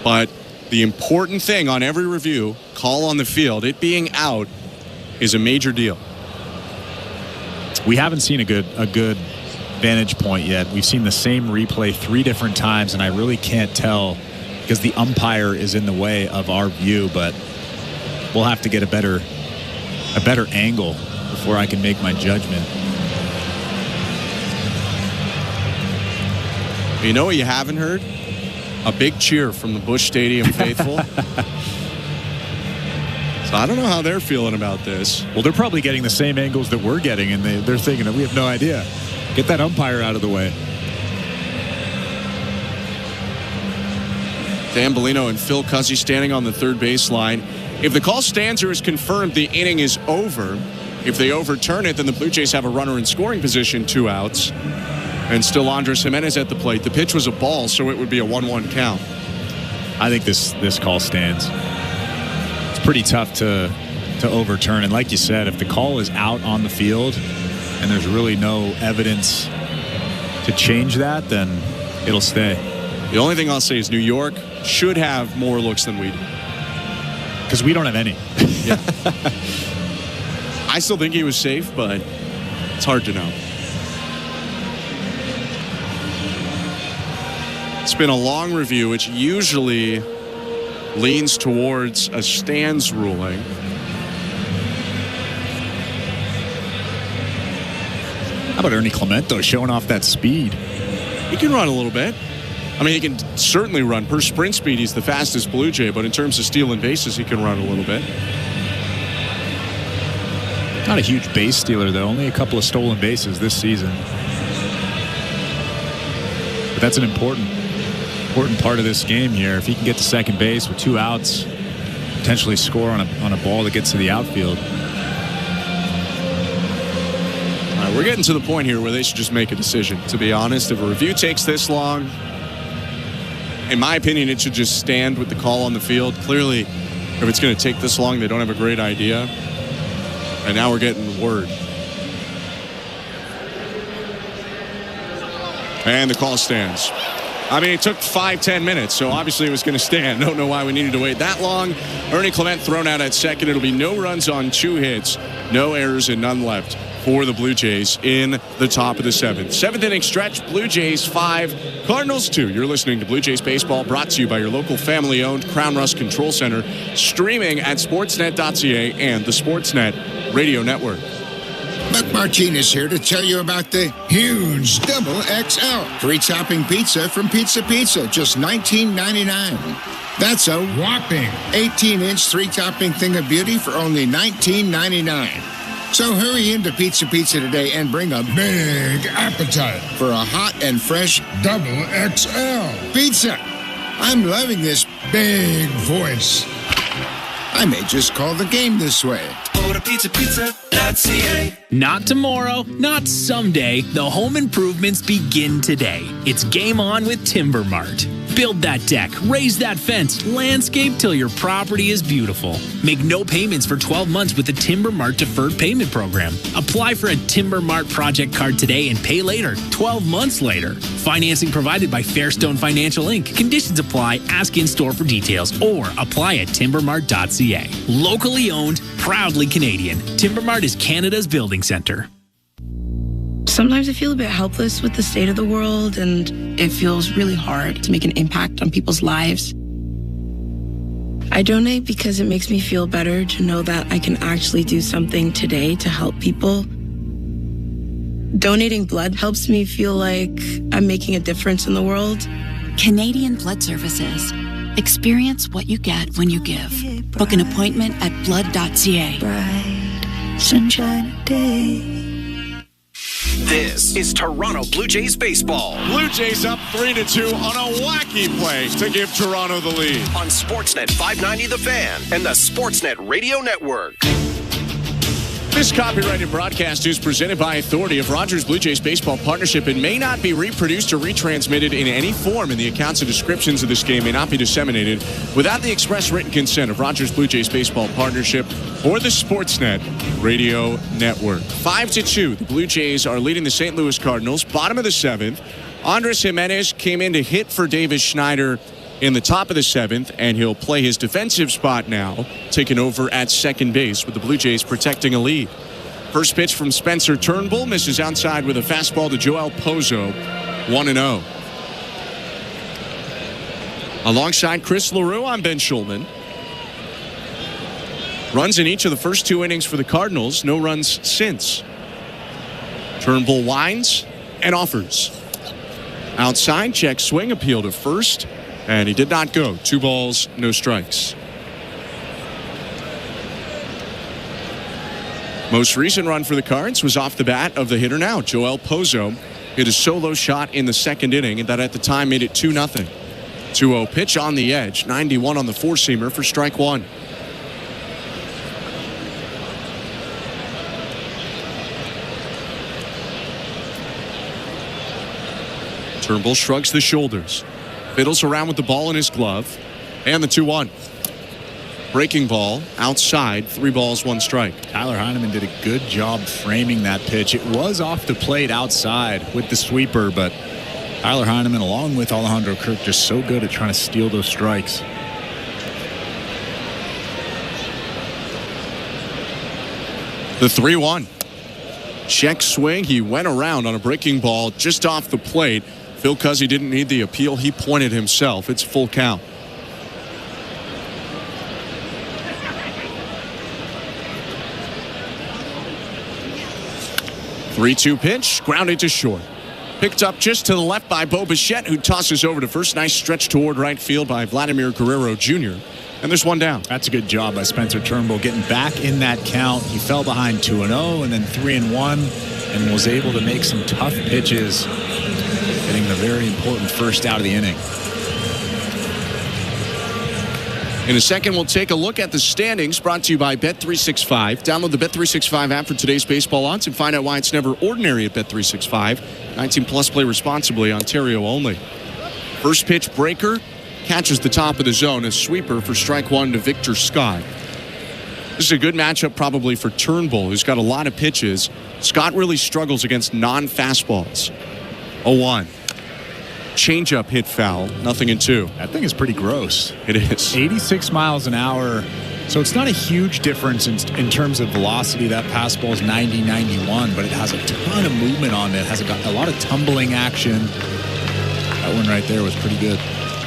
But the important thing on every review, call on the field, it being out, is a major deal. We haven't seen a good vantage point yet. We've seen the same replay 3 different times, and I really can't tell because the umpire is in the way of our view, but we'll have to get a better angle before I can make my judgment. You know what you haven't heard? A big cheer from the Busch Stadium faithful. So I don't know how they're feeling about this. Well, they're probably getting the same angles that we're getting, and they're thinking that we have no idea. Get that umpire out of the way. Dan Bellino and Phil Cuzzy standing on the third baseline. If the call stands or is confirmed, the inning is over. If they overturn it, then the Blue Jays have a runner in scoring position, 2 outs. And still Andres Jimenez at the plate. The pitch was a ball, so it would be a 1-1 count. I think this call stands. It's pretty tough to overturn. And like you said, if the call is out on the field and there's really no evidence to change that, then it'll stay. The only thing I'll say is New York should have more looks than we do. Because we don't have any. Yeah. I still think he was safe, but it's hard to know. It's been a long review, which usually leans towards a stands ruling. How about Ernie Clemento showing off that speed? He can run a little bit. I mean, he can certainly run. Per sprint speed, he's the fastest Blue Jay, but in terms of stealing bases, he can run a little bit. Not a huge base stealer, though. Only a couple of stolen bases this season. But that's an important part of this game here. If he can get to second base with 2 outs, potentially score on a ball that gets to the outfield. All right, we're getting to the point here where they should just make a decision. To be honest, if a review takes this long, in my opinion, it should just stand with the call on the field. Clearly, if it's going to take this long, they don't have a great idea. And now we're getting word. And the call stands. I mean, it took 5-10 minutes, so obviously it was going to stand. Don't know why we needed to wait that long. Ernie Clement thrown out at second. It'll be no runs on 2 hits, no errors, and none left for the Blue Jays in the top of the 7th. 7th inning stretch, Blue Jays 5, Cardinals 2. You're listening to Blue Jays Baseball, brought to you by your local family-owned Crown Rust Control Center, streaming at sportsnet.ca and the Sportsnet Radio Network. Buck Martinez here to tell you about the huge Double XL 3-topping pizza from Pizza Pizza, just $19.99. That's a whopping 18-inch 3-topping thing of beauty for only $19.99. So hurry into Pizza Pizza today and bring a big appetite for a hot and fresh Double XL pizza. I'm loving this big voice. I may just call the game this way. Order pizzapizza.ca. Not tomorrow, not someday. The home improvements begin today. It's game on with Timber Mart. Build that deck, raise that fence, landscape till your property is beautiful. Make no payments for 12 months with the Timber Mart Deferred Payment Program. Apply for a Timber Mart project card today and pay later, 12 months later. Financing provided by Fairstone Financial Inc. Conditions apply. Ask in-store for details or apply at timbermart.ca. Locally owned, proudly Canadian. Timber Mart is Canada's building center. Sometimes I feel a bit helpless with the state of the world, and it feels really hard to make an impact on people's lives. I donate because it makes me feel better to know that I can actually do something today to help people. Donating blood helps me feel like I'm making a difference in the world. Canadian Blood Services. Experience what you get when you give. Book an appointment at blood.ca. Bright sunshine day. This is Toronto Blue Jays baseball. Blue Jays up 3-2 on a wacky play to give Toronto the lead. On Sportsnet 590 The Fan and the Sportsnet Radio Network. This copyrighted broadcast is presented by authority of Rogers Blue Jays Baseball Partnership and may not be reproduced or retransmitted in any form, and the accounts and descriptions of this game may not be disseminated without the express written consent of Rogers Blue Jays Baseball Partnership or the Sportsnet Radio Network. 5-2, the Blue Jays are leading the St. Louis Cardinals, bottom of the 7th. Andres Jimenez came in to hit for Davis Schneider in the top of the 7th, and he'll play his defensive spot now, taking over at second base with the Blue Jays protecting a lead. First pitch from Spencer Turnbull, misses outside with a fastball to Joel Pozo, 1-0. Alongside Chris LaRue, I'm Ben Schulman. Runs in each of the first 2 innings for the Cardinals, no runs since. Turnbull winds and offers. Outside, check swing, appeal to first. And he did not go. 2 balls, no strikes. Most recent run for the Cards was off the bat of the hitter now, Joel Pozo. Hit a solo shot in the second inning, and that at the time made it 2-0. 2-0 pitch on the edge, 91 on the four-seamer for strike 1. Turnbull shrugs the shoulders. Fiddles around with the ball in his glove. And the 2-1. Breaking ball outside, 3 balls, 1 strike. Tyler Heineman did a good job framing that pitch. It was off the plate outside with the sweeper, but Tyler Heineman, along with Alejandro Kirk, just so good at trying to steal those strikes. The 3-1. Check swing. He went around on a breaking ball just off the plate. Phil Cuzzy didn't need the appeal. He pointed himself. It's full count. Three-2 pitch, grounded to short. Picked up just to the left by Bo Bichette, who tosses over to first. Nice stretch toward right field by Vladimir Guerrero Jr. And there's 1 down. That's a good job by Spencer Turnbull getting back in that count. He fell behind 2-0 and then 3-1 and was able to make some tough pitches, getting the very important first out of the inning. In a second, we'll take a look at the standings, brought to you by Bet365. Download the Bet365 app for today's baseball odds and find out why it's never ordinary at Bet365. 19 plus, play responsibly, Ontario only. First pitch breaker, catches the top of the zone. A sweeper for strike 1 to Victor Scott. This is a good matchup probably for Turnbull, who's got a lot of pitches. Scott really struggles against non-fastballs. 0-1. Changeup hit foul, 0-2. That thing is pretty gross. It is. 86 miles an hour. So it's not a huge difference in terms of velocity. That fastball is 90, 91, but it has a ton of movement on it. It has a lot of tumbling action. That one right there was pretty good.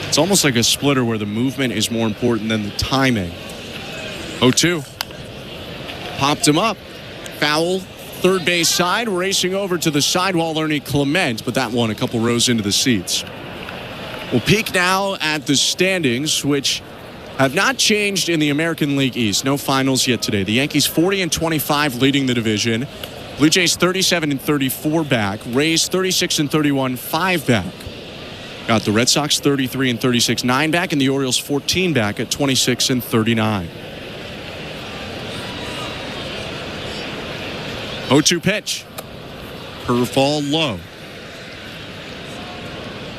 It's almost like a splitter where the movement is more important than the timing. 0-2. Popped him up. Foul. Third base side, racing over to the sidewall, Ernie Clement, but that one a couple rows into the seats. We'll peek now at the standings, which have not changed in the American League East. No finals yet today. The Yankees 40-25 leading the division. Blue Jays 37-34 back. Rays 36-31 5 back. Got the Red Sox 33-36 9 back, and the Orioles 14 back at 26-39. 0-2 pitch. Curveball low.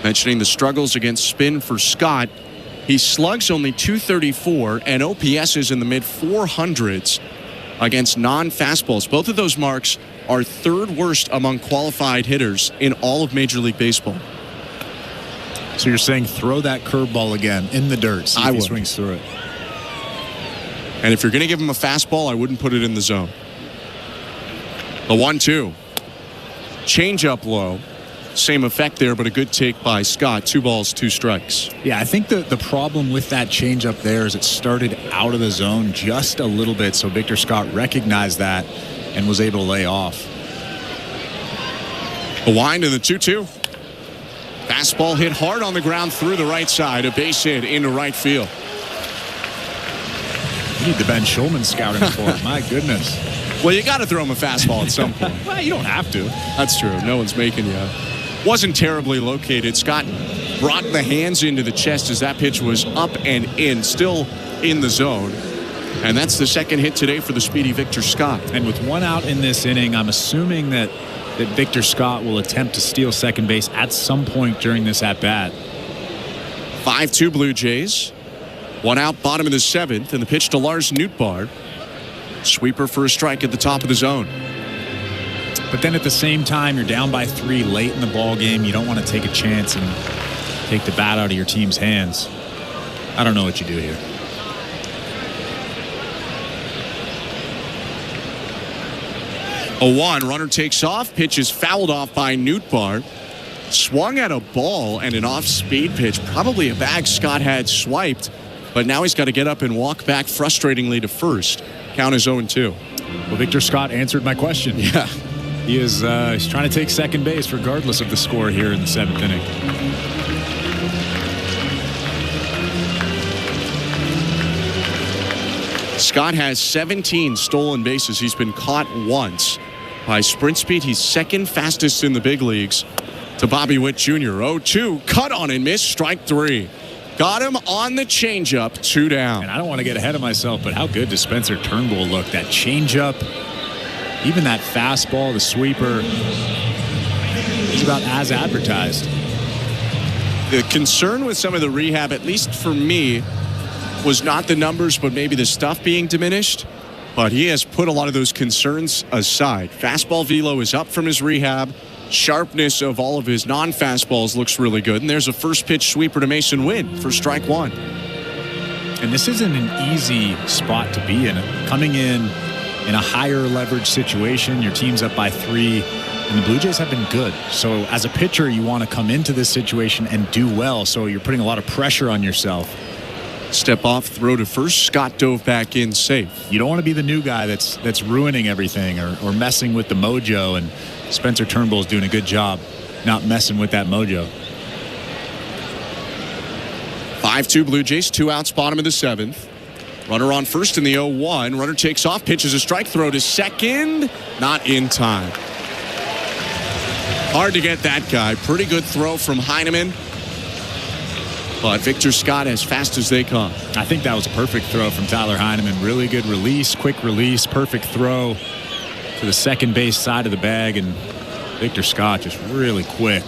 Mentioning the struggles against spin for Scott. He slugs only .234 and OPS is in the mid-400s against non-fastballs. Both of those marks are 3rd worst among qualified hitters in all of Major League Baseball. So you're saying throw that curveball again in the dirt. See if he swings through it. And if you're going to give him a fastball, I wouldn't put it in the zone. The 1-2. Changeup low. Same effect there, but a good take by Scott. 2 balls, 2 strikes. Yeah, I think the problem with that changeup there is it started out of the zone just a little bit, so Victor Scott recognized that and was able to lay off. A wind in the 2-2. Fastball hit hard on the ground through the right side. A base hit into right field. You need the Ben Schulman scouting report. My goodness. Well, you got to throw him a fastball at some point. Well, you don't have to. That's true. No one's making you. Wasn't terribly located. Scott brought the hands into the chest as that pitch was up and in, still in the zone. And that's the second hit today for the speedy Victor Scott. And with 1 out in this inning, I'm assuming that Victor Scott will attempt to steal second base at some point during this at-bat. 5-2 Blue Jays. 1 out, bottom of the 7th, and the pitch to Lars Nootbaar. Sweeper for a strike at the top of the zone. But then at the same time, you're down by 3 late in the ball game. You don't want to take a chance and take the bat out of your team's hands. I don't know what you do here. A 1, runner takes off, pitch is fouled off by Nootbaar. Swung at a ball and an off-speed pitch. Probably a bag Scott had swiped, but now he's got to get up and walk back frustratingly to first. Count is 0-2. Well, Victor Scott answered my question. Yeah. He is he's trying to take second base regardless of the score here in the 7th inning. Scott has 17 stolen bases. He's been caught once. By sprint speed, he's 2nd fastest in the big leagues to Bobby Witt Jr. 0-2, cut on and miss, strike 3. Got him on the changeup, 2 down. And I don't want to get ahead of myself, but how good does Spencer Turnbull look? That changeup, even that fastball, the sweeper, he's about as advertised. The concern with some of the rehab, at least for me, was not the numbers, but maybe the stuff being diminished. But he has put a lot of those concerns aside. Fastball velo is up from his rehab. Sharpness of all of his non-fastballs looks really good. And there's a first pitch sweeper to Mason Wynn for strike one. And this isn't an easy spot to be in. Coming in a higher leverage situation, your team's up by 3, and the Blue Jays have been good. So as a pitcher, you want to come into this situation and do well. So you're putting a lot of pressure on yourself. Step off, throw to first. Scott dove back in safe. You don't want to be the new guy that's ruining everything or messing with the mojo, and Spencer Turnbull's doing a good job not messing with that mojo. 5-2 Blue Jays, 2 outs, bottom of the 7th. Runner on first in the 0-1. Runner takes off, pitches a strike, throw to second. Not in time. Hard to get that guy. Pretty good throw from Heineman. But Victor Scott as fast as they come. I think that was a perfect throw from Tyler Heineman. Really good release, quick release, perfect throw to the second base side of the bag. And Victor Scott just really quick.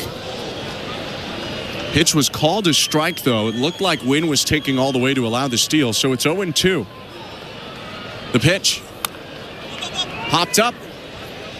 Pitch was called a strike, though. It looked like Wynn was taking all the way to allow the steal. So it's 0-2. The pitch. Popped up.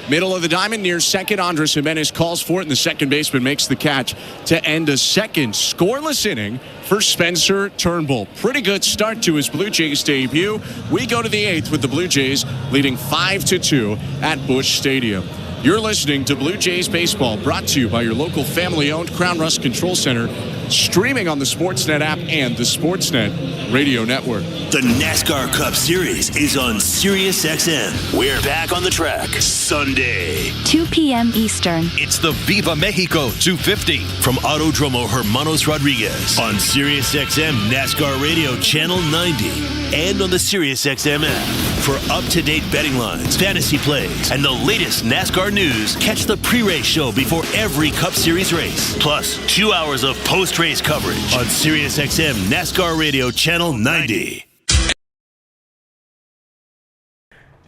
Middle of the diamond near second. Andres Jimenez calls for it, and the second baseman makes the catch to end a second scoreless inning for Spencer Turnbull. Pretty good start to his Blue Jays debut. We go to the 8th with the Blue Jays leading 5-2 at Busch Stadium. You're listening to Blue Jays Baseball, brought to you by your local family-owned Crown Rust Control Center, streaming on the Sportsnet app and the Sportsnet Radio Network. The NASCAR Cup Series is on SiriusXM. We're back on the track Sunday, 2 p.m. Eastern. It's the Viva Mexico 250 from Autodromo Hermanos Rodriguez on SiriusXM NASCAR Radio Channel 90 and on the SiriusXM app. For up-to-date betting lines, fantasy plays, and the latest NASCAR news, catch the pre-race show before every Cup Series race. Plus, 2 hours of post-race coverage on SiriusXM NASCAR Radio Channel 90.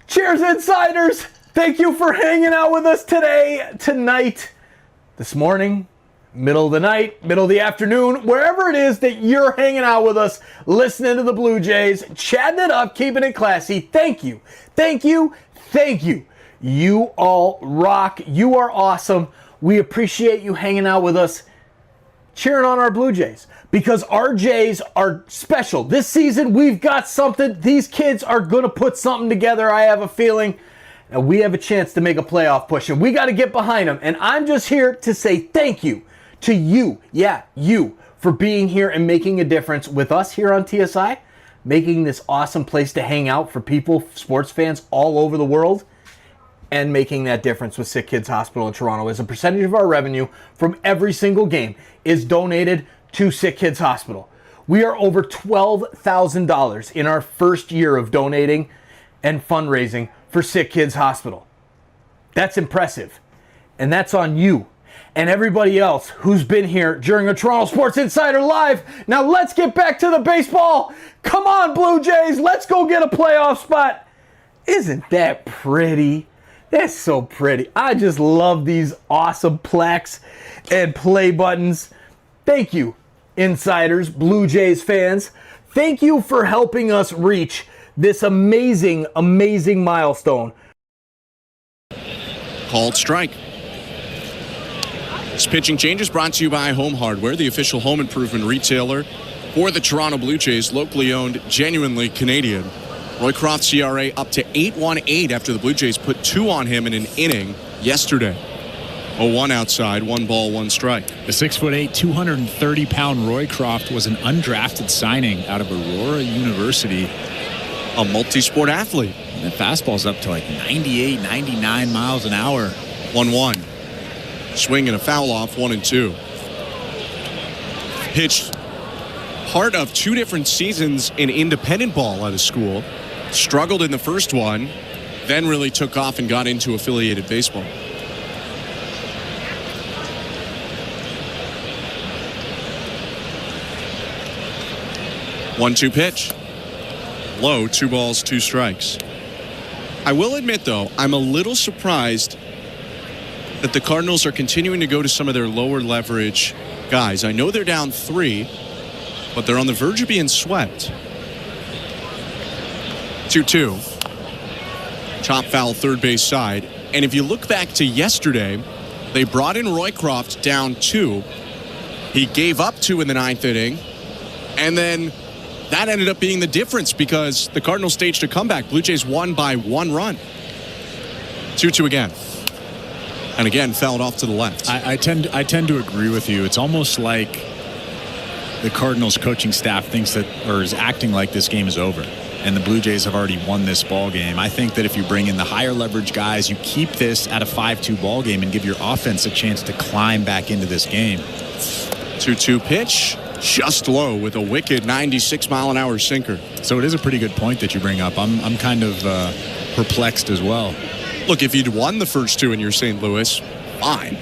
Cheers, Insiders! Thank you for hanging out with us tonight, this morning, middle of the night, middle of the afternoon, wherever it is that you're hanging out with us, listening to the Blue Jays, chatting it up, keeping it classy. Thank you. Thank you. Thank you. You all rock. You are awesome. We appreciate you hanging out with us, cheering on our Blue Jays, because our Jays are special. This season, we've got something. These kids are going to put something together, I have a feeling, and we have a chance to make a playoff push, and we got to get behind them. And I'm just here to say thank you to you, you, for being here and making a difference with us here on TSI, making this awesome place to hang out for people, sports fans all over the world, and making that difference with SickKids Hospital in Toronto. As a percentage of our revenue from every single game is donated to SickKids Hospital. We are over $12,000 in our first year of donating and fundraising for SickKids Hospital. That's impressive. And that's on you and everybody else who's been here during a Toronto Sports Insider Live. Now let's get back to the baseball. Come on, Blue Jays. Let's go get a playoff spot. Isn't that pretty? That's so pretty. I just love these awesome plaques and play buttons. Thank you, Insiders, Blue Jays fans. Thank you for helping us reach this amazing, amazing milestone. Called strike. This pitching change is brought to you by Home Hardware, the official home improvement retailer for the Toronto Blue Jays, locally owned, genuinely Canadian. Roycroft's ERA up to 8.18 after the Blue Jays put 2 on him in an inning yesterday. 0-1 outside, 1 ball, 1 strike. The 6'8", 230-pound Roycroft was an undrafted signing out of Aurora University. A multi-sport athlete. And the fastball's up to like 98, 99 miles an hour. 1-1. Swing and a foul off, 1-2. Pitched part of 2 different seasons in independent ball out of school. Struggled in the first one, then really took off and got into affiliated baseball. One-two pitch. Low, 2 balls, 2 strikes. I will admit, though, I'm a little surprised that the Cardinals are continuing to go to some of their lower leverage guys. I know they're down 3, but they're on the verge of being swept. 2-2. Chop foul third base side. And if you look back to yesterday, they brought in Roycroft down 2. He gave up 2 in the 9th inning. And then that ended up being the difference because the Cardinals staged a comeback. Blue Jays won by 1 run. 2-2 again. And again, fouled off to the left. I tend to agree with you. It's almost like the Cardinals coaching staff thinks that, or is acting like this game is over. And the Blue Jays have already won this ball game. I think that if you bring in the higher leverage guys, you keep this at a 5-2 ball game and give your offense a chance to climb back into this game. 2-2 pitch, just low with a wicked 96-mile-an-hour sinker. So it is a pretty good point that you bring up. I'm kind of perplexed as well. Look, if you'd won the first 2 and you're St. Louis, fine.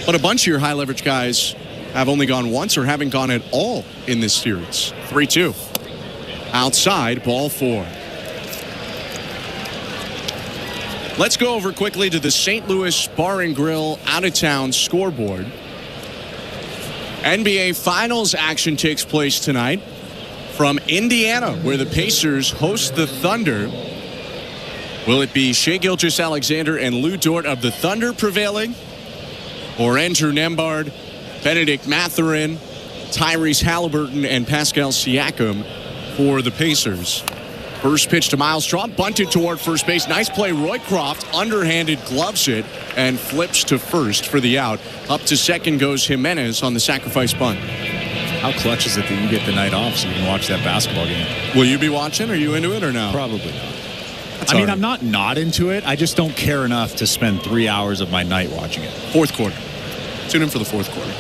But a bunch of your high leverage guys have only gone once or haven't gone at all in this series. 3-2. Outside, ball 4. Let's go over quickly to the St. Louis Bar and Grill out-of-town scoreboard. NBA Finals action takes place tonight from Indiana, where the Pacers host the Thunder. Will it be Shai Gilgeous-Alexander and Lou Dort of the Thunder prevailing? Or Andrew Nembhard, Benedict Mathurin, Tyrese Halliburton, and Pascal Siakam for the Pacers? First pitch to Miles Straw, bunted toward first base. Nice play. Roycroft underhanded gloves it and flips to first for the out. Up to second goes Jimenez on the sacrifice bunt. How clutch is it that you get the night off so you can watch that basketball game? Will you be watching? Are you into it or no? Probably not. I mean, I'm not into it. I just don't care enough to spend 3 hours of my night watching it. Fourth quarter. Tune in for the fourth quarter.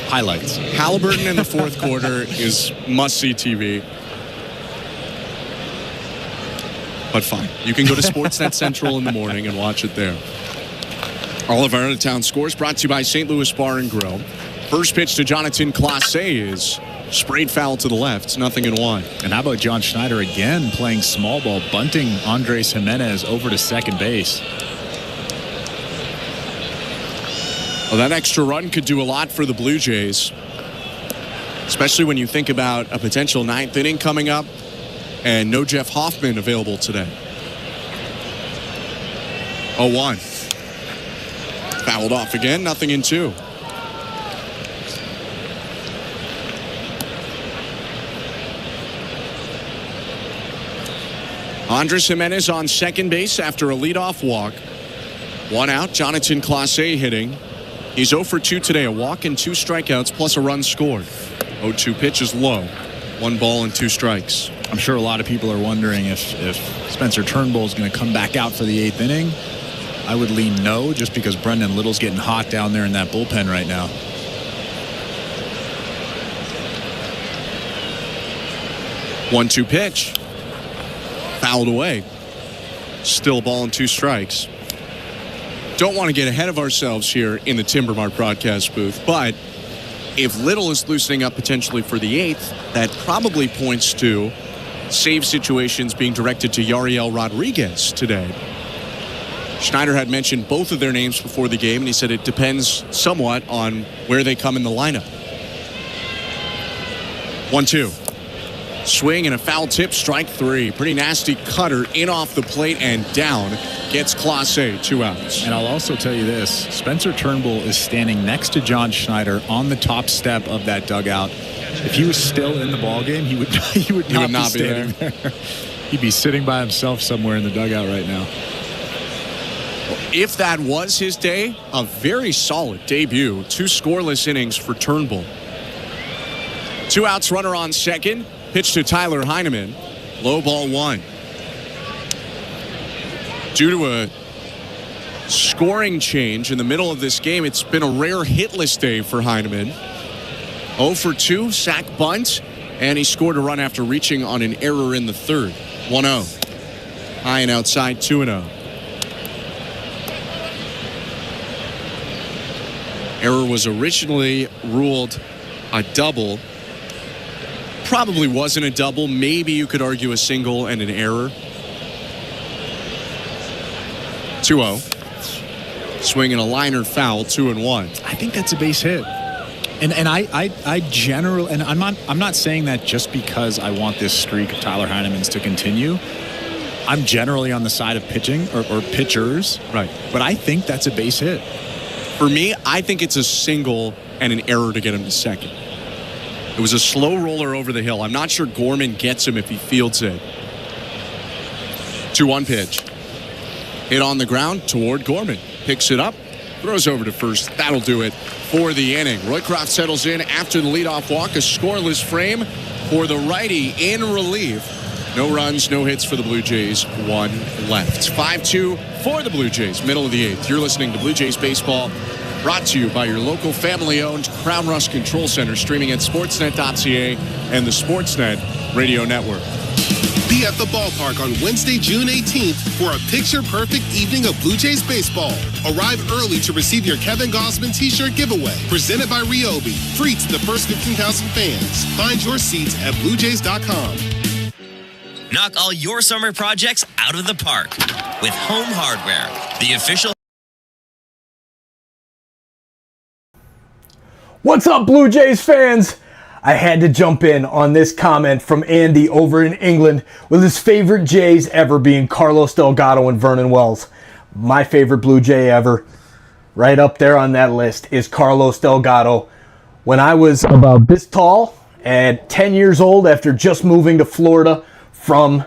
Highlights. Halliburton in the fourth quarter is must-see TV. But fine. You can go to Sportsnet Central in the morning and watch it there. All of our out-of-town scores brought to you by St. Louis Bar and Grill. First pitch to Jonathan Clase is sprayed foul to the left, 0-1. And how about John Schneider again playing small ball, bunting Andres Jimenez over to second base. Well, that extra run could do a lot for the Blue Jays, especially when you think about a potential 9th inning coming up and no Jeff Hoffman available today. 0-1. Fouled off again, 0-2. Andres Jimenez on second base after a leadoff walk. 1 out, Jonathan Clase hitting. He's 0 for 2 today, a walk and 2 strikeouts plus a run scored. 0-2 pitch is low. 1 ball and 2 strikes. I'm sure a lot of people are wondering if Spencer Turnbull is going to come back out for the 8th inning. I would lean no, just because Brendan Little's getting hot down there in that bullpen right now. One-two pitch. Fouled away. Still ball and 2 strikes. Don't want to get ahead of ourselves here in the Timber Mart broadcast booth, but if Little is loosening up potentially for the 8th, that probably points to save situations being directed to Yariel Rodriguez today. Schneider had mentioned both of their names before the game, and he said it depends somewhat on where they come in the lineup. 1-2. Swing and a foul tip, strike 3. Pretty nasty cutter in off the plate and down. Gets Clase, 2 outs. And I'll also tell you this. Spencer Turnbull is standing next to John Schneider on the top step of that dugout. If he was still in the ballgame, he would not be standing there. He'd be sitting by himself somewhere in the dugout right now. If that was his day, a very solid debut. 2 scoreless innings for Turnbull. 2 outs, runner on second. Pitch to Tyler Heineman. Low ball 1. Due to a scoring change in the middle of this game, it's been a rare hitless day for Heineman. 0 for 2, sack bunt, and he scored a run after reaching on an error in the 3rd. 1-0. High and outside, 2-0. Error was originally ruled a double. Probably wasn't a double. Maybe you could argue a single and an error. 2-0. Swinging a liner foul, 2-1. I think that's a base hit. And I generally, and I'm not saying that just because I want this streak of Tyler Heinemans to continue. I'm generally on the side of pitching or pitchers. Right. But I think that's a base hit. For me, I think it's a single and an error to get him to second. It was a slow roller over the hill. I'm not sure Gorman gets him if he fields it. 2-1 pitch. Hit on the ground toward Gorman. Picks it up. Throws over to first. That'll do it for the inning. Roycroft settles in after the leadoff walk. A scoreless frame for the righty in relief. No runs, no hits for the Blue Jays. 1 left. 5-2 for the Blue Jays. Middle of the 8th. You're listening to Blue Jays Baseball. Brought to you by your local family-owned Crown Rust Control Center. Streaming at sportsnet.ca and the Sportsnet Radio Network. Be at the ballpark on Wednesday, June 18th for a picture-perfect evening of Blue Jays baseball. Arrive early to receive your Kevin Gausman t-shirt giveaway. Presented by Ryobi. Free to the first 15,000 fans. Find your seats at BlueJays.com. Knock all your summer projects out of the park with Home Hardware, the official. What's up, Blue Jays fans? I had to jump in on this comment from Andy over in England with his favorite Jays ever being Carlos Delgado and Vernon Wells. My favorite Blue Jay ever, right up there on that list, is Carlos Delgado. When I was about this tall and 10 years old after just moving to Florida from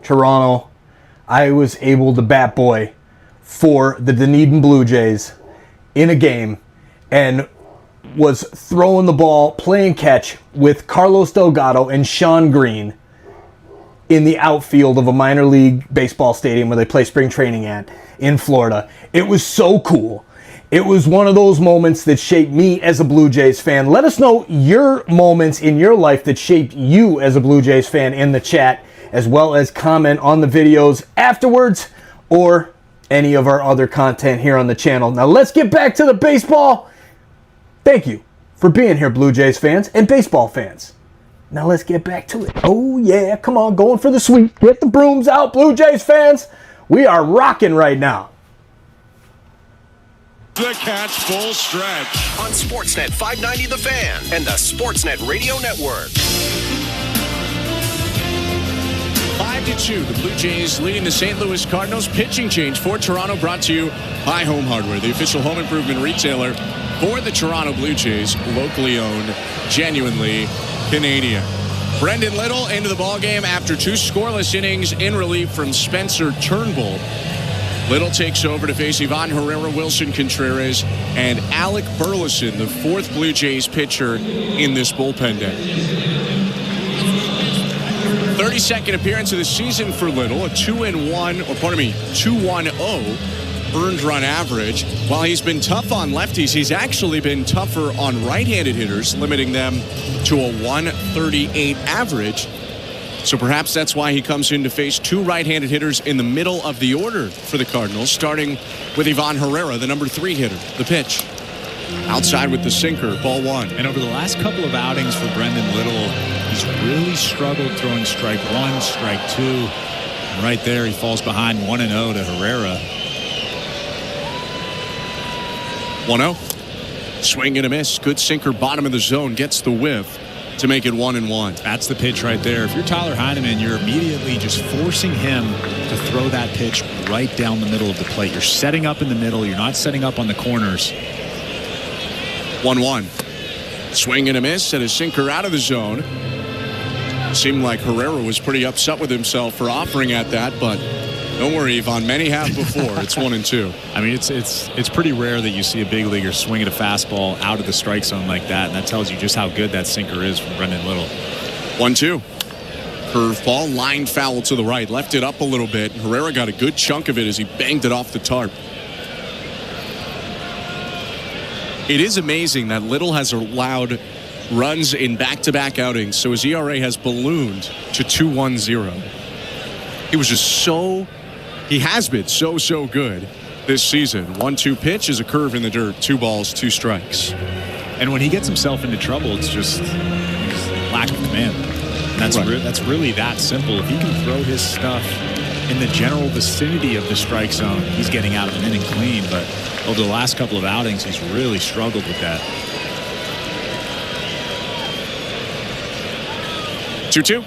Toronto, I was able to bat boy for the Dunedin Blue Jays in a game and was throwing the ball, playing catch with Carlos Delgado and Sean Green in the outfield of a minor league baseball stadium where they play spring training at in Florida. It was so cool. It was one of those moments that shaped me as a Blue Jays fan. Let us know your moments in your life that shaped you as a Blue Jays fan in the chat, as well as comment on the videos afterwards or any of our other content here on the channel. Now let's get back to the baseball. Thank you for being here, Blue Jays fans and baseball fans. Now let's get back to it. Oh yeah, come on, going for the sweep. Get the brooms out, Blue Jays fans. We are rocking right now. The catch, full stretch. On Sportsnet 590 The Fan and the Sportsnet Radio Network. 5-2, the Blue Jays leading the St. Louis Cardinals. Pitching change for Toronto brought to you by Home Hardware, the official home improvement retailer for the Toronto Blue Jays, locally owned, genuinely Canadian. Brendan Little into the ballgame after 2 scoreless innings in relief from Spencer Turnbull. Little takes over to face Ivan Herrera, Wilson Contreras, and Alec Burleson, the 4th Blue Jays pitcher in this bullpen day. 32nd appearance of the season for Little, a 2.10 earned run average. While he's been tough on lefties, he's actually been tougher on right-handed hitters, limiting them to a 138 average. So perhaps that's why he comes in to face 2 right-handed hitters in the middle of the order for the Cardinals, starting with Ivan Herrera, the number 3 hitter. The pitch. Outside with the sinker, ball 1. And over the last couple of outings for Brendan Little, he's really struggled throwing strike 1, strike 2. And right there, he falls behind 1-0 to Herrera. 1-0. Swing and a miss. Good sinker, bottom of the zone. Gets the whiff to make it 1-1. That's the pitch right there. If you're Tyler Heineman, you're immediately just forcing him to throw that pitch right down the middle of the plate. You're setting up in the middle. You're not setting up on the corners. 1-1. Swing and a miss and a sinker out of the zone. Seemed like Herrera was pretty upset with himself for offering at that, but don't worry, Yvonne. Many have before. It's 1-2. I mean, it's pretty rare that you see a big leaguer swing at a fastball out of the strike zone like that, and that tells you just how good that sinker is from Brendan Little. 1-2. Curveball, line foul to the right. Left it up a little bit. Herrera got a good chunk of it as he banged it off the tarp. It is amazing that Little has allowed runs in back-to-back outings, so his ERA has ballooned to 2.10. He has been so good this season. 1-2 pitch is a curve in the dirt. 2 balls, 2 strikes. And when he gets himself into trouble, it's just lack of command. And that's really that simple. If he can throw his stuff in the general vicinity of the strike zone, he's getting out of an inning clean. But over the last couple of outings, he's really struggled with that. 2-2.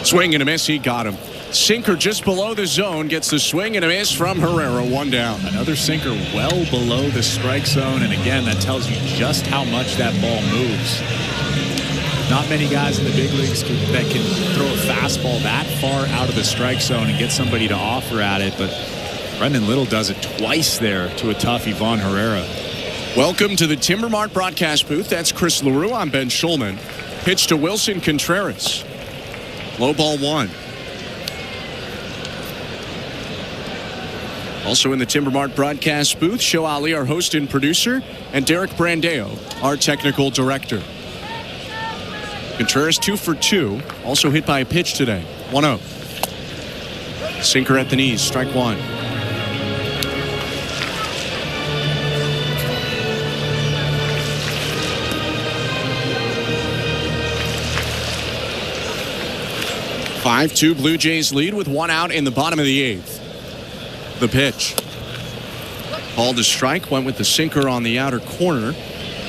Swing and a miss. He got him. Sinker just below the zone, gets the swing and a miss from Herrera, 1 down. Another sinker well below the strike zone, and again, that tells you just how much that ball moves. Not many guys in the big leagues that can throw a fastball that far out of the strike zone and get somebody to offer at it, but Brendan Little does it twice there to a tough Ivan Herrera. Welcome to the Timber Mart broadcast booth. That's Chris LaRue. I'm Ben Schulman. Pitch to Wilson Contreras. Low ball 1. Also in the Timber Mart broadcast booth, Show Ali, our host and producer, and Derek Brandeo, our technical director. Contreras 2 for 2. Also hit by a pitch today. 1-0. Sinker at the knees. Strike 1. (5-2) Blue Jays lead with 1 out in the bottom of the 8th. The pitch. Called a strike. Went with the sinker on the outer corner.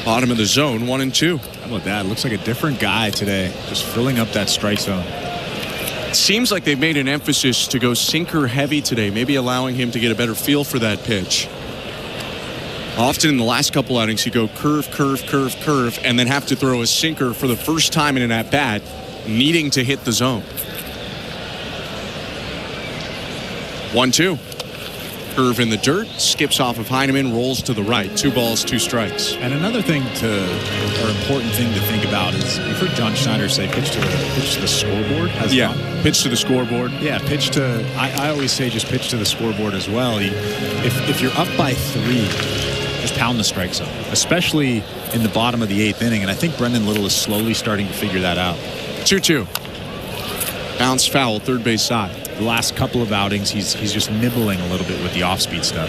Bottom of the zone, 1-2. How about that? Looks like a different guy today, just filling up that strike zone. It seems like they've made an emphasis to go sinker heavy today, maybe allowing him to get a better feel for that pitch. Often in the last couple outings, you go curve, curve, curve, curve, and then have to throw a sinker for the first time in an at-bat, needing to hit the zone. 1-2. Curve in the dirt, skips off of Heineman, rolls to the right. 2 balls, 2 strikes. And another thing or important thing to think about is you've heard John Schneider say pitch to the scoreboard. Pitch to the scoreboard. Yeah, pitch to. I always say just pitch to the scoreboard as well. If you're up by 3, just pound the strike zone, especially in the bottom of the 8th inning. And I think Brendan Little is slowly starting to figure that out. 2-2. Bounce foul, third base side. The last couple of outings, he's just nibbling a little bit with the off-speed stuff.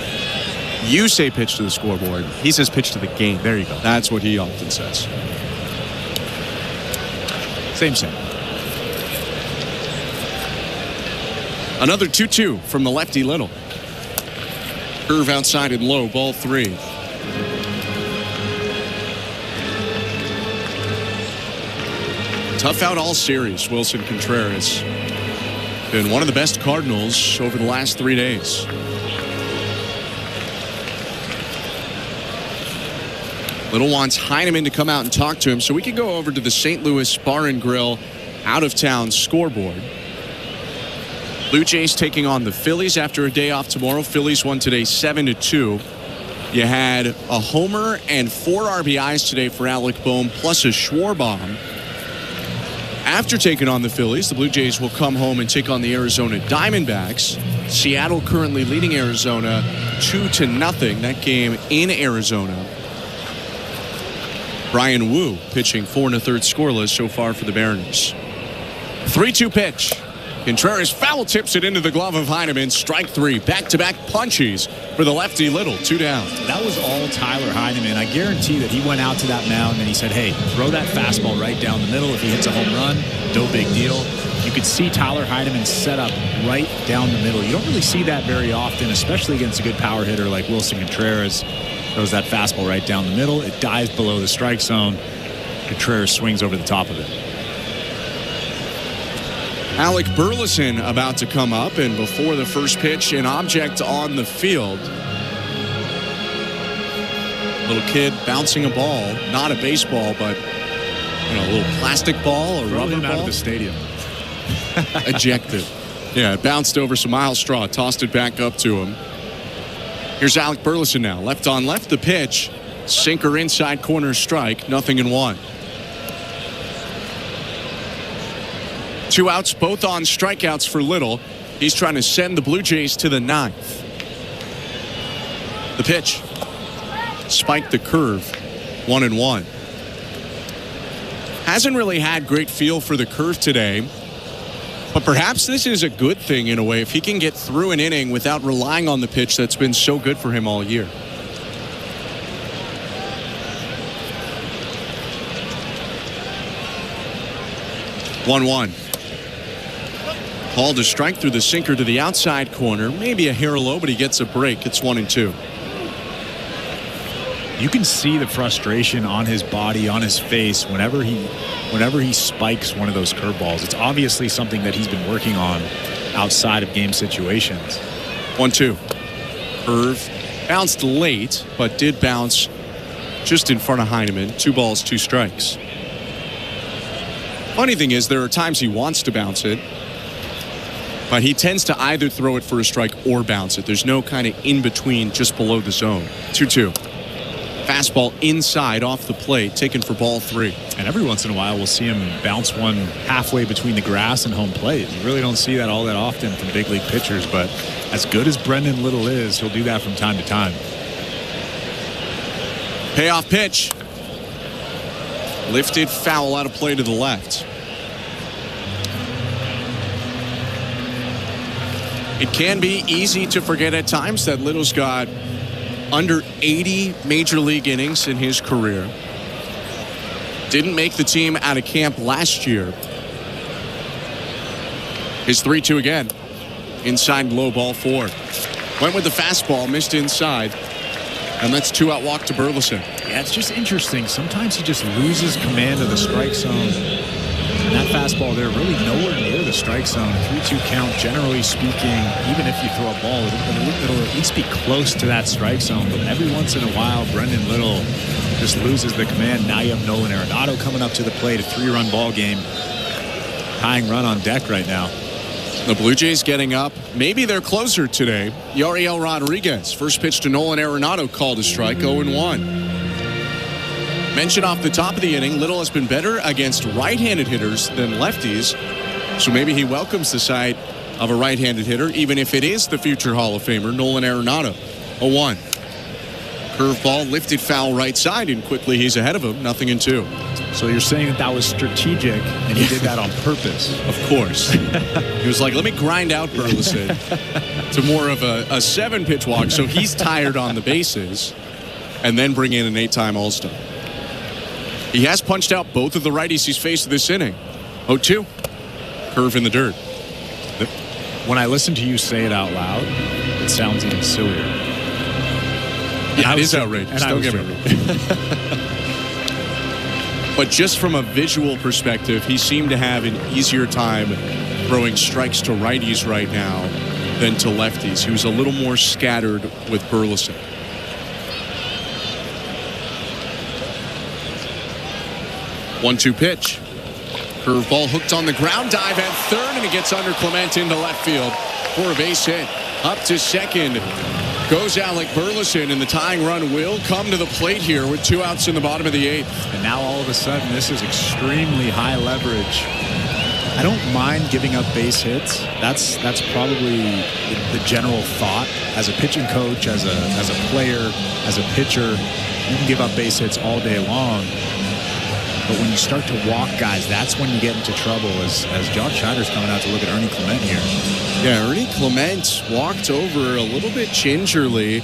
You say pitch to the scoreboard. He says pitch to the game. There you go. That's what he often says. Same. Another 2-2 from the lefty Little. Curve outside and low, ball 3. Tough out all series, Wilson Contreras. Been one of the best Cardinals over the last 3 days. Little wants Heineman to come out and talk to him, so we can go over to the St. Louis Bar and Grill out-of-town scoreboard. Blue Jays taking on the Phillies after a day off tomorrow. Phillies won today 7-2. You had a homer and 4 RBIs today for Alec Boehm, plus a Schwarbaum. After taking on the Phillies, the Blue Jays will come home and take on the Arizona Diamondbacks. Seattle currently leading Arizona 2-0. That game in Arizona. Brian Wu pitching 4 1/3 scoreless so far for the Mariners. 3-2 pitch. Contreras foul tips it into the glove of Heineman. Strike 3. Back-to-back punchies for the lefty Little. 2 down. That was all Tyler Heineman. I guarantee that he went out to that mound and he said, hey, throw that fastball right down the middle. If he hits a home run, no big deal. You could see Tyler Heineman set up right down the middle. You don't really see that very often, especially against a good power hitter like Wilson Contreras. Throws that fastball right down the middle. It dives below the strike zone. Contreras swings over the top of it. Alec Burleson about to come up, and before the first pitch, an object on the field. Little kid bouncing a ball, not a baseball, but a little plastic ball or rubber ball. Out of the stadium. Ejected. Yeah, it bounced over some Miles Straw, tossed it back up to him. Here's Alec Burleson now, left on left. The pitch, sinker inside corner strike, 0-1. 2 outs, both on strikeouts for Little. He's trying to send the Blue Jays to the 9th. The pitch. Spiked the curve. 1-1. Hasn't really had great feel for the curve today. But perhaps this is a good thing in a way if he can get through an inning without relying on the pitch that's been so good for him all year. One. Called a strike through the sinker to the outside corner. Maybe a hair low, but he gets a break. It's 1-2. You can see the frustration on his body, on his face, whenever he spikes one of those curveballs. It's obviously something that he's been working on outside of game situations. 1-2. Curve bounced late, but did bounce just in front of Heineman. 2 balls, 2 strikes. Funny thing is, there are times he wants to bounce it, but he tends to either throw it for a strike or bounce it. There's no kind of in-between just below the zone. 2-2. Fastball inside off the plate, taken for ball 3. And every once in a while, we'll see him bounce one halfway between the grass and home plate. You really don't see that all that often from big league pitchers, but as good as Brendan Little is, he'll do that from time to time. Payoff pitch. Lifted foul out of play to the left. It can be easy to forget at times that Little's got under 80 major league innings in his career. Didn't make the team out of camp last year. His 3-2 again. Inside low, ball 4. Went with the fastball, missed inside. And that's 2-out walk to Burleson. Yeah, it's just interesting. Sometimes he just loses command of the strike zone. And that fastball there really nowhere near the strike zone. 3-2 count, generally speaking, even if you throw a ball, it'll at least be close to that strike zone. But every once in a while, Brendan Little just loses the command. Now you have Nolan Arenado coming up to the plate, a 3-run ball game. Tying run on deck right now. The Blue Jays getting up. Maybe their closer today, Yariel Rodriguez. First pitch to Nolan Arenado, called a strike, 0-1. Mentioned off the top of the inning, Little has been better against right-handed hitters than lefties. So maybe he welcomes the sight of a right-handed hitter, even if it is the future Hall of Famer, Nolan Arenado. 0-1. Curveball lifted foul right side, and quickly he's ahead of him. 0-2. So you're saying that was strategic, and he did that on purpose? Of course. He was like, let me grind out Burleson to more of a 7-pitch walk, so he's tired on the bases, and then bring in an 8-time All-Star. He has punched out both of the righties he's faced this inning. 0-2. Curve in the dirt. When I listen to you say it out loud, it sounds even sillier. Yeah, it is outrageous. Don't get me wrong. But just from a visual perspective, he seemed to have an easier time throwing strikes to righties right now than to lefties. He was a little more scattered with Burleson. One-two pitch. Curveball hooked on the ground, dive at third, and it gets under Clement into left field for a base hit. Up to second goes Alec Burleson, and the tying run will come to the plate here with 2 outs in the bottom of the 8th. And now all of a sudden, this is extremely high leverage. I don't mind giving up base hits. That's probably the general thought. As a pitching coach, as a player, as a pitcher, you can give up base hits all day long. But when you start to walk guys, that's when you get into trouble, as Josh Scheider's coming out to look at Ernie Clement here. Yeah, Ernie Clement walked over a little bit gingerly.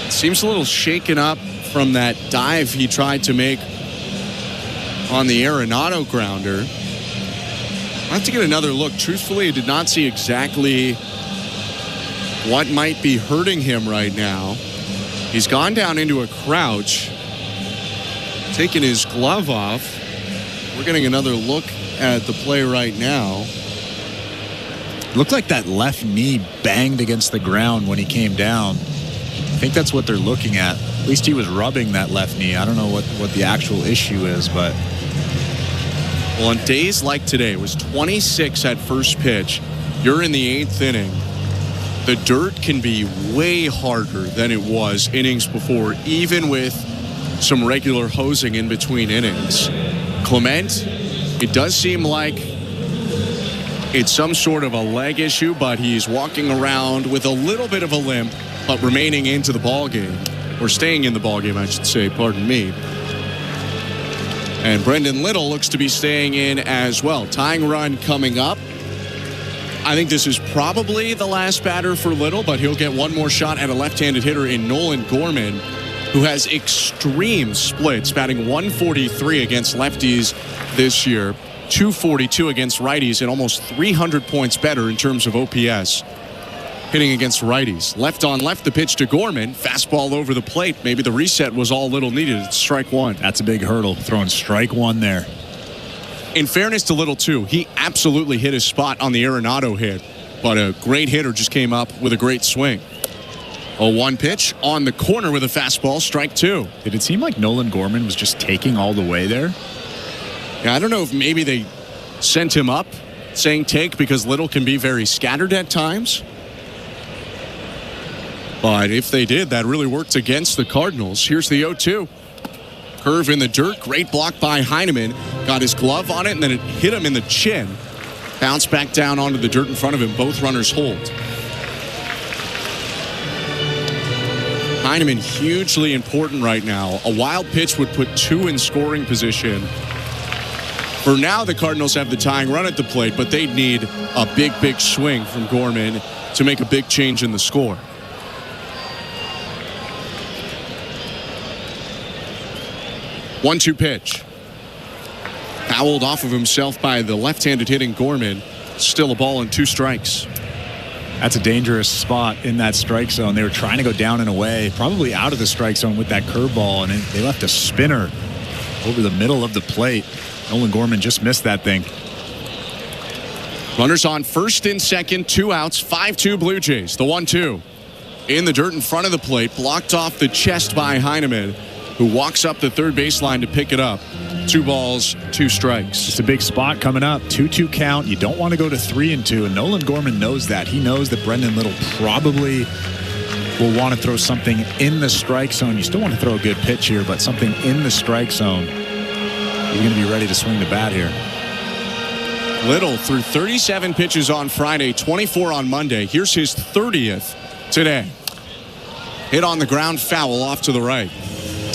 Seems a little shaken up from that dive he tried to make on the Arenado grounder. I'll have to get another look. Truthfully, I did not see exactly what might be hurting him right now. He's gone down into a crouch, taking his glove off. We're getting another look at the play right now. It looked like that left knee banged against the ground when he came down. I think that's what they're looking at. At least he was rubbing that left knee. I don't know what the actual issue is, but... Well, on days like today, it was 26 at first pitch. You're in the 8th inning. The dirt can be way harder than it was innings before, even with some regular hosing in between innings. Clement, it does seem like it's some sort of a leg issue, but he's walking around with a little bit of a limp, but remaining into the ball game, or staying in the ball game, I should say, pardon me. And Brendan Little looks to be staying in as well. Tying run coming up. I think this is probably the last batter for Little, but he'll get one more shot at a left-handed hitter in Nolan Gorman, who has extreme splits, batting 143 against lefties this year, 242 against righties, and almost 300 points better in terms of OPS. Hitting against righties. Left on left, the pitch to Gorman. Fastball over the plate. Maybe the reset was all Little needed. It's strike one. That's a big hurdle, throwing strike one there. In fairness to Little, too, he absolutely hit his spot on the Arenado hit, but a great hitter just came up with a great swing. 0-1 pitch on the corner with a fastball, strike 2. Did it seem like Nolan Gorman was just taking all the way there? Yeah, I don't know if maybe they sent him up saying take because Little can be very scattered at times. But if they did, that really worked against the Cardinals. Here's the 0-2. Curve in the dirt. Great block by Heineman. Got his glove on it, and then it hit him in the chin. Bounced back down onto the dirt in front of him. Both runners hold. Heineman hugely important right now. A wild pitch would put 2 in scoring position. For now, the Cardinals have the tying run at the plate, but they'd need a big, big swing from Gorman to make a big change in the score. 1-2 pitch. Fouled off of himself by the left-handed hitting Gorman. Still a ball and 2 strikes. That's a dangerous spot in that strike zone. They were trying to go down and away, probably out of the strike zone with that curveball, and they left a spinner over the middle of the plate. Nolan Gorman just missed that thing. Runners on first and second, 2 outs, 5-2 Blue Jays. The 1-2 in the dirt in front of the plate, blocked off the chest by Heineman, who walks up the third baseline to pick it up. 2 balls, 2 strikes. It's a big spot coming up. 2-2 count. You don't want to go to 3-2, and Nolan Gorman knows that. He knows that Brendan Little probably will want to throw something in the strike zone. You still want to throw a good pitch here, but something in the strike zone. You're going to be ready to swing the bat here. Little threw 37 pitches on Friday, 24 on Monday. Here's his 30th today. Hit on the ground, foul off to the right.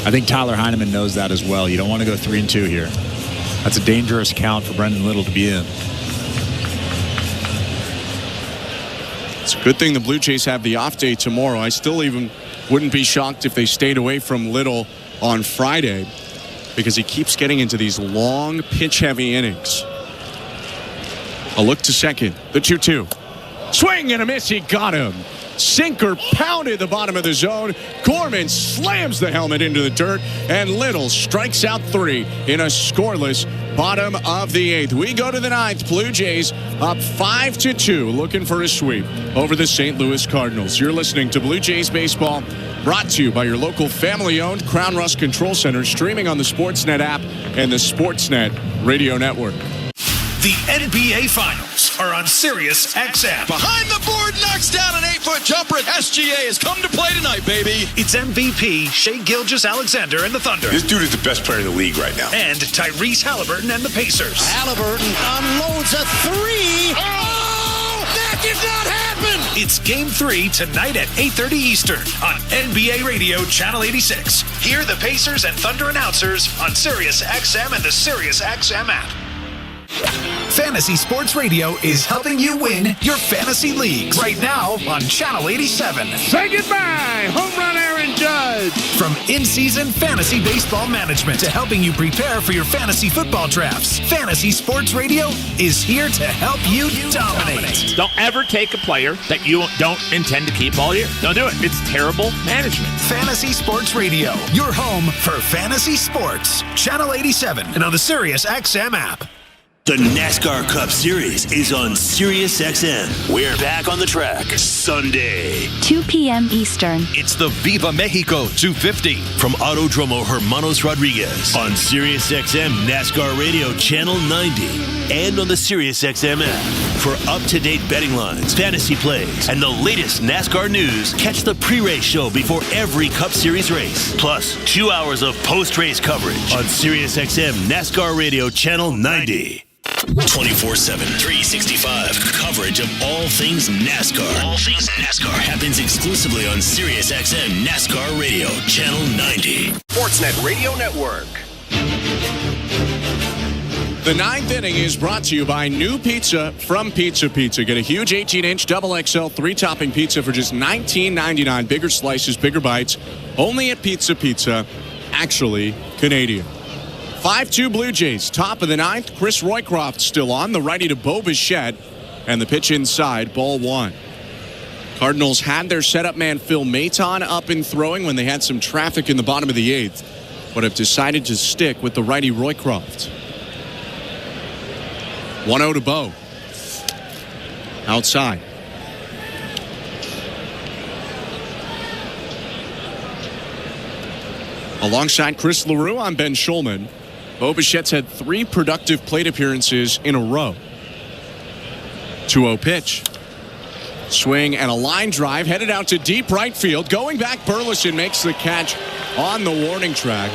I think Tyler Heineman knows that as well. You don't want to go 3-2 here. That's a dangerous count for Brendan Little to be in. It's a good thing the Blue Jays have the off day tomorrow. I still even wouldn't be shocked if they stayed away from Little on Friday because he keeps getting into these long pitch-heavy innings. A look to second. The 2-2. Swing and a miss. He got him. Sinker pounded the bottom of the zone. Gorman slams the helmet into the dirt, and Little strikes out 3 in a scoreless bottom of the 8th. We go to the 9th. Blue Jays up 5-2, looking for a sweep over the St. Louis Cardinals. You're listening to Blue Jays Baseball, brought to you by your local family-owned Crown Rust Control Center, streaming on the Sportsnet app and the Sportsnet Radio Network. The NBA Finals are on Sirius XM. Behind the board, knocks down an 8-foot jumper. SGA has come to play tonight, baby. It's MVP Shai Gilgeous-Alexander and the Thunder. This dude is the best player in the league right now. And Tyrese Halliburton and the Pacers. Halliburton unloads a 3. Oh, that did not happen. It's Game 3 tonight at 8:30 Eastern on NBA Radio Channel 86. Hear the Pacers and Thunder announcers on Sirius XM and the Sirius XM app. Fantasy Sports Radio is helping you win your fantasy leagues right now on Channel 87. Say goodbye, home run Aaron Judge. From in-season fantasy baseball management to helping you prepare for your fantasy football drafts, Fantasy Sports Radio is here to help you dominate. Don't ever take a player that you don't intend to keep all year. Don't do it. It's terrible management. Fantasy Sports Radio, your home for fantasy sports. Channel 87 and on the Sirius XM app. The NASCAR Cup Series is on Sirius XM. We're back on the track Sunday, 2 p.m. Eastern. It's the Viva Mexico 250 from Autodromo Hermanos Rodriguez on Sirius XM NASCAR Radio Channel 90 and on the Sirius XM app. For up-to-date betting lines, fantasy plays, and the latest NASCAR news, catch the pre-race show before every Cup Series race. Plus, 2 hours of post-race coverage on Sirius XM NASCAR Radio Channel 90. 24/7, 365 coverage of all things NASCAR. All things NASCAR happens exclusively on Sirius XM NASCAR Radio Channel 90. Sportsnet Radio Network. The 9th inning is brought to you by new pizza from Pizza Pizza. Get a huge 18-inch double XL 3-topping pizza for just $19.99. Bigger slices, bigger bites. Only at Pizza Pizza. Actually Canadian. 5-2 Blue Jays, top of the 9th. Chris Roycroft still on, the righty to Bo Bichette, and the pitch inside, ball 1. Cardinals had their setup man Phil Maton up and throwing when they had some traffic in the bottom of the 8th, but have decided to stick with the righty Roycroft. 1-0 to Bo. Outside. Alongside Chris LaRue, I'm Ben Schulman. Bo Bichette's had 3 productive plate appearances in a row. 2-0 pitch. Swing and a line drive headed out to deep right field. Going back, Burleson makes the catch on the warning track.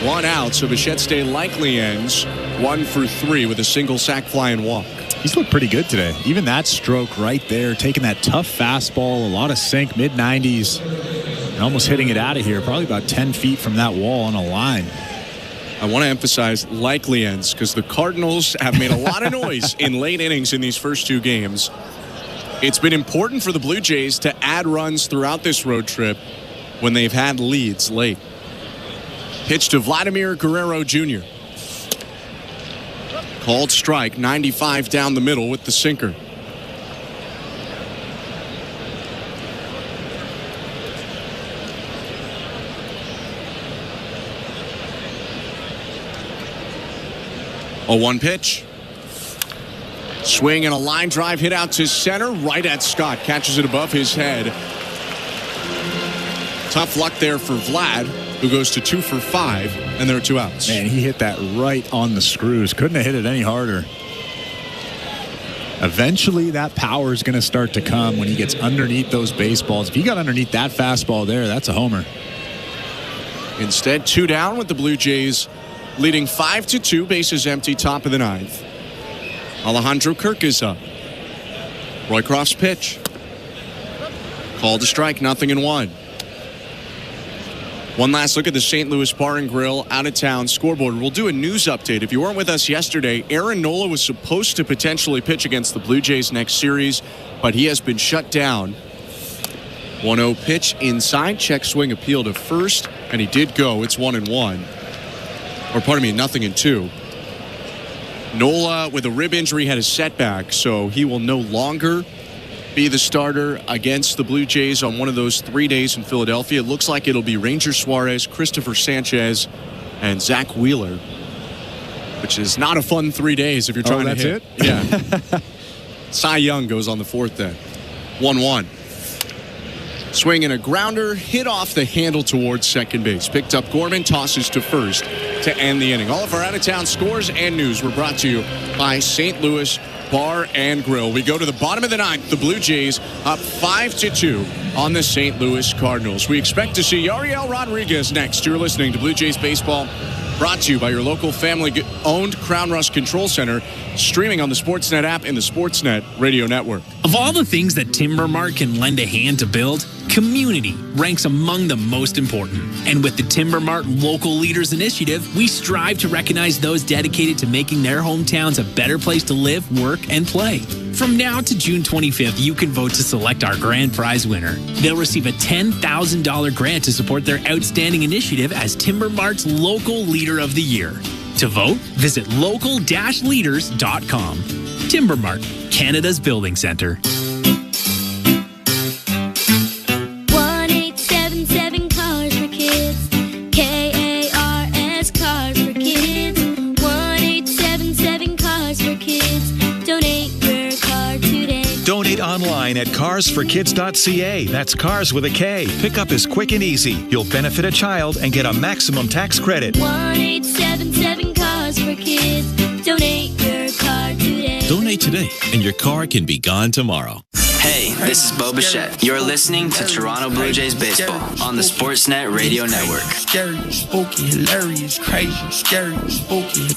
1 out, so Bichette's day likely ends 1 for 3 with a single sac fly and walk. He's looked pretty good today. Even that stroke right there, taking that tough fastball, a lot of sink, mid-90s, and almost hitting it out of here, probably about 10 feet from that wall on a line. I want to emphasize likely ends because the Cardinals have made a lot of noise in late innings in these first 2 games. It's been important for the Blue Jays to add runs throughout this road trip when they've had leads late. Pitch to Vladimir Guerrero Jr. Called strike, 95 down the middle with the sinker. A 1 pitch. Swing and a line drive hit out to center, right at Scott. Catches it above his head. Tough luck there for Vlad, who goes to 2 for 5, and there are 2 outs. Man, he hit that right on the screws. Couldn't have hit it any harder. Eventually, that power is going to start to come when he gets underneath those baseballs. If he got underneath that fastball there, that's a homer. Instead, 2 down with the Blue Jays leading 5-2, bases empty, top of the 9th. Alejandro Kirk is up. Roycroft's pitch. Called a strike, 0-1. One last look at the St. Louis Bar and Grill out-of-town scoreboard. We'll do a news update. If you weren't with us yesterday, Aaron Nola was supposed to potentially pitch against the Blue Jays next series, but he has been shut down. 1-0 pitch inside. Check swing appeal to first, and he did go. It's 1-1. Or pardon me, 0-2. Nola, with a rib injury, had a setback, so he will no longer be the starter against the Blue Jays on one of those 3 days in Philadelphia. It looks like it'll be Ranger Suarez, Christopher Sanchez, and Zach Wheeler, which is not a fun 3 days if you're trying to hit. Yeah. Cy Young goes on the 4th then. 1-1. Swing and a grounder, hit off the handle towards second base. Picked up Gorman, tosses to first to end the inning. All of our out-of-town scores and news were brought to you by St. Louis Bar and Grill. We go to the bottom of the 9th. The Blue Jays up 5-2 on the St. Louis Cardinals. We expect to see Yariel Rodriguez next. You're listening to Blue Jays Baseball, brought to you by your local family-owned Crown Rust Control Center, streaming on the Sportsnet app and the Sportsnet Radio Network. Of all the things that Timber Mart can lend a hand to build, community ranks among the most important. And with the Timber Mart Local Leaders Initiative, we strive to recognize those dedicated to making their hometowns a better place to live, work, and play. From now to June 25th, you can vote to select our grand prize winner. They'll receive a $10,000 grant to support their outstanding initiative as Timber Mart's Local Leader of the Year. To vote, visit local-leaders.com. Timber Mart, Canada's building center. 1-877 Cars for Kids. KARS Cars for Kids. 1-877 Cars for Kids. Donate your car today. Donate online at carsforkids.ca. That's cars with a K. Pickup is quick and easy. You'll benefit a child and get a maximum tax credit. 1-877 Cars for Kids. Donate your car today. Donate today, and your car can be gone tomorrow. Hey, this is Bo Bichette. You're listening to Toronto Blue Jays Baseball on the Sportsnet Radio Network. Scary, spooky, hilarious, crazy, scary, spooky.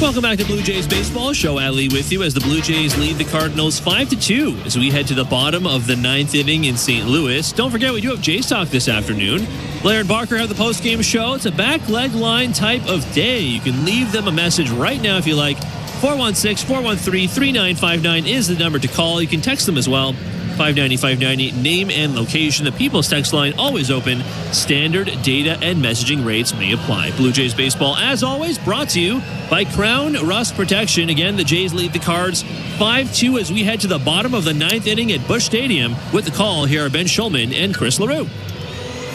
Welcome back to Blue Jays Baseball. Show Ali with you as the Blue Jays lead the Cardinals 5-2 as we head to the bottom of the 9th inning in St. Louis. Don't forget, we do have Jays Talk this afternoon. Blair and Barker have the post-game show. It's a back leg line type of day. You can leave them a message right now if you like. 416-413-3959 is the number to call. You can text them as well. 590-590, name and location. The People's Text line always open. Standard data and messaging rates may apply. Blue Jays Baseball, as always, brought to you by Crown Rust Protection. Again, the Jays lead the Cards 5-2 as we head to the bottom of the 9th inning at Busch Stadium. With the call, here are Ben Schulman and Chris LaRue.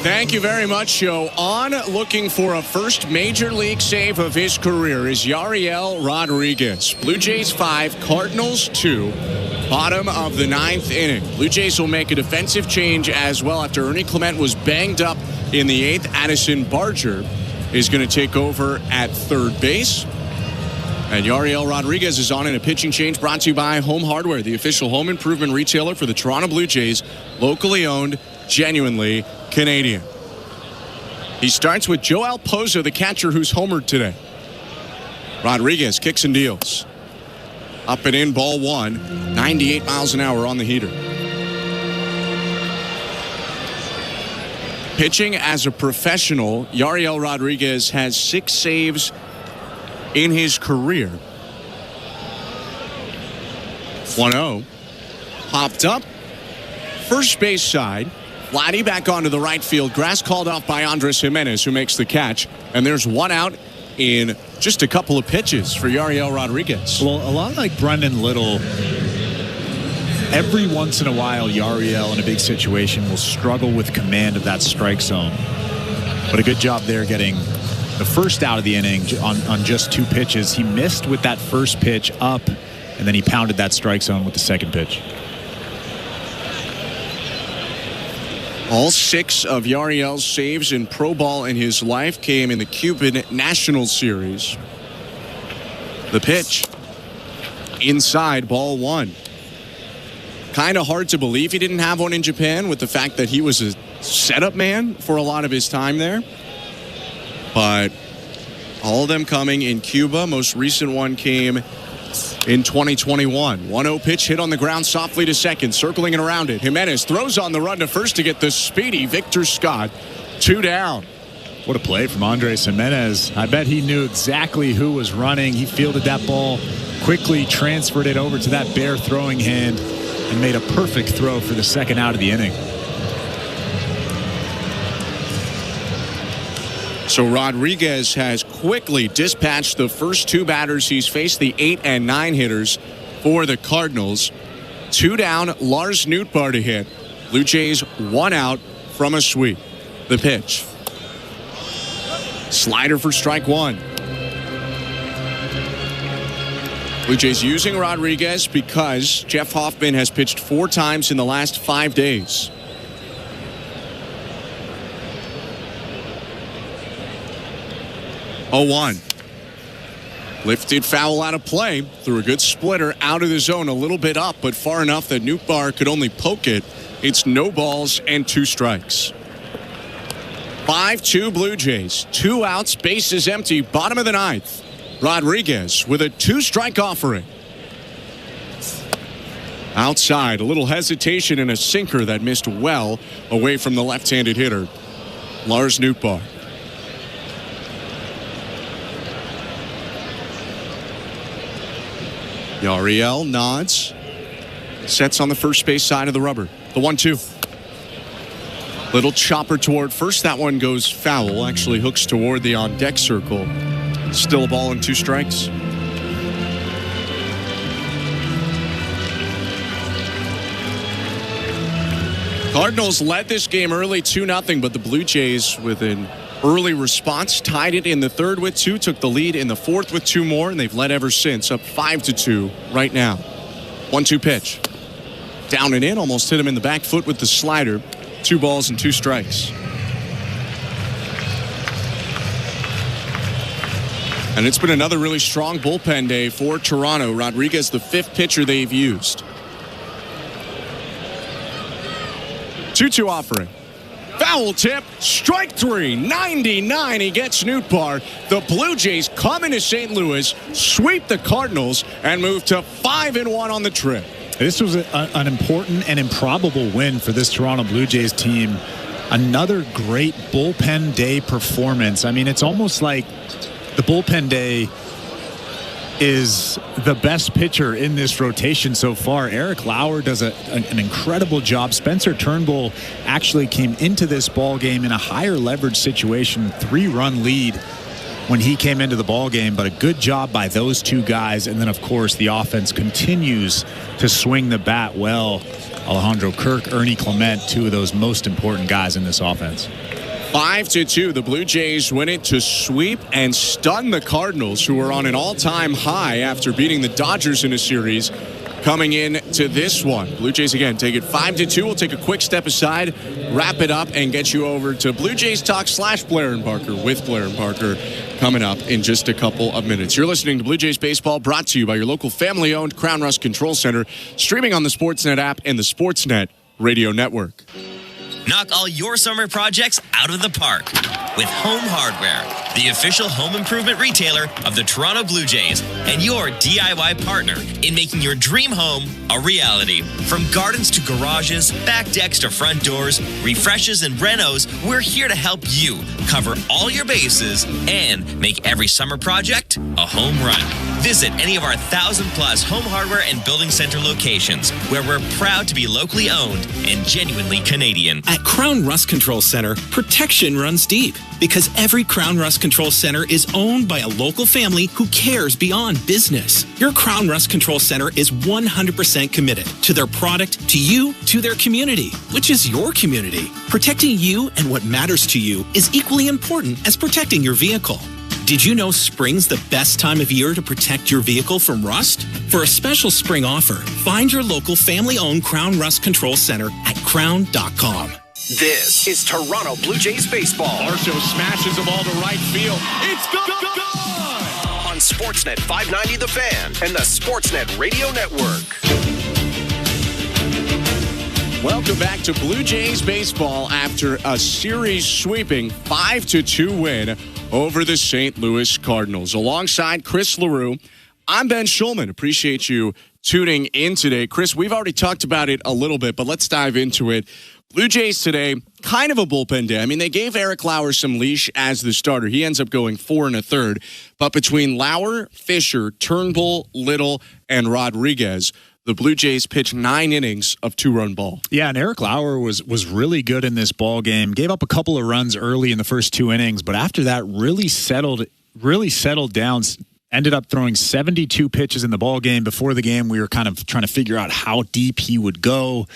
Thank you very much, Joe. On looking for a first major league save of his career is Yariel Rodriguez. Blue Jays 5, Cardinals 2. Bottom of the 9th inning. Blue Jays will make a defensive change as well after Ernie Clement was banged up in the 8th. Addison Barger is going to take over at third base. And Yariel Rodriguez is on in a pitching change brought to you by Home Hardware, the official home improvement retailer for the Toronto Blue Jays. Locally owned, genuinely Canadian. He starts with Joel Pozo, the catcher who's homered today. Rodriguez kicks and deals. Up and in, ball one. 98 miles an hour on the heater. Pitching as a professional, Yariel Rodriguez has 6 saves in his career. 1-0. Popped up. First base side. Vladdy back onto the right field. Grass called off by Andres Jimenez, who makes the catch. And there's one out in just a couple of pitches for Yariel Rodriguez. Well, a lot like Brendan Little, every once in a while, Yariel in a big situation will struggle with command of that strike zone. But a good job there getting the first out of the inning on just 2 pitches. He missed with that first pitch up, and then he pounded that strike zone with the second pitch. All 6 of Yariel's saves in pro ball in his life came in the Cuban National Series. The pitch. Inside, ball one. Kind of hard to believe he didn't have one in Japan with the fact that he was a setup man for a lot of his time there. But all of them coming in Cuba. Most recent one came in 2021. 1-0 pitch hit on the ground softly to second. Circling and around it. Jimenez throws on the run to first to get the speedy Victor Scott. 2 down. What a play from Andres Jimenez. I bet he knew exactly who was running. He fielded that ball, quickly transferred it over to that bare throwing hand, and made a perfect throw for the second out of the inning. So Rodriguez has quickly dispatched the first 2 batters he's faced, the 8 and 9 hitters for the Cardinals. 2 down, Lars Nootbaar to hit. Blue Jays 1 out from a sweep. The pitch. Slider for strike 1. Blue Jays using Rodriguez because Jeff Hoffman has pitched 4 times in the last 5 days. Oh, 1. Lifted foul out of play. Threw a good splitter out of the zone, a little bit up, but far enough that Nootbaar could only poke it. It's no balls and 2 strikes. 5-2 Blue Jays. 2 outs, bases empty, bottom of the 9th. Rodriguez with a 2-strike offering. Outside, a little hesitation and a sinker that missed well away from the left-handed hitter, Lars Nootbaar. Yariel nods. Sets on the first base side of the rubber. The 1-2. Little chopper toward first. That one goes foul. Actually hooks toward the on-deck circle. Still a ball and 2 strikes. Cardinals led this game early 2-0, but the Blue Jays with an early response tied it in the 3rd with 2, took the lead in the 4th with 2 more, and they've led ever since, up 5-2 right now. 1-2 pitch. Down and in, almost hit him in the back foot with the slider. 2 balls and 2 strikes. And it's been another really strong bullpen day for Toronto. Rodriguez, the 5th pitcher they've used. 2-2 offering. Foul tip. Strike 3. 99. He gets Nootbaar. The Blue Jays come into St. Louis, sweep the Cardinals, and move to 5-1 on the trip. This was an important and improbable win for this Toronto Blue Jays team. Another great bullpen day performance. I mean, it's almost like the bullpen day is the best pitcher in this rotation so far. Eric Lauer does an incredible job. Spencer Turnbull actually came into this ball game in a higher leverage situation, 3-run lead when he came into the ball game, but a good job by those 2 guys. And then, of course, the offense continues to swing the bat well. Alejandro Kirk, Ernie Clement, two of those most important guys in this offense. 5-2. The Blue Jays win it to sweep and stun the Cardinals, who are on an all-time high after beating the Dodgers in a series. Coming in to this one, Blue Jays again take it 5-2. We'll take a quick step aside, wrap it up, and get you over to Blue Jays Talk / Blair and Barker with Blair and Barker coming up in just a couple of minutes. You're listening to Blue Jays Baseball, brought to you by your local family-owned Crown Rust Control Center, streaming on the Sportsnet app and the Sportsnet Radio Network. Knock all your summer projects out of the park with Home Hardware, the official home improvement retailer of the Toronto Blue Jays and your DIY partner in making your dream home a reality. From gardens to garages, back decks to front doors, refreshes and renos, we're here to help you cover all your bases and make every summer project a home run. Visit any of our 1,000+ home hardware and building center locations where we're proud to be locally owned and genuinely Canadian. At Crown Rust Control Center, protection runs deep because every Crown Rust Control Center is owned by a local family who cares beyond business. Your Crown Rust Control Center is 100% committed to their product, to you, to their community, which is your community. Protecting you and what matters to you is equally important as protecting your vehicle. Did you know spring's the best time of year to protect your vehicle from rust? For a special spring offer, find your local family-owned Crown Rust Control Center at crown.com. This is Toronto Blue Jays baseball. Marshall smashes the ball to right field. It's gone! On Sportsnet 590 The Fan and the Sportsnet Radio Network. Welcome back to Blue Jays baseball after a series sweeping 5-2 win over the St. Louis Cardinals. Alongside Chris LaRue, I'm Ben Schulman. Appreciate you tuning in today. Chris, we've already talked about it a little bit, but let's dive into it. Blue Jays today, kind of a bullpen day. I mean, they gave Eric Lauer some leash as the starter. He ends up going 4 1/3. But between Lauer, Fisher, Turnbull, Little, and Rodriguez, the Blue Jays pitched 9 innings of 2-run ball. Yeah, and Eric Lauer was really good in this ball game. Gave up a couple of runs early in the first 2 innings, but after that really settled down. Ended up throwing 72 pitches in the ball game. Before the game, we were kind of trying to figure out how deep he would go.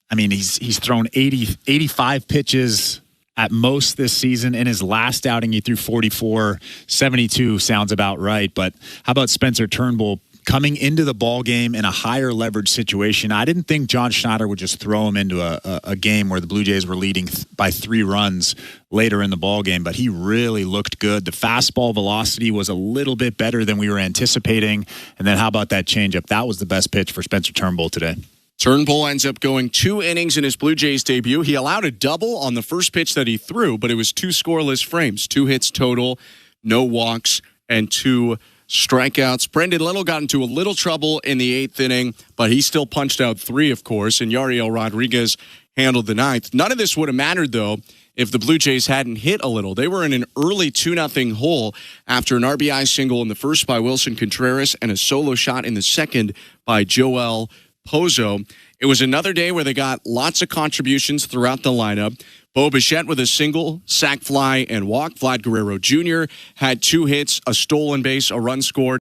I mean, he's thrown 85 pitches at most this season. In his last outing, he threw 44. 72 sounds about right. But how about Spencer Turnbull coming into the ball game in a higher leverage situation? I didn't think John Schneider would just throw him into a game where the Blue Jays were leading by 3 runs later in the ball game, but he really looked good. The fastball velocity was a little bit better than we were anticipating. And then how about that changeup? That was the best pitch for Spencer Turnbull today. Turnbull ends up going 2 innings in his Blue Jays debut. He allowed a double on the first pitch that he threw, but it was 2 scoreless frames, 2 hits total, no walks, and 2 strikeouts. Brendan Little got into a little trouble in the 8th inning, but he still punched out 3, of course, and Yariel Rodriguez handled the 9th. None of this would have mattered, though, if the Blue Jays hadn't hit a little. They were in an early 2-0 hole after an RBI single in the first by Wilson Contreras and a solo shot in the second by Joel Pozo. It was another day where they got lots of contributions throughout the lineup. Bo Bichette with a single, sac fly, and walk. Vlad Guerrero Jr. had 2 hits, a stolen base, a run scored.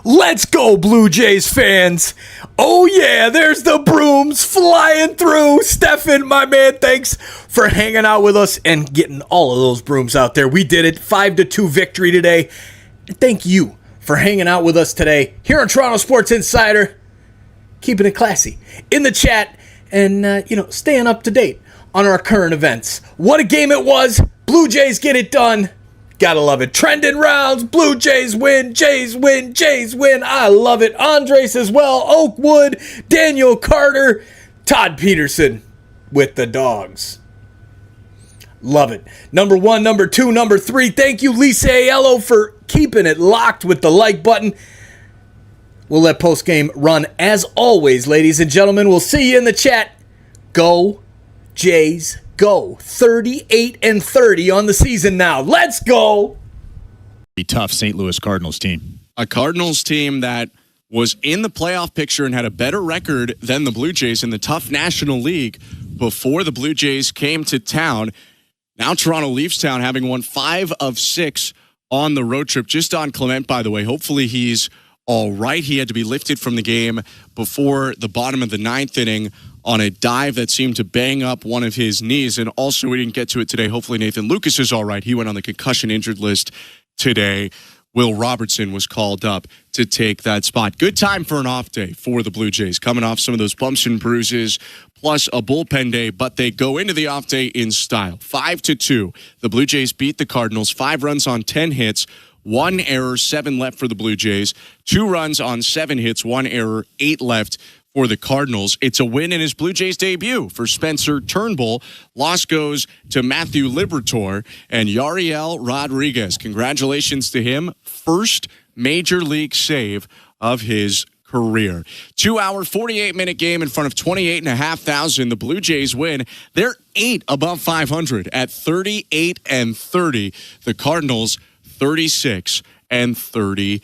Let's go, Blue Jays fans. Oh, yeah, there's the brooms flying through. Stefan, my man, thanks for hanging out with us and getting all of those brooms out there. We did it. 5-2 victory today. Thank you for hanging out with us today here on Toronto Sports Insider. Keeping it classy in the chat and, staying up to date on our current events. What a game it was. Blue Jays get it done. Gotta love it. Trending rounds. Blue Jays win. Jays win. Jays win. I love it. Andres as well. Oakwood. Daniel Carter. Todd Peterson with the dogs. Love it. Number 1, number 2, number 3. Thank you, Lisa Aiello, for keeping it locked with the like button. We'll let postgame run as always, ladies and gentlemen. We'll see you in the chat. Go, Jays, go. 38-30 on the season now. Let's go. A tough St. Louis Cardinals team. A Cardinals team that was in the playoff picture and had a better record than the Blue Jays in the tough National League before the Blue Jays came to town. Now Toronto leaves town having won 5 of 6 on the road trip. Just on Clement, by the way. Hopefully he's all right. He had to be lifted from the game before the bottom of the 9th inning on a dive that seemed to bang up one of his knees. And also, we didn't get to it today. Hopefully, Nathan Lucas is all right. He went on the concussion injured list today. Will Robertson was called up to take that spot. Good time for an off day for the Blue Jays, coming off some of those bumps and bruises, plus a bullpen day, but they go into the off day in style. 5-2. The Blue Jays beat the Cardinals, 5 runs on 10 hits, 1 error, 7 left for the Blue Jays, 2 runs on 7 hits, 1 error, 8 left for the Cardinals. It's a win in his Blue Jays debut for Spencer Turnbull. Loss goes to Matthew Liberatore and Yariel Rodriguez. Congratulations to him. First major league save of his career. 2-hour, 48-minute game in front of 28,500. The Blue Jays win. They're 8 above 500 at 38-30. The Cardinals 36-32.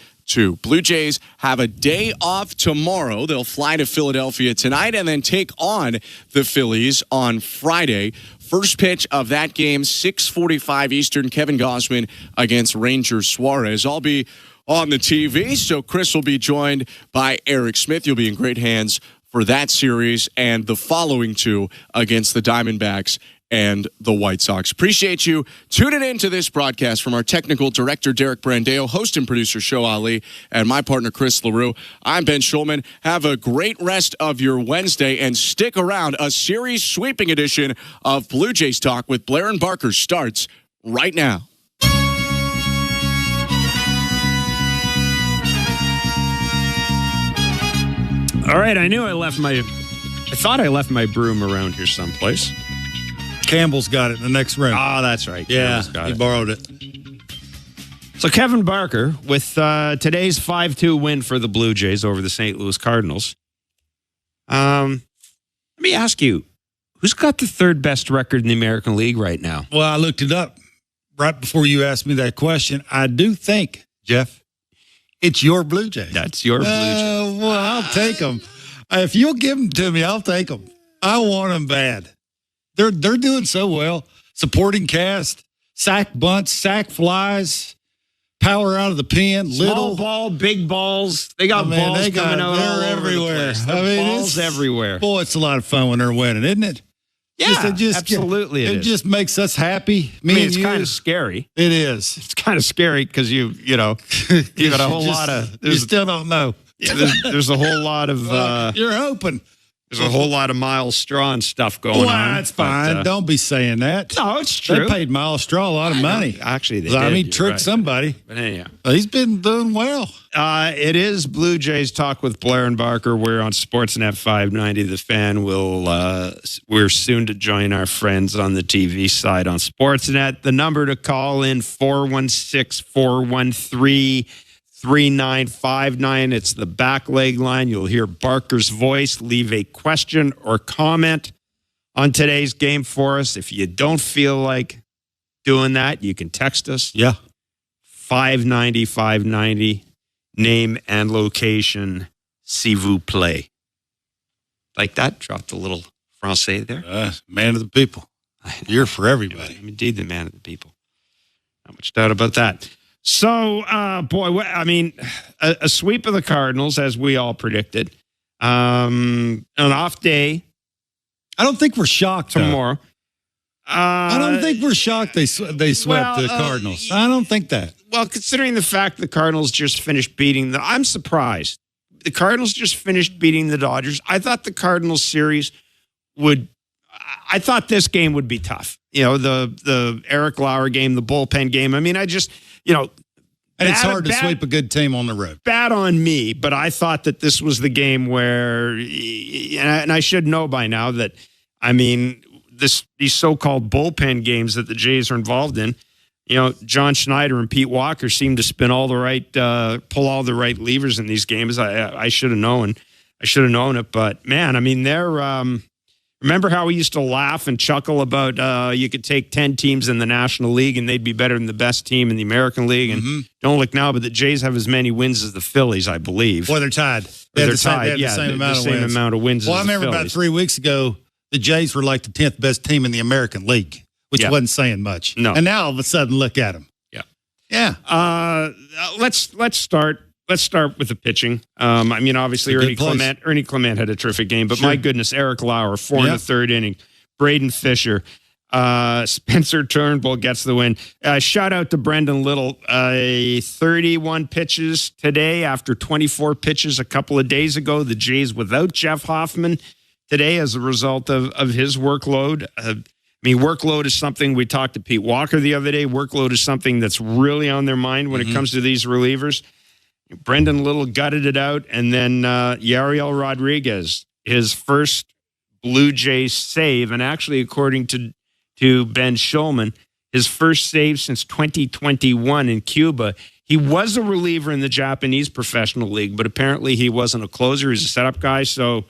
Blue Jays have a day off tomorrow. They'll fly to Philadelphia tonight and then take on the Phillies on Friday. First pitch of that game, 6:45 Eastern, Kevin Gausman against Ranger Suarez. I'll be on the TV, so Chris will be joined by Eric Smith. You'll be in great hands for that series and the following 2 against the Diamondbacks and the White Sox. Appreciate you tuning in to this broadcast from our technical director, Derek Brandeo, host and producer, Show Ali, and my partner, Chris LaRue. I'm Ben Schulman. Have a great rest of your Wednesday, and stick around. A series sweeping edition of Blue Jays Talk with Blair and Barker starts right now. All right, I thought I left my broom around here someplace. Campbell's got it in the next room. Oh, that's right. Yeah, he borrowed it. So Kevin Barker, with today's 5-2 win for the Blue Jays over the St. Louis Cardinals. Let me ask you, who's got the 3rd best record in the American League right now? Well, I looked it up right before you asked me that question. I do think, Jeff, it's your Blue Jays. That's your Blue Jays. Well, I'll take them. If you'll give them to me, I'll take them. I want them bad. They're doing so well. Supporting cast, sack bunts, sack flies, power out of the pen, Small ball, big balls. They got balls coming out. They're everywhere. Balls everywhere. Boy, it's a lot of fun when they're winning, isn't it? Yeah, absolutely. It just makes us happy. It's kind of scary. It is. It's kind of scary because you got a whole lot of. You still don't know. Yeah, there's a whole lot of. You're hoping. There's a whole lot of Miles Straw stuff going on. That's fine. Don't be saying that. No, it's true. They paid Miles Straw a lot of money. Actually, they did. Tricked somebody. But anyhow. He's been doing well. It is Blue Jays Talk with Blair and Barker. We're on Sportsnet 590. The Fan we're soon to join our friends on the TV side on Sportsnet. The number to call in, 416-413-3959. It's the back leg line. You'll hear Barker's voice. Leave a question or comment on today's game for us. If you don't feel like doing that, you can text us. Yeah. 590. Name and location, s'il vous plaît. Like that? Dropped a little français there. Man of the people. You're for everybody. I'm indeed the man of the people. Not much doubt about that. So, a sweep of the Cardinals, as we all predicted. An off day. I don't think we're shocked tomorrow. I don't think we're shocked they swept the Cardinals. I don't think that. Well, considering the fact the Cardinals just finished I'm surprised. The Cardinals just finished beating the Dodgers. I thought the Cardinals series I thought this game would be tough. The Eric Lauer game, the bullpen game. I mean, and it's hard to sweep a good team on the road. Bad on me, but I thought that this was the game where, and I should know by now that, these so-called bullpen games that the Jays are involved in, John Schneider and Pete Walker seem to pull all the right levers in these games. I should have known. It, but man, they're. Remember how we used to laugh and chuckle about you could take 10 teams in the National League and they'd be better than the best team in the American League? And don't look now, but the Jays have as many wins as the Phillies, I believe. Well, they're tied. They're tied. The same amount of wins. Well, I remember about 3 weeks ago, the Jays were like the 10th best team in the American League, which wasn't saying much. No. And now all of a sudden, look at them. Yeah. Let's start let's start with the pitching. I mean, obviously, Ernie Clement had a terrific game, but my goodness, Eric Lauer, 4 in the third inning. Braden Fisher. Spencer Turnbull gets the win. Shout out to Brendan Little. 31 pitches today after 24 pitches a couple of days ago. The Jays without Jeff Hoffman today as a result of his workload. I mean, workload is something we talked to Pete Walker the other day. Workload is something that's really on their mind when it comes to these relievers. Brendan Little gutted it out, and then Yariel Rodriguez, his first Blue Jays save, and actually, according to Ben Schulman, his first save since 2021 in Cuba. He was a reliever in the Japanese professional league, but apparently he wasn't a closer. He's a setup guy, so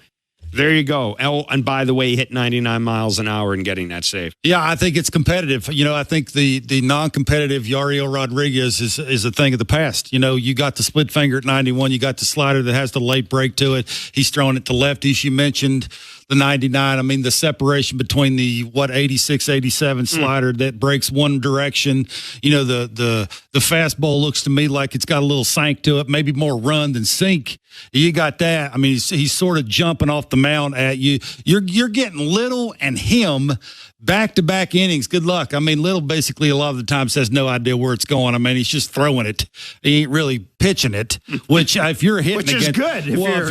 there you go. Oh, and by the way, he hit 99 miles an hour in getting that save. Yeah, I think it's competitive. You know, I think the non-competitive Yariel Rodriguez is a thing of the past. You know, you got the split finger at 91. You got the slider that has the late break to it. He's throwing it to lefties. You mentioned the 99. I mean, the separation between the 86, 87 slider that breaks one direction. You know, the fastball looks to me like it's got a little sink to it, maybe more run than sink. You got that. I mean, he's sort of jumping off the mound at you. You're getting Little and him back-to-back innings. Good luck. I mean, Little basically a lot of the time has no idea where it's going. I mean, he's just throwing it. He ain't really pitching it, which if you're hitting which is good.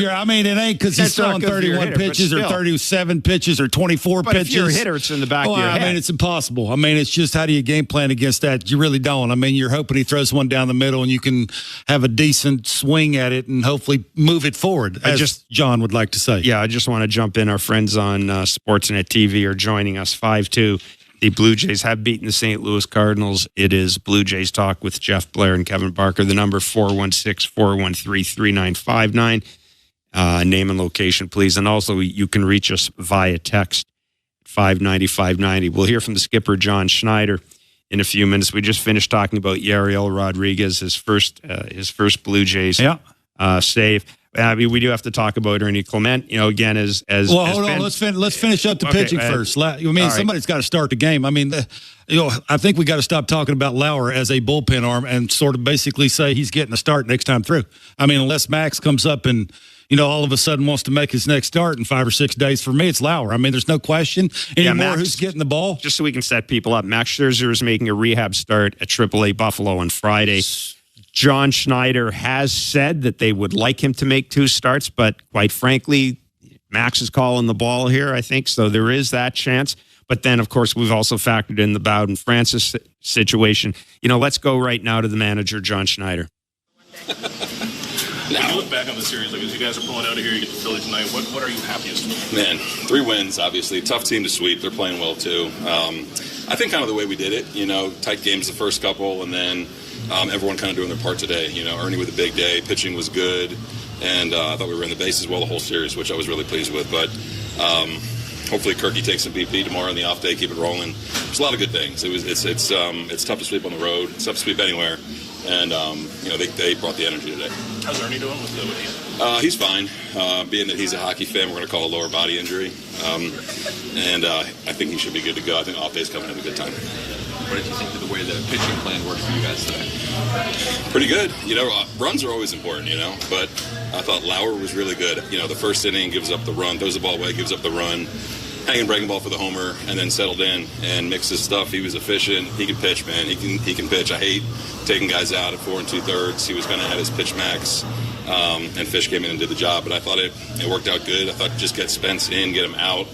I mean, it ain't because he's throwing 31 pitches or 37 pitches or 24 pitches. If you're a hitter, it's in the back of your head. I mean, it's impossible. I mean, it's just how do you game plan against that? You really don't. I mean, you're hoping he throws one down the middle and you can have a decent swing at it and hopefully move it forward, as John would like to say. Yeah, I just want to jump in. Our friends on Sportsnet TV are joining us 5-2. The Blue Jays have beaten the St. Louis Cardinals. It is Blue Jays Talk with Jeff Blair and Kevin Barker. The number 416-413-3959. Name and location, please. And also, you can reach us via text, 590-590. We'll hear from the skipper, John Schneider, in a few minutes. We just finished talking about Yariel Rodriguez, his first Blue Jays save. I mean, we do have to talk about Ernie Clement. You know, again, as hold on. Let's finish up the pitching first. I mean, somebody's got to start the game. I mean, I think we got to stop talking about Lauer as a bullpen arm and sort of basically say he's getting a start next time through. I mean, unless Max comes up and all of a sudden wants to make his next start in 5 or 6 days, for me, it's Lauer. I mean, there's no question anymore who's getting the ball. Just so we can set people up, Max Scherzer is making a rehab start at AAA Buffalo on Friday. John Schneider has said that they would like him to make 2 starts, but quite frankly, Max is calling the ball here, I think, so there is that chance. But then, of course, we've also factored in the Bowden Francis situation. Let's go right now to the manager, John Schneider. Now, you look back on the series, like as you guys are pulling out of here, you get the Phillies tonight. What are you happiest with? Man, 3 wins, obviously. Tough team to sweep. They're playing well, too. I think kind of the way we did it, tight games the first couple, and then everyone kind of doing their part today. Ernie with a big day. Pitching was good. And I thought we were in the bases well the whole series, which I was really pleased with. But hopefully Kirky takes some BP tomorrow on the off day, keep it rolling. There's a lot of good things. It's tough to sweep on the road. It's tough to sweep anywhere. And, they brought the energy today. How's Ernie doing with the he's fine. Being that he's a hockey fan, we're going to call it a lower body injury. I think he should be good to go. I think off day's coming at a good time. What did you think of the way the pitching plan worked for you guys today? Pretty good. Runs are always important, but I thought Lauer was really good. The first inning gives up the run, throws the ball away, gives up the run, hanging breaking ball for the homer, and then settled in and mixed his stuff. He was efficient. He can pitch, man. He can pitch. I hate taking guys out at 4 2/3. He was going to have his pitch max, and Fish came in and did the job. But I thought it worked out good. I thought just get Spence in, get him out.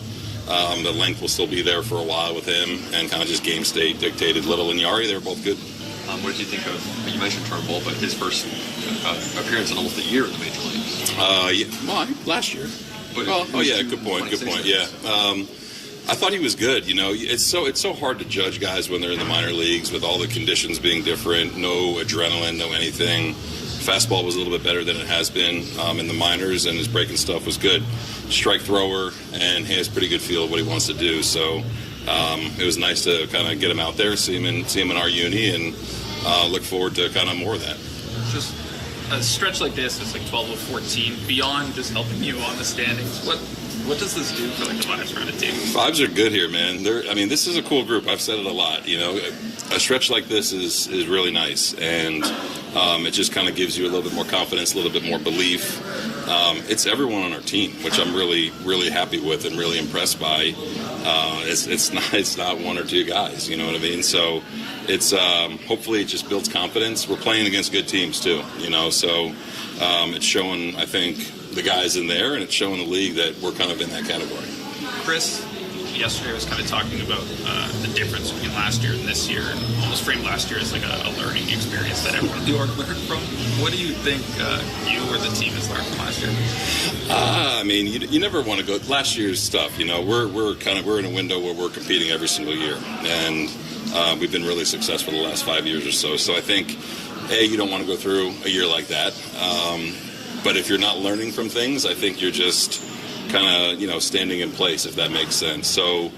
The length will still be there for a while with him, and kind of just game state dictated. Little and Yari, they were both good. What did you think of, you mentioned Turnbull, but his first appearance in almost a year in the major leagues? Last year. Good point. Yeah. I thought he was good. It's so hard to judge guys when they're in the minor leagues with all the conditions being different, no adrenaline, no anything. Fastball was a little bit better than it has been in the minors, and his breaking stuff was good. Strike thrower, and he has a pretty good feel of what he wants to do. So it was nice to kind of get him out there, see him in our uni, and look forward to kind of more of that. Just a stretch like this, it's like 12 of 14, beyond just helping you on the standings. What does this do for the vibes around a team? Vibes are good here, man. This is a cool group. I've said it a lot. A stretch like this is really nice, and It just kind of gives you a little bit more confidence, a little bit more belief. It's everyone on our team, which I'm really, really happy with and really impressed by. It's not one or two guys, you know what I mean? So it's hopefully it just builds confidence. We're playing against good teams too, you know, so it's showing, I think, the guys in there, and it's showing the league that we're kind of in that category. Chris, yesterday was kind of talking about the difference between last year and this year, and almost framed last year as like a learning experience that everyone in New York learned from. What do you think you or the team has learned from last year? I mean, you never want to go. Last year's stuff, you know, we're in a window where we're competing every single year, and we've been really successful the last 5 years or so. So I think, you don't want to go through a year like that. But if you're not learning from things, I think you're just kind of, you know, standing in place, if that makes sense. So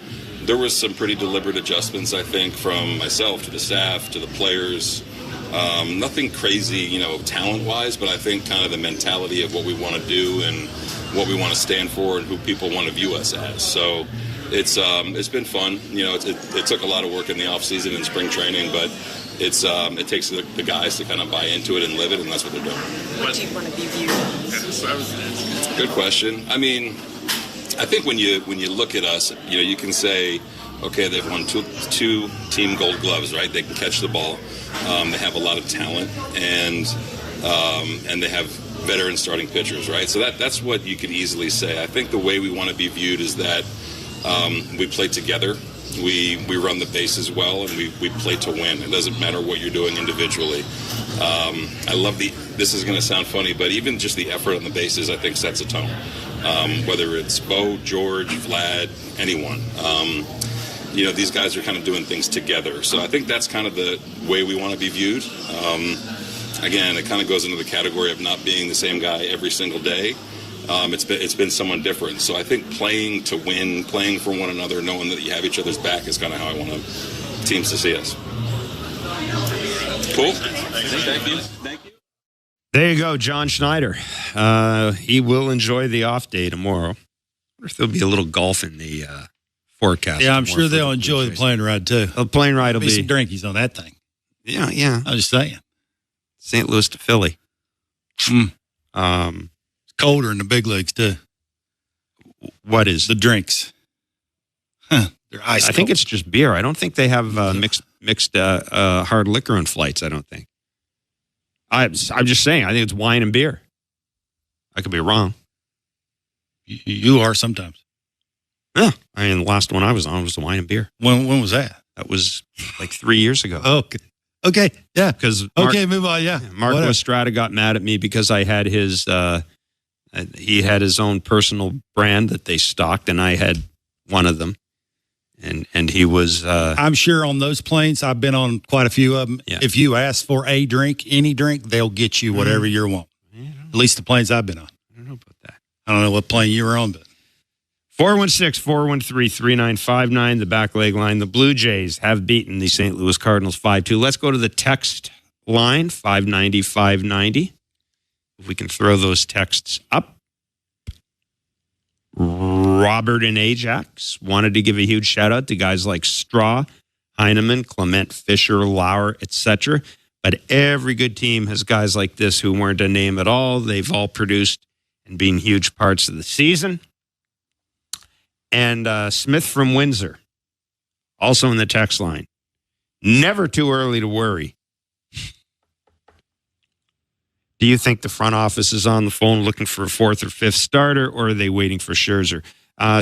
there was some pretty deliberate adjustments, I think, from myself to the staff to the players. Nothing crazy, you know, talent-wise, but I think kind of the mentality of what we want to do and what we want to stand for and who people want to view us as. So it's been fun. You know, it took a lot of work in the off-season and spring training, but it takes the guys to kind of buy into it and live it, and that's what they're doing. What do you want to be viewed? Good question. I mean, I think when you look at us, you know, you can say, okay, they've won two team gold gloves, right? They can catch the ball. They have a lot of talent, and they have veteran starting pitchers, right? So that's what you could easily say. I think the way we want to be viewed is that we play together. We run the bases well, and we play to win. It doesn't matter what you're doing individually. I love this is going to sound funny, but even just the effort on the bases, I think, sets a tone. Whether it's Bo, George, Vlad, anyone. You know, these guys are kind of doing things together. So I think that's kind of the way we want to be viewed. Again, it kind of goes into the category of not being the same guy every single day. It's been someone different. So I think playing to win, playing for one another, knowing that you have each other's back is kind of how I want teams to see us. Cool. Thank you. There you go, John Schneider. He will enjoy the off day tomorrow. I wonder if there'll be a little golf in the forecast. Yeah, I'm sure they'll enjoy the plane ride too. The plane ride will be some drinkies on that thing. Yeah. I'm just saying. St. Louis to Philly. It's colder in the big leagues too. What is the drinks? They're ice. I think it's just beer. I don't think they have mixed hard liquor on flights. I don't think. I'm just saying. I think it's wine and beer. I could be wrong. You are sometimes. Yeah. I mean, the last one I was on was the wine and beer. When was that? That was like 3 years ago. Okay. Yeah. Because move on. Yeah. Marco Estrada got mad at me because I had his. He had his own personal brand that they stocked, and I had one of them. And he was. I'm sure on those planes, I've been on quite a few of them. Yeah. If you ask for a drink, any drink, they'll get you whatever you want. At least the planes I've been on. I don't know about that. I don't know what plane you were on, but 416-413-3959, the back leg line. The Blue Jays have beaten the St. Louis Cardinals 5-2. Let's go to the text line, 590-590. If we can throw those texts up. Robert in Ajax wanted to give a huge shout out to guys like Straw, Heineman, Clement, Fisher, Lauer, etc. But every good team has guys like this who weren't a name at all. They've all produced and been huge parts of the season. And Smith from Windsor, also in the text line. Never too early to worry. Do you think the front office is on the phone looking for a fourth or fifth starter, or are they waiting for Scherzer?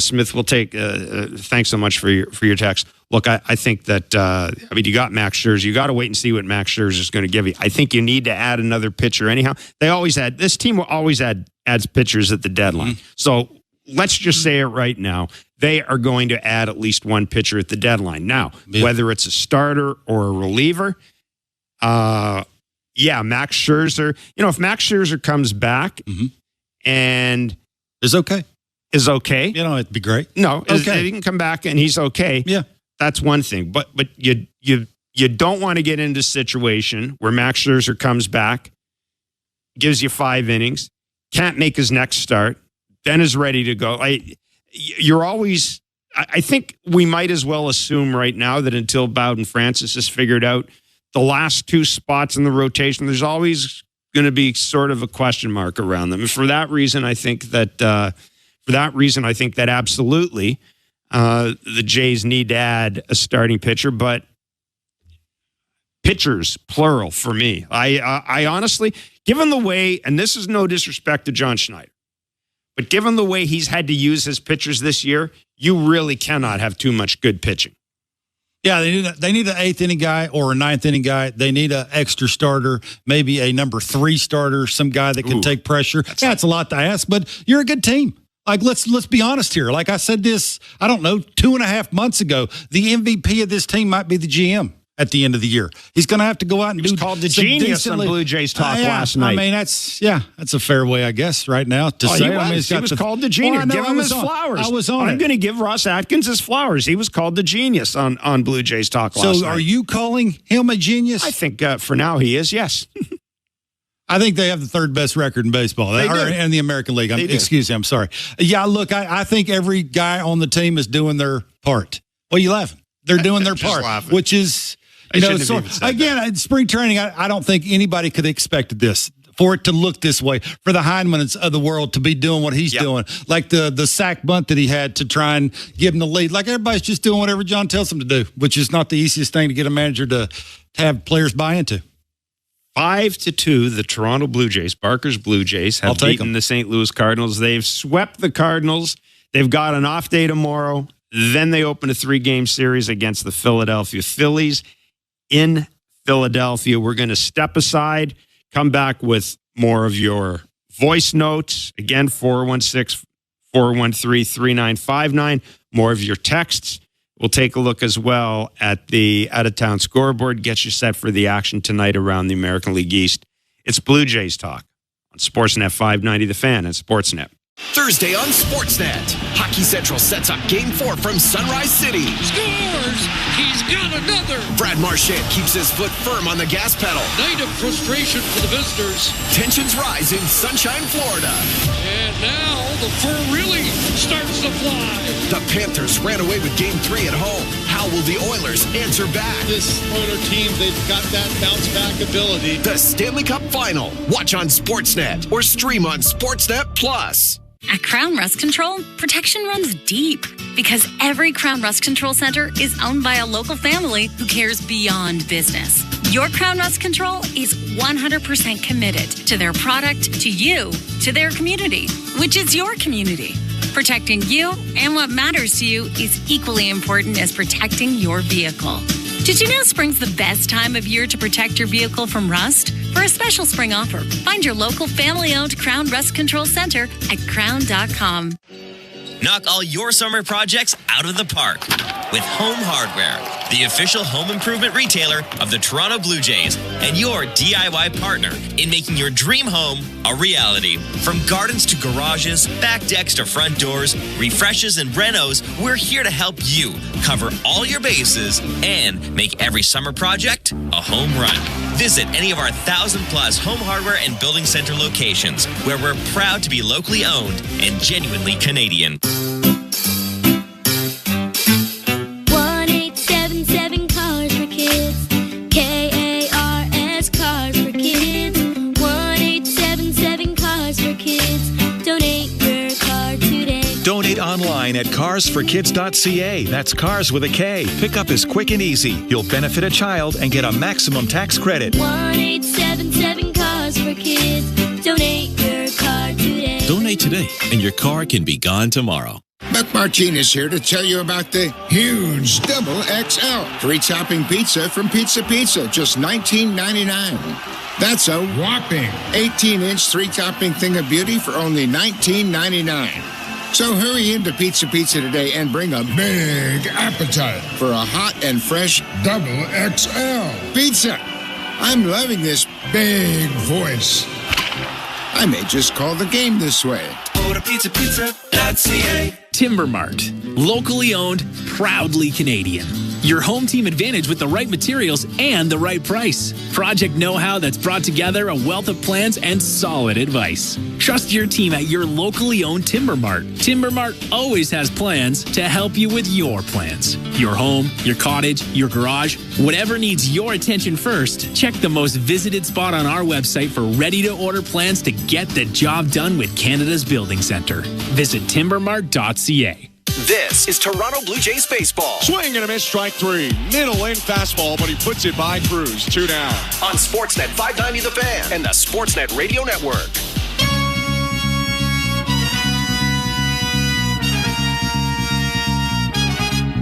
Smith, we'll take. Thanks so much for your text. Look, I think that you got Max Scherzer. You got to wait and see what Max Scherzer is going to give you. I think you need to add another pitcher anyhow. This team will always adds pitchers at the deadline. So let's just say it right now. They are going to add at least one pitcher at the deadline. Now, whether it's a starter or a reliever, Max Scherzer. You know, if Max Scherzer comes back and is okay, you know, it'd be great. No, if he can come back and he's okay. Yeah, that's one thing. But you don't want to get into a situation where Max Scherzer comes back, gives you 5 innings, can't make his next start, then is ready to go. I think we might as well assume right now that until Bowden Francis has figured out the last two spots in the rotation, there's always going to be sort of a question mark around them. And for that reason, I think that absolutely the Jays need to add a starting pitcher, but pitchers, plural, for me. I honestly, given the way, and this is no disrespect to John Schneider, but given the way he's had to use his pitchers this year, you really cannot have too much good pitching. Yeah, they need an 8th inning guy or a 9th inning guy. They need an extra starter, maybe a number 3 starter, some guy that can take pressure. It's a lot to ask, but you're a good team. Like, let's be honest here. Like I said this, I don't know, 2.5 months ago, the MVP of this team might be the GM at the end of the year. He's going to have to go out and do called the genius on Blue Jays Talk last night. I mean, that's a fair way, I guess, right now to say. He was called the genius. Give him his flowers. I was on I'm going to give Ross Atkins his flowers. He was called the genius on Blue Jays Talk last night. So are you calling him a genius? I think for now he is, yes. I think they have the 3rd best record in baseball in the American League. Excuse me, I'm sorry. Yeah, look, I think every guy on the team is doing their part. What are you laughing? They're doing their part, laughing. which is, again, spring training, I don't think anybody could have expected this, for it to look this way, for the Heinemans of the world to be doing what he's doing, like the sack bunt that he had to try and give him the lead. Like everybody's just doing whatever John tells them to do, which is not the easiest thing to get a manager to have players buy into. 5-2, the Toronto Blue Jays, Barker's Blue Jays, have beaten the St. Louis Cardinals. They've swept the Cardinals. They've got an off day tomorrow. Then they open a 3-game series against the Philadelphia Phillies in Philadelphia. We're going to step aside, come back with more of your voice notes. Again, 416-413-3959. More of your texts. We'll take a look as well at the out-of-town scoreboard, get you set for the action tonight around the American League East. It's Blue Jays Talk on Sportsnet 590 The Fan and Sportsnet. Thursday on Sportsnet, Hockey Central sets up Game 4 from Sunrise City. Scores! He's got another! Brad Marchand keeps his foot firm on the gas pedal. Night of frustration for the visitors. Tensions rise in Sunshine, Florida. And now the fur really starts to fly. The Panthers ran away with Game 3 at home. How will the Oilers answer back? This Oiler team, they've got that bounce-back ability. The Stanley Cup Final. Watch on Sportsnet or stream on Sportsnet Plus. At Crown Rust Control, protection runs deep because every Crown Rust Control Center is owned by a local family who cares beyond business. Your Crown Rust Control is 100% committed to their product, to you, to their community, which is your community. Protecting you and what matters to you is equally important as protecting your vehicle. Did you know spring's the best time of year to protect your vehicle from rust? For a special spring offer, find your local family-owned Crown Rust Control Center at crown.com. Knock all your summer projects out of the park with Home Hardware, the official home improvement retailer of the Toronto Blue Jays and your DIY partner in making your dream home a reality. From gardens to garages, back decks to front doors, refreshes and renos, we're here to help you cover all your bases and make every summer project a home run. Visit any of our 1,000+ home hardware and building center locations where we're proud to be locally owned and genuinely Canadian. 1-877 Cars for Kids. KARS Cars for Kids. 1-877 Cars for Kids. Donate your car today. Donate online at carsforkids.ca. That's cars with a K. Pickup is quick and easy. You'll benefit a child and get a maximum tax credit. 1-877 Cars for Kids. Donate your car today. Donate today, and your car can be gone tomorrow. Buck Martinez here to tell you about the huge Double XL free topping pizza from Pizza Pizza, just $19.99. That's a whopping 18-inch 3-topping thing of beauty for only $19.99. So hurry into Pizza Pizza today and bring a big appetite for a hot and fresh Double XL pizza. I'm loving this big voice. I may just call the game this way. Go to pizzapizza.ca. Timber Mart. Locally owned, proudly Canadian. Your home team advantage with the right materials and the right price. Project know-how that's brought together a wealth of plans and solid advice. Trust your team at your locally owned Timber Mart. Timber Mart always has plans to help you with your plans. Your home, your cottage, your garage, whatever needs your attention first, check the most visited spot on our website for ready-to-order plans to get the job done with Canada's Building Centre. Visit timbermart.ca. This is Toronto Blue Jays baseball. Swing and a miss, strike three. Middle in fastball, but he puts it by Cruz. 2 down. On Sportsnet 590 The Fan and the Sportsnet Radio Network.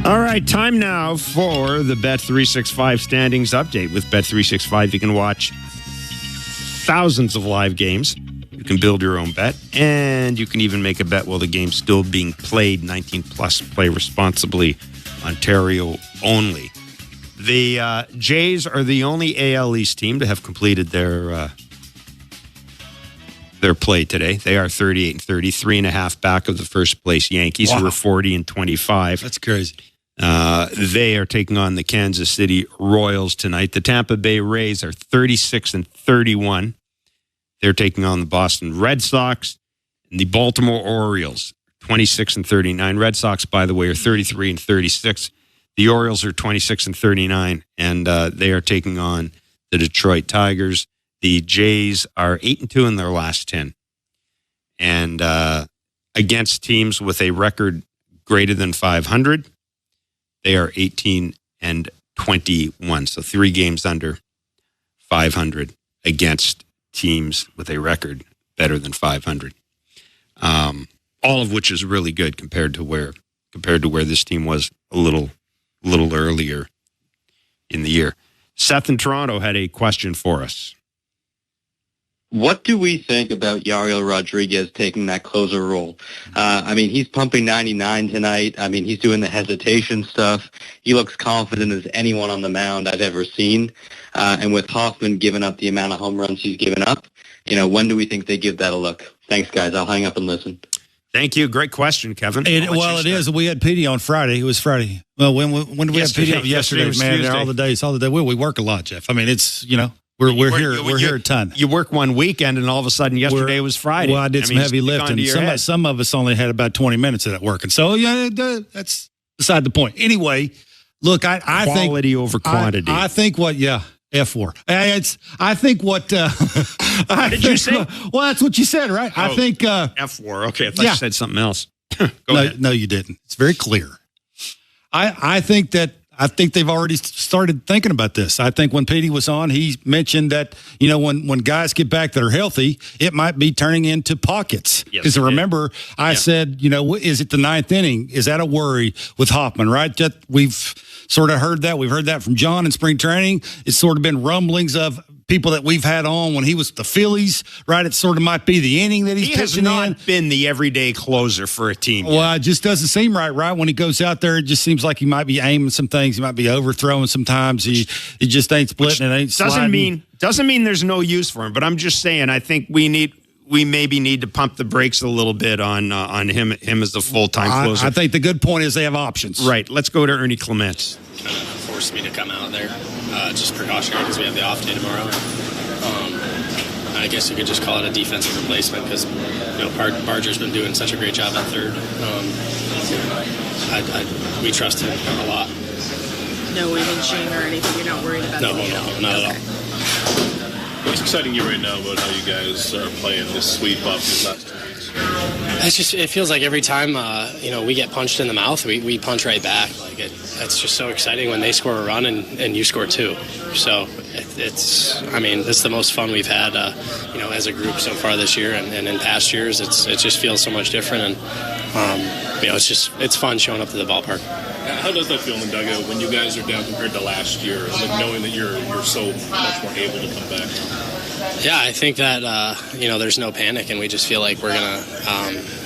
All right, time now for the Bet365 standings update. With Bet365, you can watch thousands of live games. You can build your own bet, and you can even make a bet while the game's still being played. 18 plus, play responsibly. Ontario only. The Jays are the only AL East team to have completed their play today. They are 38-30, 3.5 back of the first place Yankees, who are 40-25. That's crazy. They are taking on the Kansas City Royals tonight. The Tampa Bay Rays are 36-31. They're taking on the Boston Red Sox and the Baltimore Orioles, 26-39. Red Sox, by the way, are 33-36. The Orioles are 26-39, and they are taking on the Detroit Tigers. The Jays are 8-2 in their last 10. And against teams with a record greater than 500, they are 18-21. So 3 games under 500 against teams with a record better than 500. All of which is really good compared to where this team was a little earlier in the year. Seth in Toronto had a question for us. What do we think about Yariel Rodriguez taking that closer role? I mean, he's pumping 99 tonight. I mean, he's doing the hesitation stuff. He looks confident as anyone on the mound I've ever seen. And with Hoffman giving up the amount of home runs he's given up, when do we think they give that a look? Thanks, guys. I'll hang up and listen. Thank you. Great question, Kevin. It is. We had Petey on Friday. It was Friday. Well, when did we have Petey on? Yesterday, man. Tuesday. All the days. We work a lot, Jeff. I mean, it's, We're here a ton. You work one weekend, and all of a sudden, yesterday was Friday. Well, I did some heavy lifting. Some of us only had about 20 minutes of that working. So, that's beside the point. Anyway, look, I think quality over quantity. I think F4. I think what what did you say? Well, that's what you said, right? I think F4. Okay, I thought you said something else. Go ahead. No, you didn't. It's very clear. I think they've already started thinking about this. I think when Petey was on, he mentioned that, when guys get back that are healthy, it might be turning into pockets. Because remember, I said, is it the 9th inning? Is that a worry with Hoffman, right? That we've sort of heard that. We've heard that from John in spring training. It's sort of been rumblings of people that we've had on when he was with the Phillies, right? It sort of might be the inning that he's pitching in. He has not been the everyday closer for a team yet. Well, it just doesn't seem right? When he goes out there, it just seems like he might be aiming some things. He might be overthrowing sometimes. He just ain't splitting. It ain't sliding. Doesn't mean there's no use for him, but I'm just saying I think we maybe need to pump the brakes a little bit on him as the full-time closer. I think the good point is they have options. Right. Let's go to Ernie Clement. Kind of forced me to come out there, just precautionary because we have the off day tomorrow. I guess you could just call it a defensive replacement because Barger's been doing such a great job at third. We trust him a lot. No imaging or anything? You're not worried about No, not at all. What's exciting you right now about how you guys are playing this sweep up these last 2 weeks? It feels like every time we get punched in the mouth, we punch right back. It's just so exciting when they score a run and you score 2. So it's the most fun we've had as a group so far this year, and in past years it just feels so much different, and it's fun showing up to the ballpark. How does that feel in the dugout when you guys are down compared to last year, knowing that you're so much more able to come back? Yeah, I think that there's no panic, and we just feel like we're gonna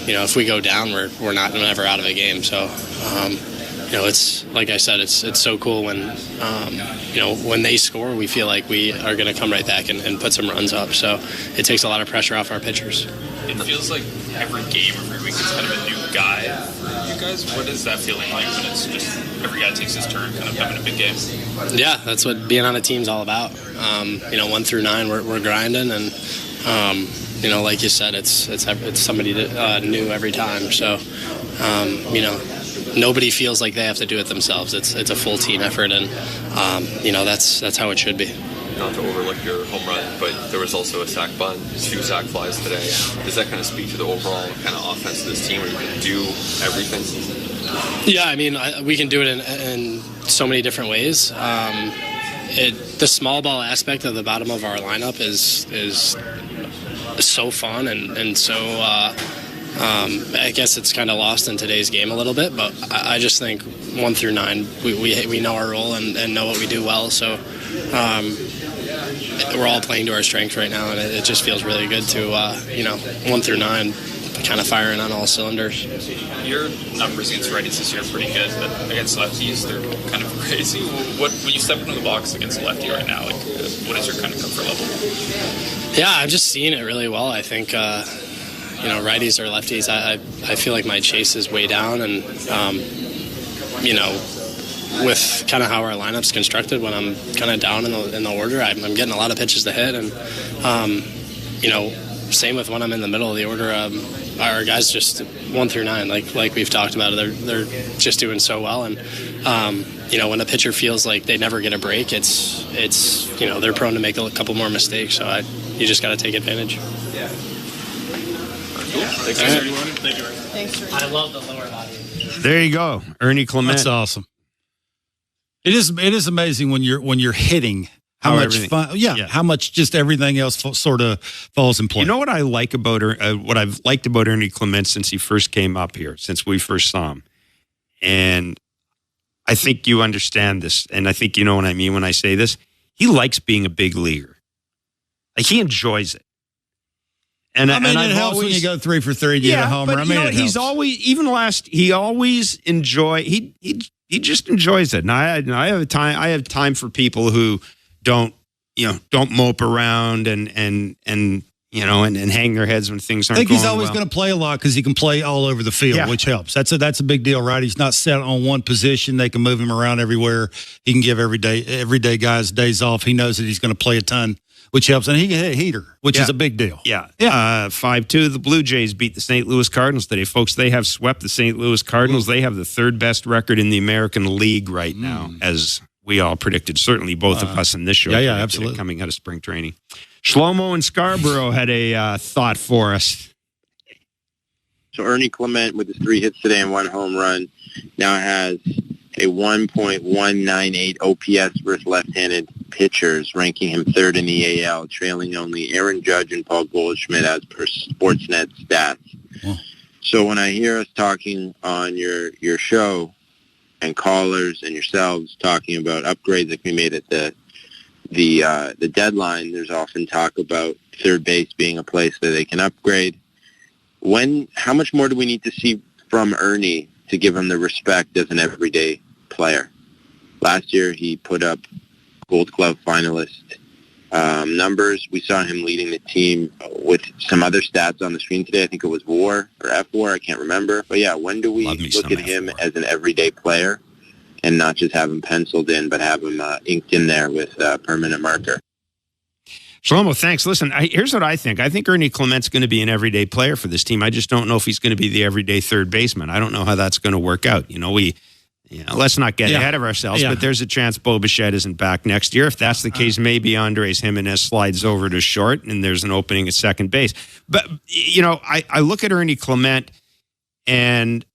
if we go down, we're never out of a game. So it's like I said, it's so cool when when they score, we feel like we are gonna come right back and put some runs up. So it takes a lot of pressure off our pitchers. It feels like every game, every week, it's kind of a new guy for you guys. What is that feeling like when it's just every guy takes his turn, kind of having a big game? Yeah, that's what being on a team's all about. 1 through 9, we're grinding, and like you said, it's somebody new every time. So, nobody feels like they have to do it themselves. It's a full team effort, and that's how it should be. Not to overlook your home run, but there was also a sack bunt, 2 sack flies today. Does that kind of speak to the overall kind of offense of this team, where you can do everything? Yeah, I mean, we can do it in so many different ways. The small ball aspect of the bottom of our lineup is so fun and so. I guess it's kind of lost in today's game a little bit, but I just think 1 through 9, we know our role and know what we do well. So we're all playing to our strengths right now, and it just feels really good to 1 through 9 kind of firing on all cylinders. Your numbers against righties this year are pretty good, but against lefties, they're kind of crazy. When you step into the box against a lefty right now, what is your kind of comfort level? Yeah, I'm just seeing it really well. I think. Righties or lefties, I feel like my chase is way down, and with kind of how our lineup's constructed, when I'm kind of down in the order, I'm getting a lot of pitches to hit, and same with when I'm in the middle of the order. Our guys just 1 through 9, like we've talked about, they're just doing so well, and when a pitcher feels like they never get a break, it's they're prone to make a couple more mistakes, so you just got to take advantage. Yeah. Cool. Thanks, everyone. Thank you. Thanks, I love the lower body. There you go, Ernie Clement. That's awesome. It is amazing when you're hitting how much fun. Yeah, how much just everything else sort of falls in place. You know what I like about what I've liked about Ernie Clement since he first came up here, since we first saw him, and I think you understand this, and I think you know what I mean when I say this. He likes being a big leaguer. Like, he enjoys it. And it helps when you go 3 for 3 and you get a homer. But he's always, even he always he just enjoys it. And I have time for people who don't mope around and hang their heads when things aren't going well. I think he's always going to play a lot because he can play all over the field, which helps. That's a big deal, right? He's not set on one position. They can move him around everywhere. He can give everyday guys days off. He knows that he's going to play a ton, which helps. And he can hit a heater, which is a big deal. Yeah. 5-2, the Blue Jays beat the St. Louis Cardinals today. Folks, they have swept the St. Louis Cardinals. They have the 3rd best record in the American League right now, as we all predicted. Certainly both of us in this show. Yeah, absolutely. Coming out of spring training. Shlomo in Scarborough had a thought for us. So Ernie Clement, with his 3 hits today and 1 home run, now has a 1.198 OPS versus left-handed pitchers, ranking him 3rd in the AL, trailing only Aaron Judge and Paul Goldschmidt as per Sportsnet stats. Wow. So when I hear us talking on your show and callers and yourselves talking about upgrades that can be made at the deadline, there's often talk about third base being a place that they can upgrade. How much more do we need to see from Ernie to give him the respect as an everyday player? Last year, he put up Gold Glove finalist numbers. We saw him leading the team with some other stats on the screen today. I think it was WAR or F-WAR. I can't remember. But yeah, when do we look at him as an everyday player and not just have him penciled in, but have him inked in there with a permanent marker? Shlomo, thanks. Listen, here's what I think. I think Ernie Clement's going to be an everyday player for this team. I just don't know if he's going to be the everyday third baseman. I don't know how that's going to work out. Let's not get ahead of ourselves, but there's a chance Bo Bichette isn't back next year. If that's the case, maybe Andres Jimenez slides over to short and there's an opening at second base. But, I look at Ernie Clement and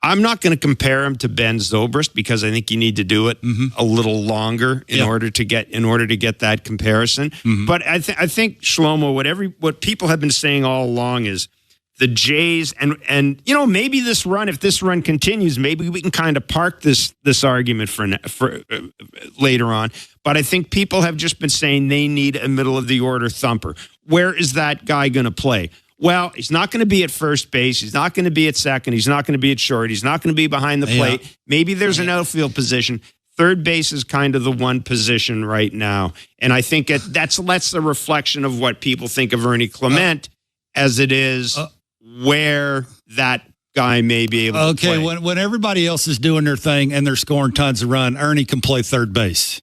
I'm not going to compare him to Ben Zobrist because I think you need to do it a little longer in order to get that comparison. But I think Shlomo, what people have been saying all along is the Jays and maybe this run, if this run continues, maybe we can kind of park this argument for later on. But I think people have just been saying they need a middle of the order thumper. Where is that guy going to play? Well, he's not going to be at first base. He's not going to be at second. He's not going to be at short. He's not going to be behind the plate. Maybe there's an outfield position. third base is kind of the one position right now. And I think that's less a reflection of what people think of Ernie Clement as it is where that guy may be able to play. When everybody else is doing their thing and they're scoring tons of run, Ernie can play third base.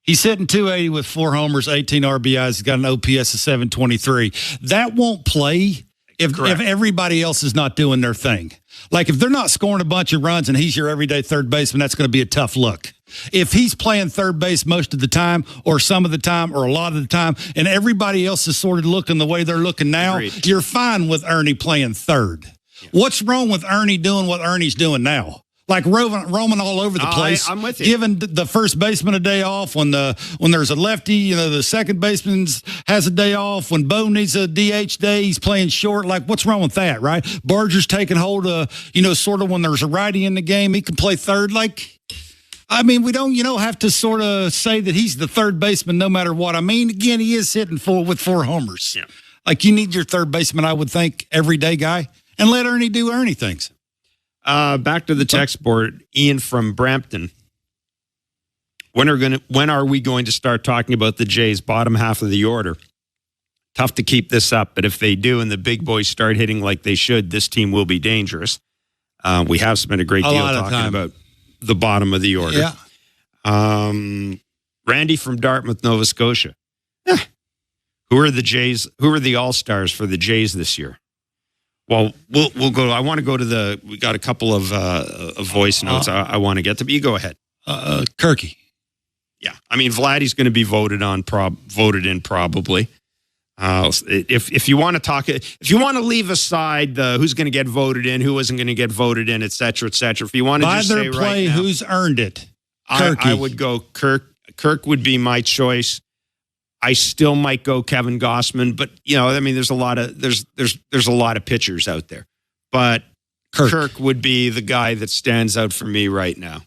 He's hitting 280 with 4 homers, 18 RBIs. He's got an OPS of 723. That won't play if everybody else is not doing their thing. Like if they're not scoring a bunch of runs and he's your everyday third baseman, that's going to be a tough look. If he's playing third base most of the time or some of the time or a lot of the time and everybody else is sort of looking the way they're looking now, you're fine with Ernie playing third. Yeah. What's wrong with Ernie doing what Ernie's doing now? Like roaming all over the place, I'm with you. Giving the first baseman a day off when there's a lefty, the second baseman has a day off. When Bo needs a DH day, he's playing short. Like, what's wrong with that, right? Barger's taking hold of, sort of when there's a righty in the game, he can play third. Like, I mean, we don't, have to sort of say that he's the third baseman no matter what. I mean, again, he is hitting with 4 homers. Yeah. Like, you need your third baseman, I would think, everyday guy, and let Ernie do Ernie things. Back to the text board, Ian from Brampton. When are we going to start talking about the Jays' bottom half of the order? Tough to keep this up, but if they do and the big boys start hitting like they should, this team will be dangerous. We have spent a great deal talking about the bottom of the order. Yeah. Randy from Dartmouth, Nova Scotia. Who are the Jays? Who are the All-Stars for the Jays this year? Well, we'll go. I want to go to we got a couple of voice notes I want to get to, but you go ahead. Kirky. Yeah. I mean, Vladdy's going to be voted in probably. If you want to talk, if you want to leave aside who's going to get voted in, who isn't going to get voted in, et cetera, if you want to just say play right now, who's earned it. I would go Kirk. Kirk would be my choice. I still might go Kevin Gossman, but I mean, there's a lot of pitchers out there, but Kirk would be the guy that stands out for me right now.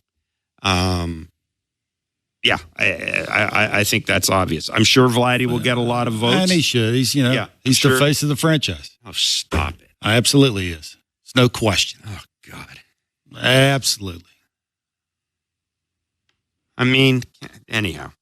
Yeah, I think that's obvious. I'm sure Vladdy will get a lot of votes, and he should. He's he's the face of the franchise. Oh, stop it! Absolutely is. It's no question. Oh God, absolutely. I mean, anyhow.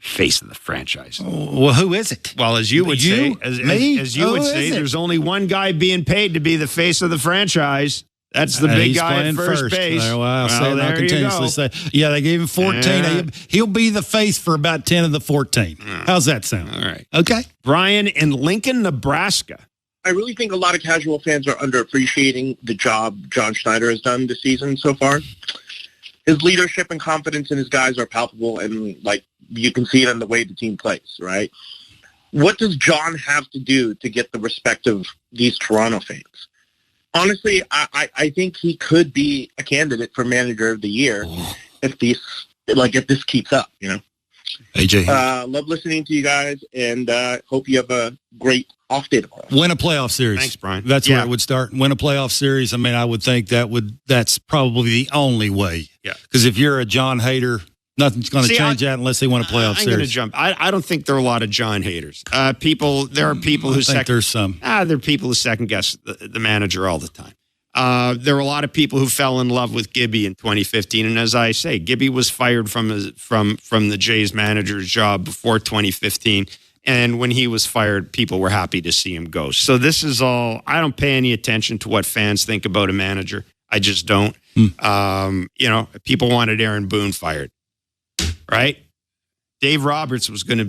Face of the franchise. Well, who is it? Well, as you would say, me? As you would say, there's only one guy being paid to be the face of the franchise. That's the big guy at first base. There you go. Yeah, they gave him 14. He'll be the face for about 10 of the 14. How's that sound? All right. Okay. Brian in Lincoln, Nebraska. I really think a lot of casual fans are underappreciating the job John Schneider has done this season so far. His leadership and confidence in his guys are palpable, and you can see it in the way the team plays, right? What does John have to do to get the respect of these Toronto fans? Honestly, I think he could be a candidate for manager of the year if this keeps up, AJ. Love listening to you guys, and hope you have a great off day tomorrow. Win a playoff series. Thanks, Brian. That's where it would start. Win a playoff series. I mean, I would think that's probably the only way. Yeah. Because if you're a John hater, nothing's going to change that unless they win a playoff series. I'm going to jump. I don't think there are a lot of John haters. There are people who there's some. There are people who second guess the manager all the time. There are a lot of people who fell in love with Gibby in 2015, and as I say, Gibby was fired from the Jays manager's job before 2015, and when he was fired, people were happy to see him go. So this is all. I don't pay any attention to what fans think about a manager. I just don't. People wanted Aaron Boone fired. Right? Dave Roberts was going to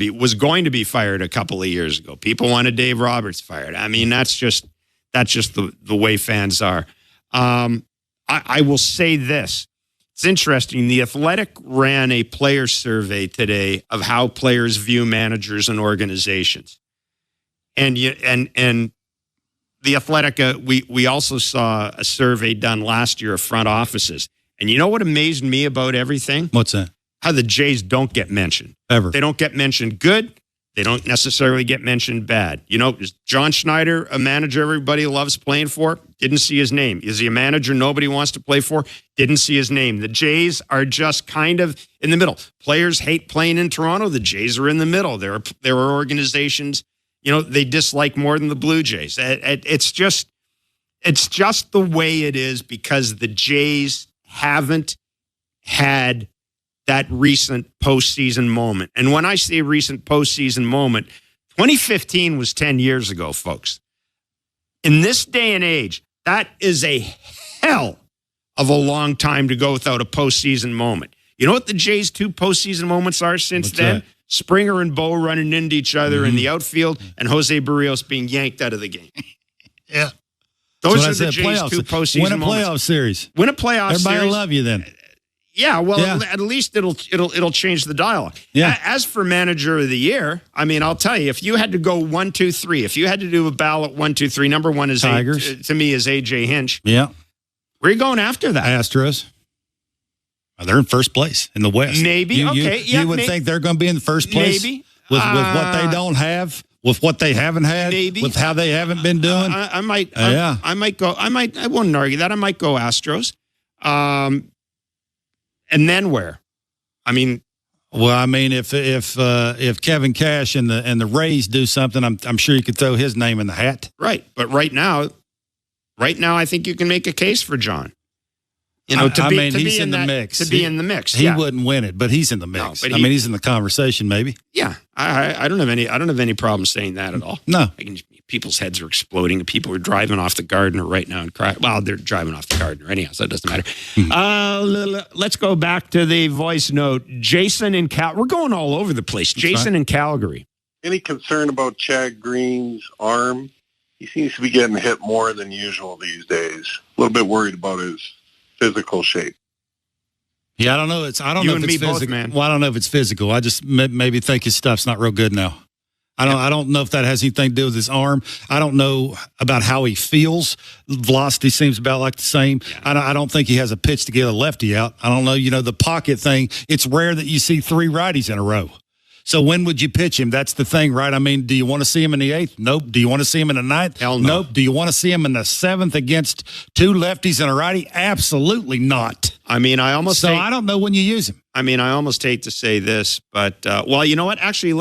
be fired a couple of years ago. People wanted Dave Roberts fired. I mean, that's just the way fans are. I will say this. It's interesting. The Athletic ran a player survey today of how players view managers and organizations. And the Athletic, we also saw a survey done last year of front offices. And you know what amazed me about everything? What's that? How the Jays don't get mentioned. Ever. They don't get mentioned good. They don't necessarily get mentioned bad. Is John Schneider a manager everybody loves playing for? Didn't see his name. Is he a manager nobody wants to play for? Didn't see his name. The Jays are just kind of in the middle. Players hate playing in Toronto. The Jays are in the middle. There are organizations, they dislike more than the Blue Jays. It's just the way it is because the Jays haven't had that recent postseason moment. And when I say recent postseason moment, 2015 was 10 years ago, folks. In this day and age, that is a hell of a long time to go without a postseason moment. You know what the Jays' 2 postseason moments are since then? That? Springer and Bo running into each other in the outfield and Jose Barrios being yanked out of the game. Yeah. Those are the Jays' 2 postseason moments. Win a moments. playoff series. Win a playoff series. Everybody will love you then. Yeah, well, at least it'll change the dialogue. Yeah. As for manager of the year, I mean, I'll tell you, if you had to go 1, 2, 3, if you had to do a ballot 1, 2, 3, number one is Tigers. to me is AJ Hinch. Yeah. Where are you going after that? Astros. They're in first place in the West. Maybe. You would think they're going to be in the first place. Maybe. With what they don't have, with what they haven't had, maybe. With how they haven't been doing. I might go. I wouldn't argue that. I might go Astros. And then where? I mean, well, I mean, if Kevin Cash and the Rays do something, I'm sure you could throw his name in the hat. Right, but right now, I think you can make a case for John. You know, he's in the mix. To be in the mix. He wouldn't win it, but he's in the mix. No, he's in the conversation, maybe. Yeah, I don't have any problem saying that at all. No, people's heads are exploding. People are driving off the Gardner right now and crying. Well, they're driving off the Gardner anyhow, so it doesn't matter. Let's go back to the voice note. Jason in We're going all over the place. Jason in Calgary. Any concern about Chad Green's arm? He seems to be getting hit more than usual these days. A little bit worried about his physical shape. Yeah, I don't know. I don't know if it's physical. Both, man. Well, I don't know if it's physical. I just maybe think his stuff's not real good now. I don't know if that has anything to do with his arm. I don't know about how he feels. Velocity seems about like the same. Yeah. I don't think he has a pitch to get a lefty out. I don't know. You know, the pocket thing, it's rare that you see 3 righties in a row. So when would you pitch him? That's the thing, right? I mean, do you want to see him in the 8th? Nope. Do you want to see him in the 9th? Hell no. Nope. Do you want to see him in the 7th against 2 lefties and a righty? Absolutely not. I mean, I don't know when you use him. I mean, I almost hate to say this, but, well, you know what? Actually,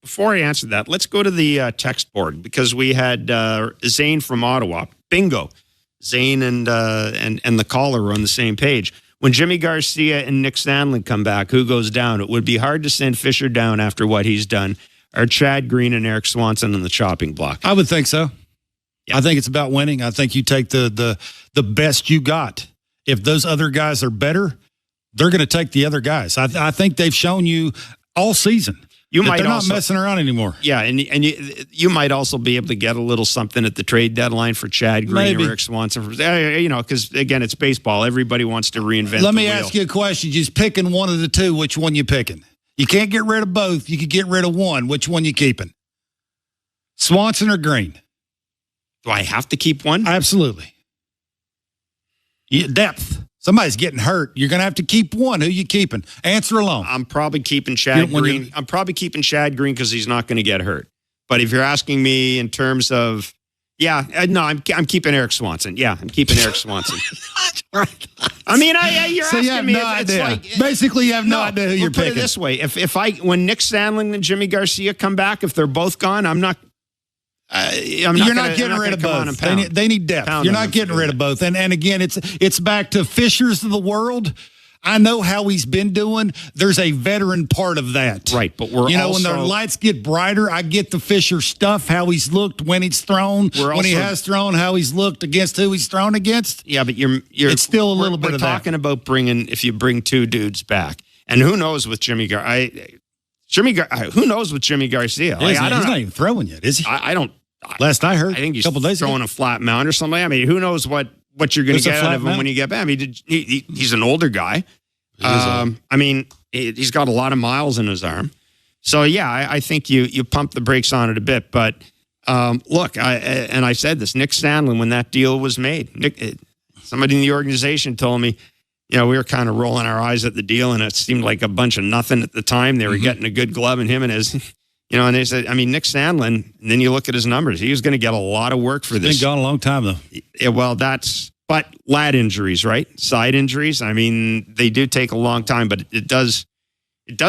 before I answer that, let's go to the text board because we had Zane from Ottawa. Bingo. Zane and the caller were on the same page. When Jimmy Garcia and Nick Sandlin come back, who goes down? It would be hard to send Fisher down after what he's done. Are Chad Green and Eric Swanson on the chopping block? I would think so. Yeah. I think it's about winning. I think you take the best you got. If those other guys are better, they're going to take the other guys. I think they've shown you all season. They're not messing around anymore. Yeah, and you might also be able to get a little something at the trade deadline for Chad Green or Eric Swanson. You know, because, again, it's baseball. Everybody wants to reinvent the wheel. Let me ask you a question. Just picking one of the two, which one you picking? You can't get rid of both. You could get rid of one. Which one you keeping? Swanson or Green? Do I have to keep one? Absolutely. Depth. Somebody's getting hurt. You're going to have to keep one. Who you keeping? Answer alone. I'm probably keeping Chad Green. I'm probably keeping Chad Green because he's not going to get hurt. But if you're asking me in terms of, I'm keeping Eric Swanson. Yeah, I'm keeping Eric Swanson. I mean, you're asking me. No idea. Like, basically, you have no idea who you're picking. Put it this way: when Nick Sandlin and Jimmy Garcia come back, if they're both gone, I'm not. You're not getting rid of both. They need depth. You're not getting rid of both. And again, it's back to Fisher's of the world. I know how he's been doing. There's a veteran part of that. Right, but when the lights get brighter, I get the Fisher stuff, how he's looked when he's thrown, when he has thrown, how he's looked against who he's thrown against. Yeah, but it's still a little bit of that. We're talking about if you bring 2 dudes back. And who knows with Jimmy Garcia? Who knows with Jimmy Garcia? He's not even throwing yet, is he? I don't. Last I heard, I think he's throwing a flat mound or something. I mean, who knows what you're going to get out of him when you get back? I mean, he's an older guy. I mean, he's got a lot of miles in his arm. So, yeah, I think you pump the brakes on it a bit. But, look, I said this, Nick Sandlin, when that deal was made, somebody in the organization told me, we were kind of rolling our eyes at the deal, and it seemed like a bunch of nothing at the time. They were getting a good glove, and him and his... and they said, I mean, Nick Sandlin, and then you look at his numbers, he was going to get a lot of work for this. He's been gone a long time, though. Yeah, well, but lat injuries, right? Side injuries. I mean, they do take a long time, but it does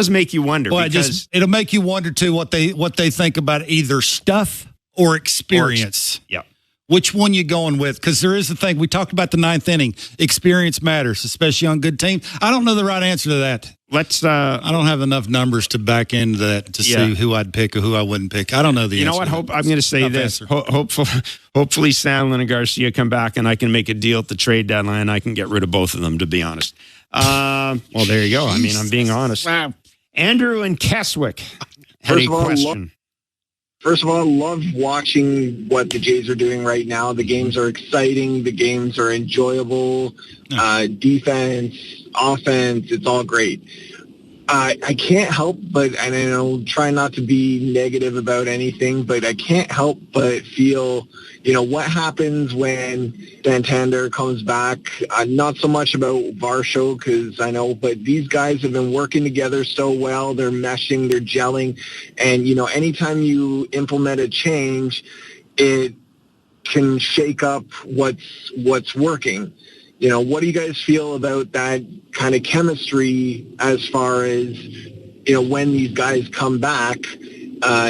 make you wonder. Well, it'll make you wonder, too, what they think about either stuff or experience. Yeah. Which one you going with? Because there is the thing. We talked about the ninth inning. Experience matters, especially on good teams. I don't know the right answer to that. I don't have enough numbers to back into that to see who I'd pick or who I wouldn't pick. I don't know the answer. You know what? I'm going to say this. Hopefully Sandlin and Garcia come back and I can make a deal at the trade deadline. I can get rid of both of them, to be honest. Well, there you go. I mean, I'm being honest. Wow. Andrew and Keswick had a question. First of all, love watching what the Jays are doing right now. The games are exciting. The games are enjoyable. Defense, offense, it's all great. I can't help but, and I know, try not to be negative about anything, but I can't help but feel, what happens when Santander comes back. Not so much about Varsho, because I know, but these guys have been working together so well. They're meshing, they're gelling, and, anytime you implement a change, it can shake up what's working. What do you guys feel about that kind of chemistry as far as, when these guys come back,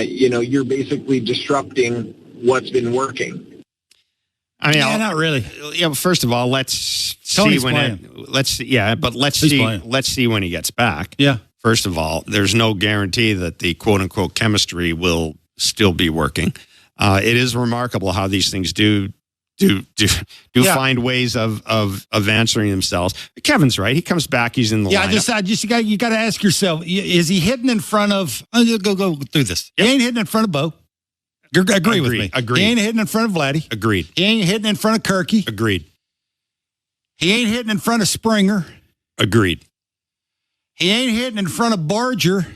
you're basically disrupting what's been working? I mean, not really. First of all, let's see when let's see when he gets back. Yeah. First of all, there's no guarantee that the quote unquote chemistry will still be working. It is remarkable how these things do find ways of answering themselves. Kevin's right. He comes back. He's in the lineup. You got to ask yourself: is he hitting in front of? Go through this. Yep. He ain't hitting in front of Bo. Agree with me. Agreed. He ain't hitting in front of Vladdy. Agreed. He ain't hitting in front of Kirky. Agreed. He ain't hitting in front of Springer. Agreed. He ain't hitting in front of Barger.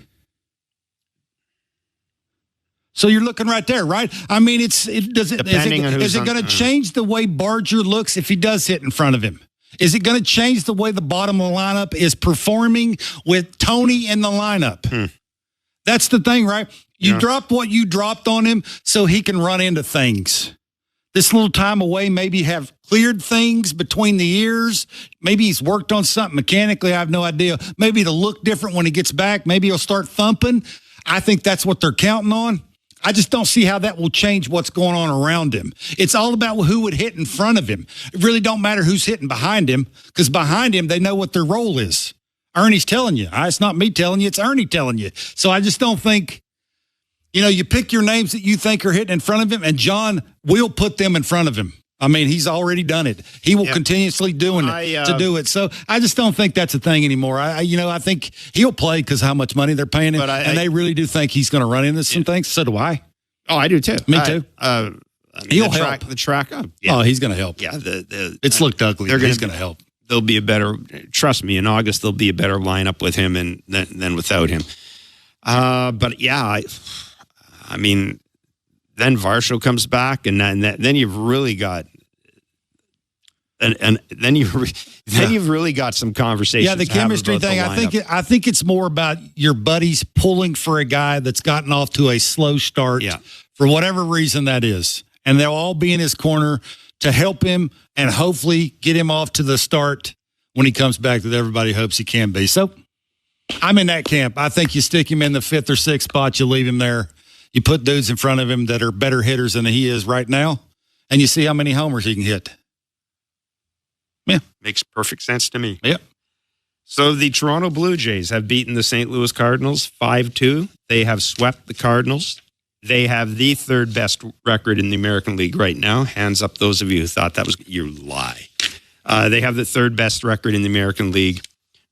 So you're looking right there, right? I mean, is it going to change the way Barger looks if he does hit in front of him? Is it going to change the way the bottom of the lineup is performing with Tony in the lineup? That's the thing, right? You dropped what you dropped on him so he can run into things. This little time away, maybe have cleared things between the ears. Maybe he's worked on something mechanically. I have no idea. Maybe it'll look different when he gets back. Maybe he'll start thumping. I think that's what they're counting on. I just don't see how that will change what's going on around him. It's all about who would hit in front of him. It really don't matter who's hitting behind him, because behind him, they know what their role is. Ernie's telling you. It's not me telling you. It's Ernie telling you. So I just don't think, you pick your names that you think are hitting in front of him, and John will put them in front of him. I mean, he's already done it. He will continuously doing it to do it. So I just don't think that's a thing anymore. I think he'll play because how much money they're paying him, and they really do think he's going to run into some things. So do I. Oh, I do too. Me too. He'll help the track up. Yeah. Oh, he's going to help. Yeah, it's looked ugly. He's going to help. There'll be a better. Trust me, in August there'll be a better lineup with him than without him. But yeah, I mean, then Varsho comes back, and then you've really got. And then you've really got some conversations. Yeah, the chemistry thing. I think it's more about your buddies pulling for a guy that's gotten off to a slow start for whatever reason that is, and they'll all be in his corner to help him and hopefully get him off to the start when he comes back that everybody hopes he can be. So I'm in that camp. I think you stick him in the 5th or 6th spot, you leave him there, you put dudes in front of him that are better hitters than he is right now, and you see how many homers he can hit. Yeah. Makes perfect sense to me. Yep. So the Toronto Blue Jays have beaten the St. Louis Cardinals 5-2. They have swept the Cardinals. They have the 3rd best record in the American League right now. Hands up those of you who thought that was, you lie. They have the 3rd best record in the American League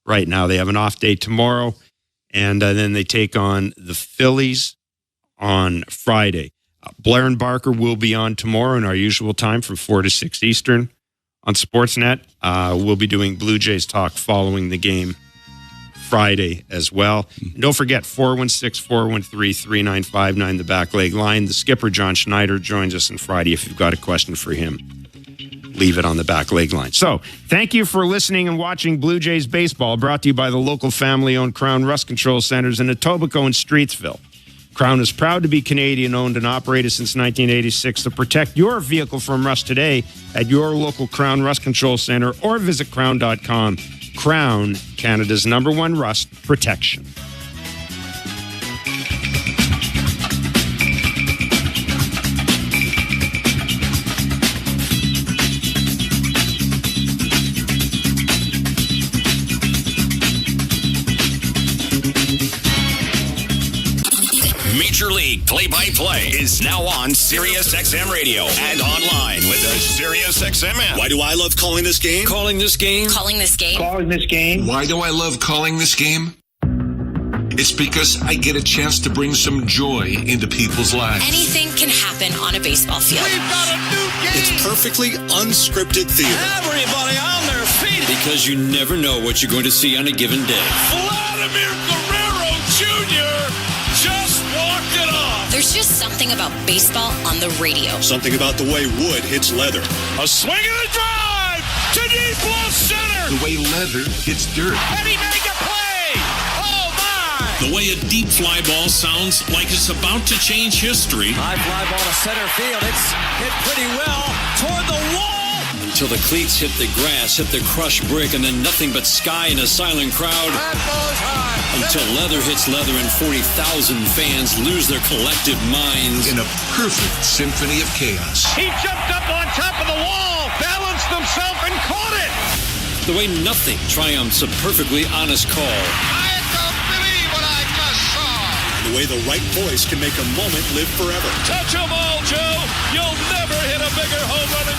right now. They have an off day tomorrow, and then they take on the Phillies on Friday. Blair and Barker will be on tomorrow in our usual time from 4 to 6 Eastern. On Sportsnet, we'll be doing Blue Jays talk following the game Friday as well. And don't forget, 416-413-3959, the back leg line. The skipper, John Schneider, joins us on Friday. If you've got a question for him, leave it on the back leg line. So, thank you for listening and watching Blue Jays baseball, brought to you by the local family-owned Crown Rust Control Centers in Etobicoke and Streetsville. Crown is proud to be Canadian-owned and operated since 1986 to protect your vehicle from rust today at your local Crown Rust Control Center or visit crown.com. Crown, Canada's #1 rust protection. MLB play-by-play is now on Sirius XM Radio and online with the Sirius XM app. Why do I love calling this game? Calling this game? Calling this game? Calling this game. Why do I love calling this game? It's because I get a chance to bring some joy into people's lives. Anything can happen on a baseball field. We've got a new game. It's perfectly unscripted theater. Everybody on their feet. Because you never know what you're going to see on a given day. Vladimir Guerrero Jr. just walked it off. There's just something about baseball on the radio. Something about the way wood hits leather. A swing and a drive to deep left center. The way leather hits dirt. And he made a play. The way a deep fly ball sounds like it's about to change history. High fly ball to center field. It's hit pretty well toward the wall. Until the cleats hit the grass, hit the crushed brick, and then nothing but sky and a silent crowd. That ball's high. Until leather hits leather and 40,000 fans lose their collective minds. In a perfect symphony of chaos. He jumped up on top of the wall, balanced himself, and caught it. The way nothing triumphs a perfectly honest call. The way the right voice can make a moment live forever. Touch 'em all, Joe!